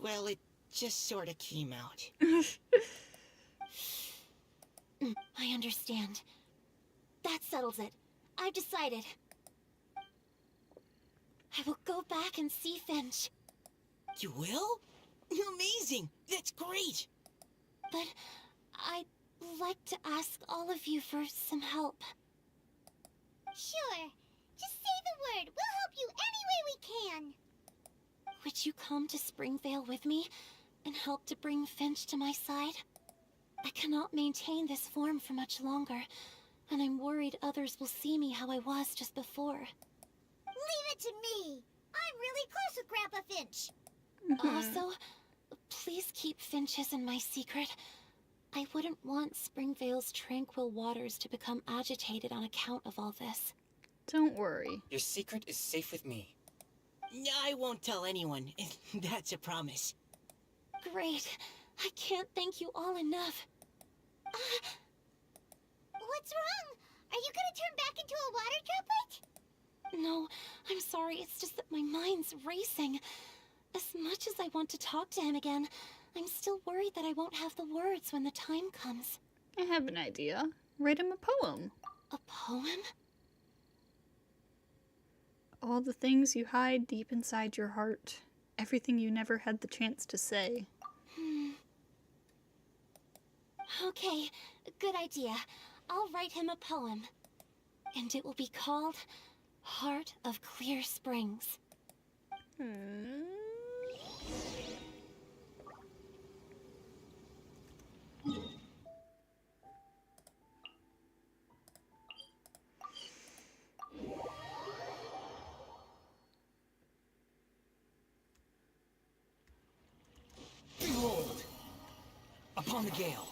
well, it just sort of came out. I understand. That settles it. I've decided. I will go back and see Finch. You will? Amazing! That's great! But I'd like to ask all of you for some help. Sure. Just say the word. We'll help you any way we can. Would you come to Springvale with me and help to bring Finch to my side? I cannot maintain this form for much longer, and I'm worried others will see me how I was just before. Leave it to me. I'm really close with Grandpa Finch. Also, please keep Finch's in my secret. I wouldn't want Springvale's tranquil waters to become agitated on account of all this. Don't worry. Your secret is safe with me. I won't tell anyone. That's a promise. Great. I can't thank you all enough. What's wrong? Are you gonna turn back into a water droplet? No, I'm sorry. It's just that my mind's racing. As much as I want to talk to him again, I'm still worried that I won't have the words when the time comes. I have an idea. Write him a poem. A poem? All the things you hide deep inside your heart. Everything you never had the chance to say. Okay, good idea. I'll write him a poem. And it will be called Heart of Clear Springs. Behold! Upon the gale.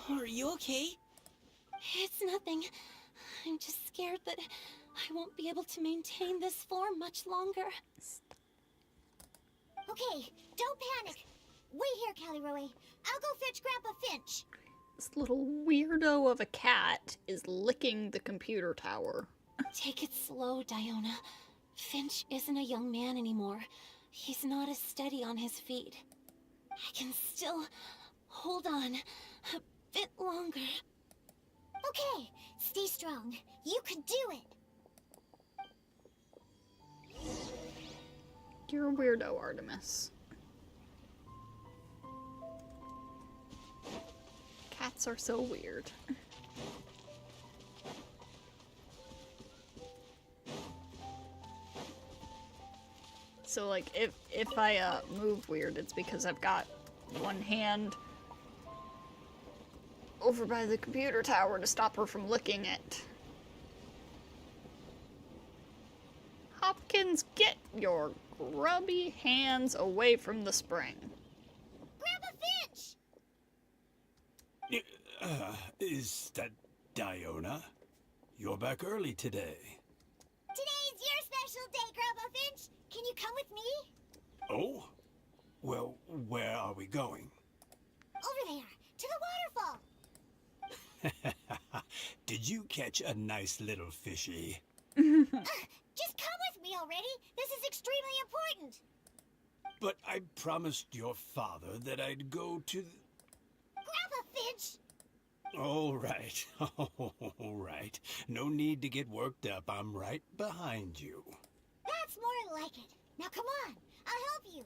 Are you okay? It's nothing. I'm just scared that I won't be able to maintain this form much longer. Okay, don't panic. Wait here, Callie Roe. I'll go fetch Grandpa Finch. This little weirdo of a cat is licking the computer tower. Take it slow, Diona. Finch isn't a young man anymore. He's not as steady on his feet. I can still hold on a bit longer. Okay, stay strong. You can do it. You're a weirdo, Artemis. Cats are so weird. So like if I move weird, it's because I've got one hand over by the computer tower to stop her from licking it. Hopkins, get your grubby hands away from the spring. Grandpa Finch! Is that Diona? You're back early today. Today's your special day, Grandpa Finch. Can you come with me? Oh? Well, where are we going? Over there, to the waterfall. Did you catch a nice little fishy? Just come with me already. This is extremely important. But I promised your father that I'd go to... Grandpa Finch! All right. All right. No need to get worked up. I'm right behind you. That's more like it. Now come on, I'll help you.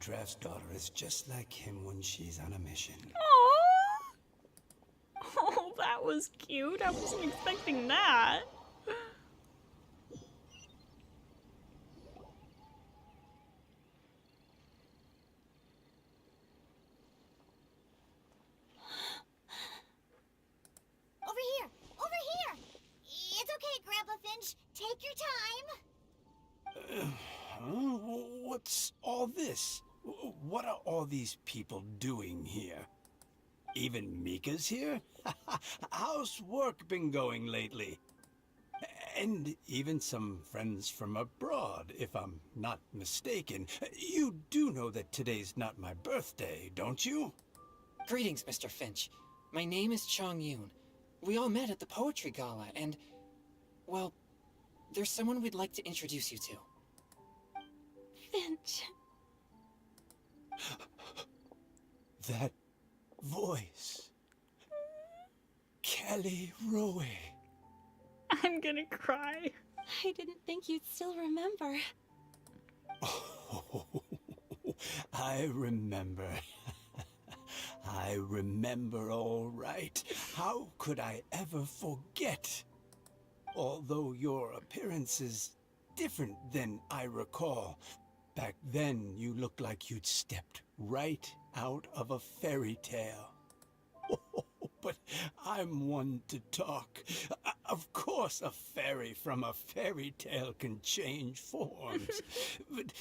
Draft's daughter is just like him when she's on a mission. Aww! Oh, that was cute. I wasn't expecting that. Over here! Over here! It's okay, Grandpa Finch. Take your time. What's all this? What are all these people doing here? Even Mika's here? How's work been going lately? And even some friends from abroad, if I'm not mistaken. You do know that today's not my birthday, don't you? Greetings, Mr. Finch. My name is Chong Yoon. We all met at the poetry gala, and... well, there's someone we'd like to introduce you to. Finch. That voice. Kelly Rowe. I'm gonna cry. I didn't think you'd still remember. Oh, I remember. I remember all right. How could I ever forget? Although your appearance is different than I recall. Back then, you looked like you'd stepped right out of a fairy tale. Oh, but I'm one to talk. Of course a fairy from a fairy tale can change forms. But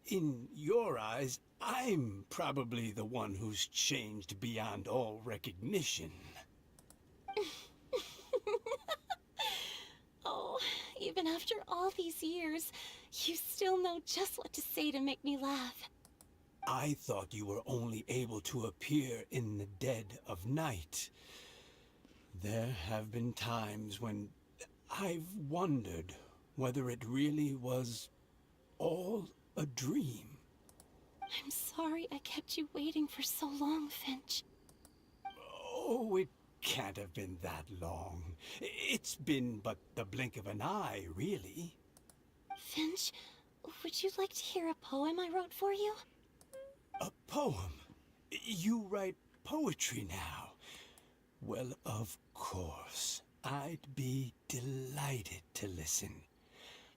in your eyes, I'm probably the one who's changed beyond all recognition. Oh, even after all these years, you still know just what to say to make me laugh. I thought you were only able to appear in the dead of night. There have been times when I've wondered whether it really was all a dream. I'm sorry I kept you waiting for so long, Finch. Oh, it can't have been that long. It's been but the blink of an eye, really. Finch, would you like to hear a poem I wrote for you? A poem? You write poetry now? Well, of course. I'd be delighted to listen.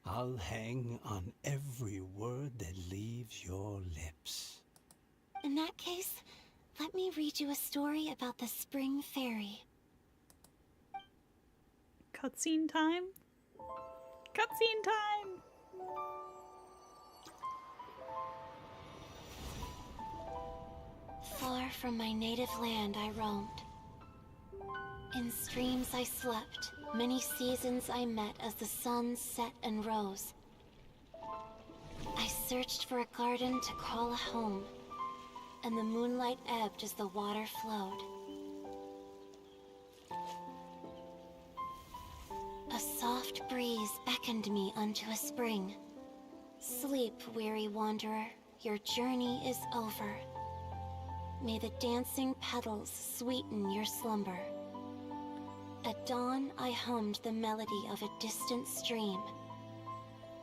I'll hang on every word that leaves your lips. In that case, let me read you a story about the Spring Fairy. Cutscene time? Cutscene time! Far from my native land I roamed. In streams I slept, many seasons I met as the sun set and rose. I searched for a garden to call a home, and the moonlight ebbed as the water flowed. A soft breeze beckoned me unto a spring. Sleep, weary wanderer, your journey is over. May the dancing petals sweeten your slumber. At dawn, I hummed the melody of a distant stream.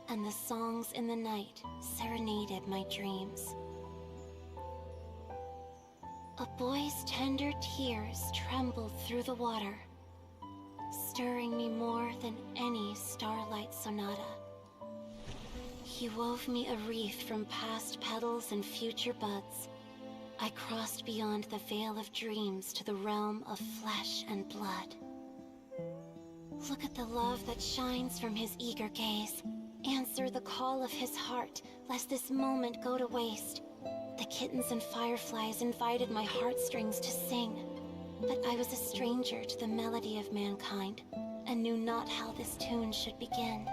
and the songs in the night serenaded my dreams. A boy's tender tears trembled through the water, stirring me more than any starlight sonata. He wove me a wreath from past petals and future buds. I crossed beyond the veil of dreams to the realm of flesh and blood. Look at the love that shines from his eager gaze. Answer the call of his heart, lest this moment go to waste. The kittens and fireflies invited my heartstrings to sing, but I was a stranger to the melody of mankind, and knew not how this tune should begin.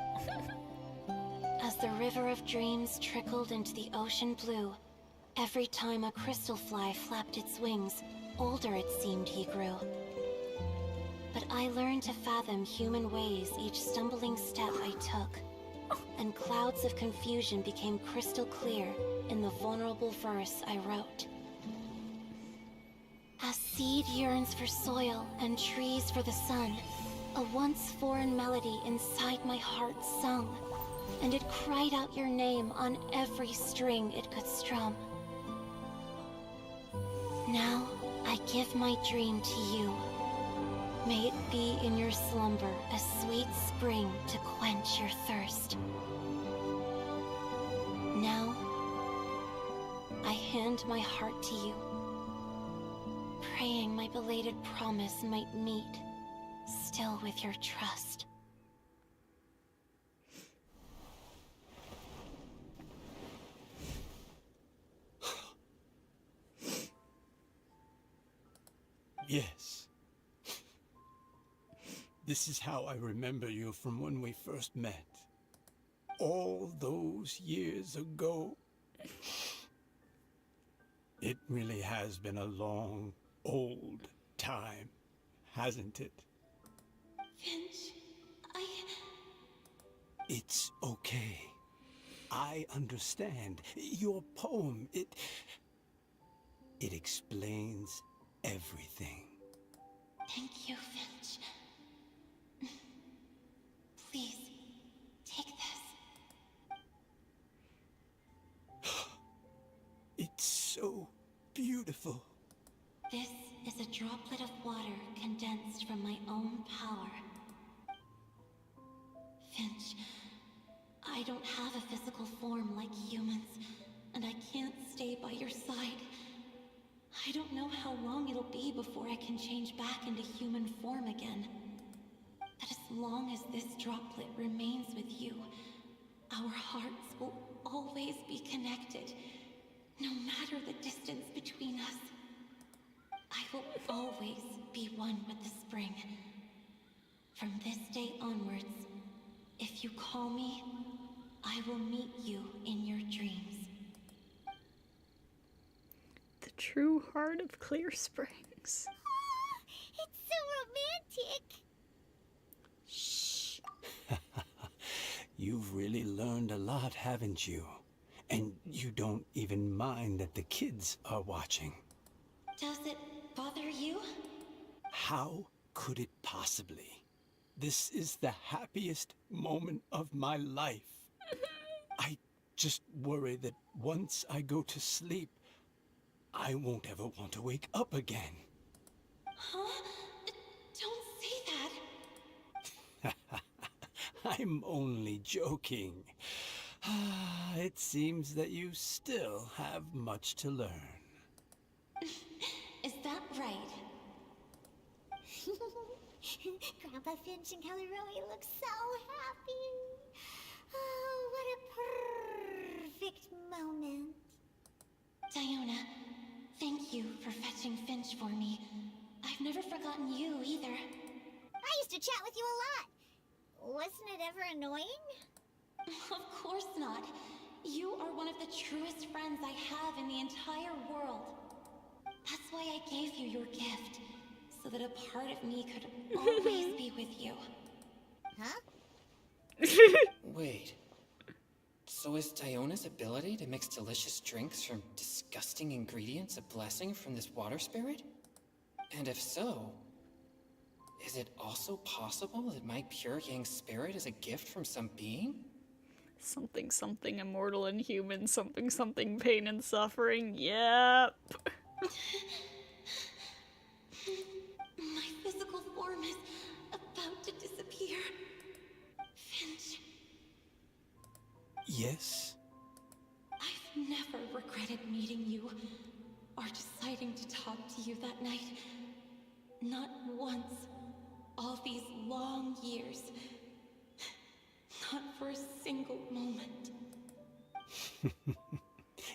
As the river of dreams trickled into the ocean blue, every time a crystal fly flapped its wings, older it seemed he grew. But I learned to fathom human ways each stumbling step I took, and clouds of confusion became crystal clear in the vulnerable verse I wrote. As seed yearns for soil and trees for the sun, a once foreign melody inside my heart sung, and it cried out your name on every string it could strum. Now I give my dream to you. May it be in your slumber a sweet spring to quench your thirst. Now I hand my heart to you, praying my belated promise might meet, still with your trust. Yes. This is how I remember you from when we first met. All those years ago. It really has been a long, old time, hasn't it? Finch, It's okay. I understand. Your poem, it explains everything. Thank you, Finch. Please, take this. It's so beautiful. This is a droplet of water condensed from my own power. Finch, I don't have a physical form like humans, and I can't stay by your side. I don't know how long it'll be before I can change back into human form again. But as long as this droplet remains with you, our hearts will always be connected, no matter the distance between us. I will always be one with the spring. From this day onwards, if you call me, I will meet you in your dreams. The true heart of Clear Springs. It's so romantic. Shh. You've really learned a lot, haven't you? And you don't even mind that the kids are watching. Does it bother you? How could it possibly? This is the happiest moment of my life. I just worry that once I go to sleep, I won't ever want to wake up again. Huh? Don't say that. I'm only joking. It seems that you still have much to learn. Is that right? Grandpa Finch and Kelly Rowie look so happy. Oh, what a perfect moment. Diona, thank you for fetching Finch for me. I've never forgotten you either. I used to chat with you a lot. Wasn't it ever annoying? Of course not. You are one of the truest friends I have in the entire world. That's why I gave you your gift, so that a part of me could always be with you. Huh? Wait. So is Diona's ability to mix delicious drinks from disgusting ingredients a blessing from this water spirit? And if so, is it also possible that my pure yang spirit is a gift from some being? Something something immortal and human, something something pain and suffering. Yep. My physical form is about to disappear. Finch, Yes? I've never regretted meeting you or deciding to talk to you that night. Not once. All these long years. Not for a single moment.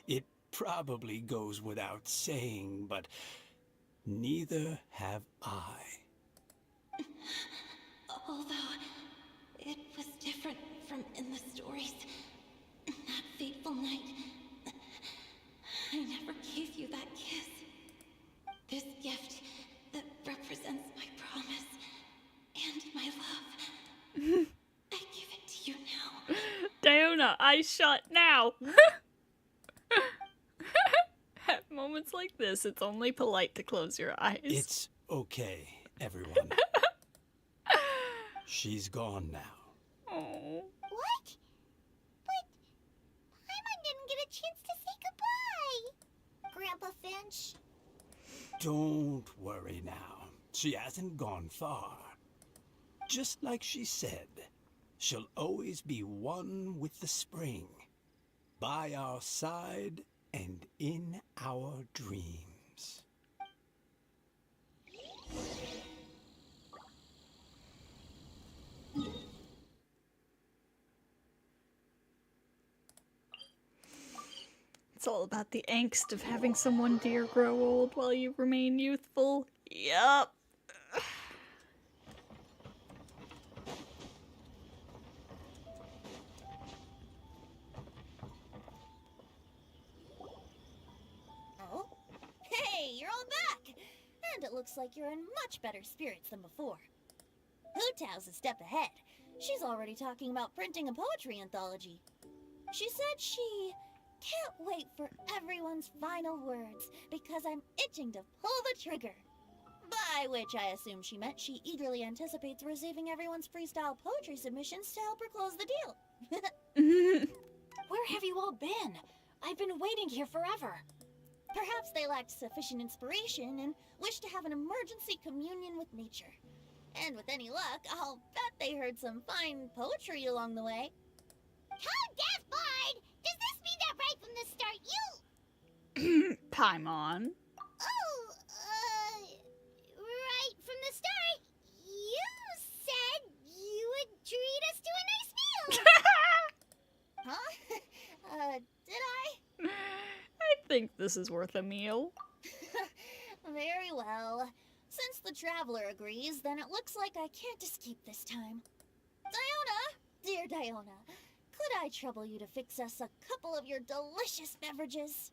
It probably goes without saying, but neither have I. Although it was different from in the stories. That fateful night, I never gave you that kiss. This gift that represents my promise and my love. I give it to you now. Diona, eyes shut now. At moments like this, it's only polite to close your eyes. It's okay, everyone. She's gone now. Oh. What? But Paimon didn't get a chance to say goodbye. Grandpa Finch. Don't worry now. She hasn't gone far. Just like she said, she'll always be one with the spring, by our side and in our dreams. It's all about the angst of having someone dear grow old while you remain youthful. Yup. Oh? Hey, you're all back! And it looks like you're in much better spirits than before. Hootao's a step ahead. She's already talking about printing a poetry anthology. She said she can't wait for everyone's final words because I'm itching to pull the trigger. By which I assume she meant she eagerly anticipates receiving everyone's freestyle poetry submissions to help her close the deal. Where have you all been? I've been waiting here forever. Perhaps they lacked sufficient inspiration and wished to have an emergency communion with nature. And with any luck, I'll bet they heard some fine poetry along the way. Code Death Bard! Does this mean that right from the start Paimon. Oh, right from the start, you said you would treat us to a nice meal! Huh? Did I? I think this is worth a meal. Very well. Since the Traveler agrees, then it looks like I can't escape this time. Diona, dear Diona, could I trouble you to fix us a couple of your delicious beverages?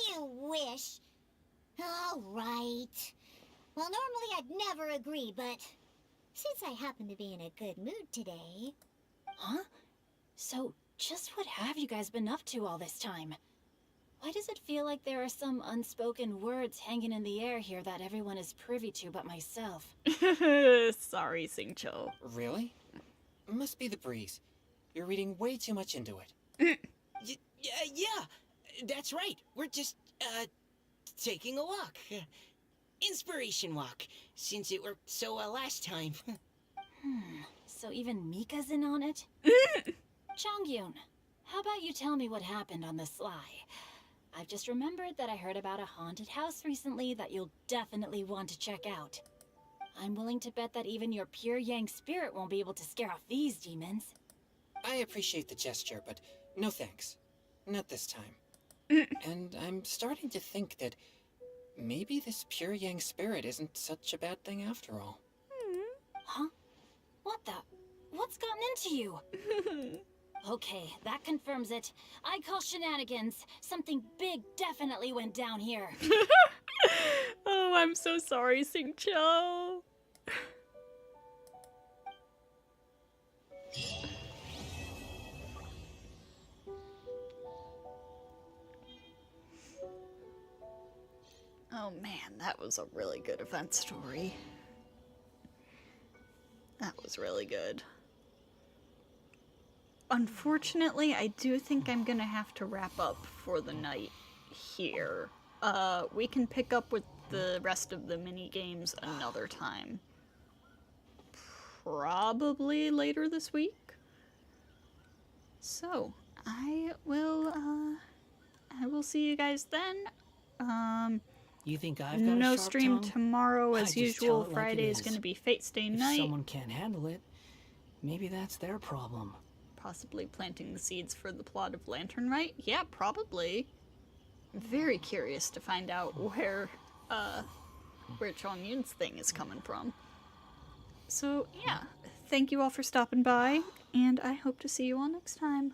You wish. All right. Well, normally I'd never agree, but since I happen to be in a good mood today... Huh? So, just what have you guys been up to all this time? Why does it feel like there are some unspoken words hanging in the air here that everyone is privy to but myself? Sorry, Singcho. Really? Must be the breeze. You're reading way too much into it. Yeah, that's right. We're just, taking a walk. Inspiration walk, since it worked so well last time. So even Mika's in on it? Chongyun, how about you tell me what happened on the sly? I've just remembered that I heard about a haunted house recently that you'll definitely want to check out. I'm willing to bet that even your pure Yang spirit won't be able to scare off these demons. I appreciate the gesture, but no thanks. Not this time. And I'm starting to think that maybe this pure Yang spirit isn't such a bad thing after all. Huh? What the? What's gotten into you? Okay, that confirms it. I call shenanigans. Something big definitely went down here. Oh, I'm so sorry, Singcho. Oh man, that was a really good event story. That was really good. unfortunately, I do think I'm gonna have to wrap up for the night here. We can pick up with the rest of the mini games another time. Probably later this week. So, I will see you guys then. You think I've got a No sharp stream tongue? tomorrow I as just tell usual. it like Friday it is is. going to be Fate Stay If night. someone can't handle it, maybe that's their problem. Possibly planting the seeds for the plot of Lantern Rite? Yeah, probably. I'm very curious to find out where Chong Yun's thing is coming from. So, yeah. Thank you all for stopping by, and I hope to see you all next time.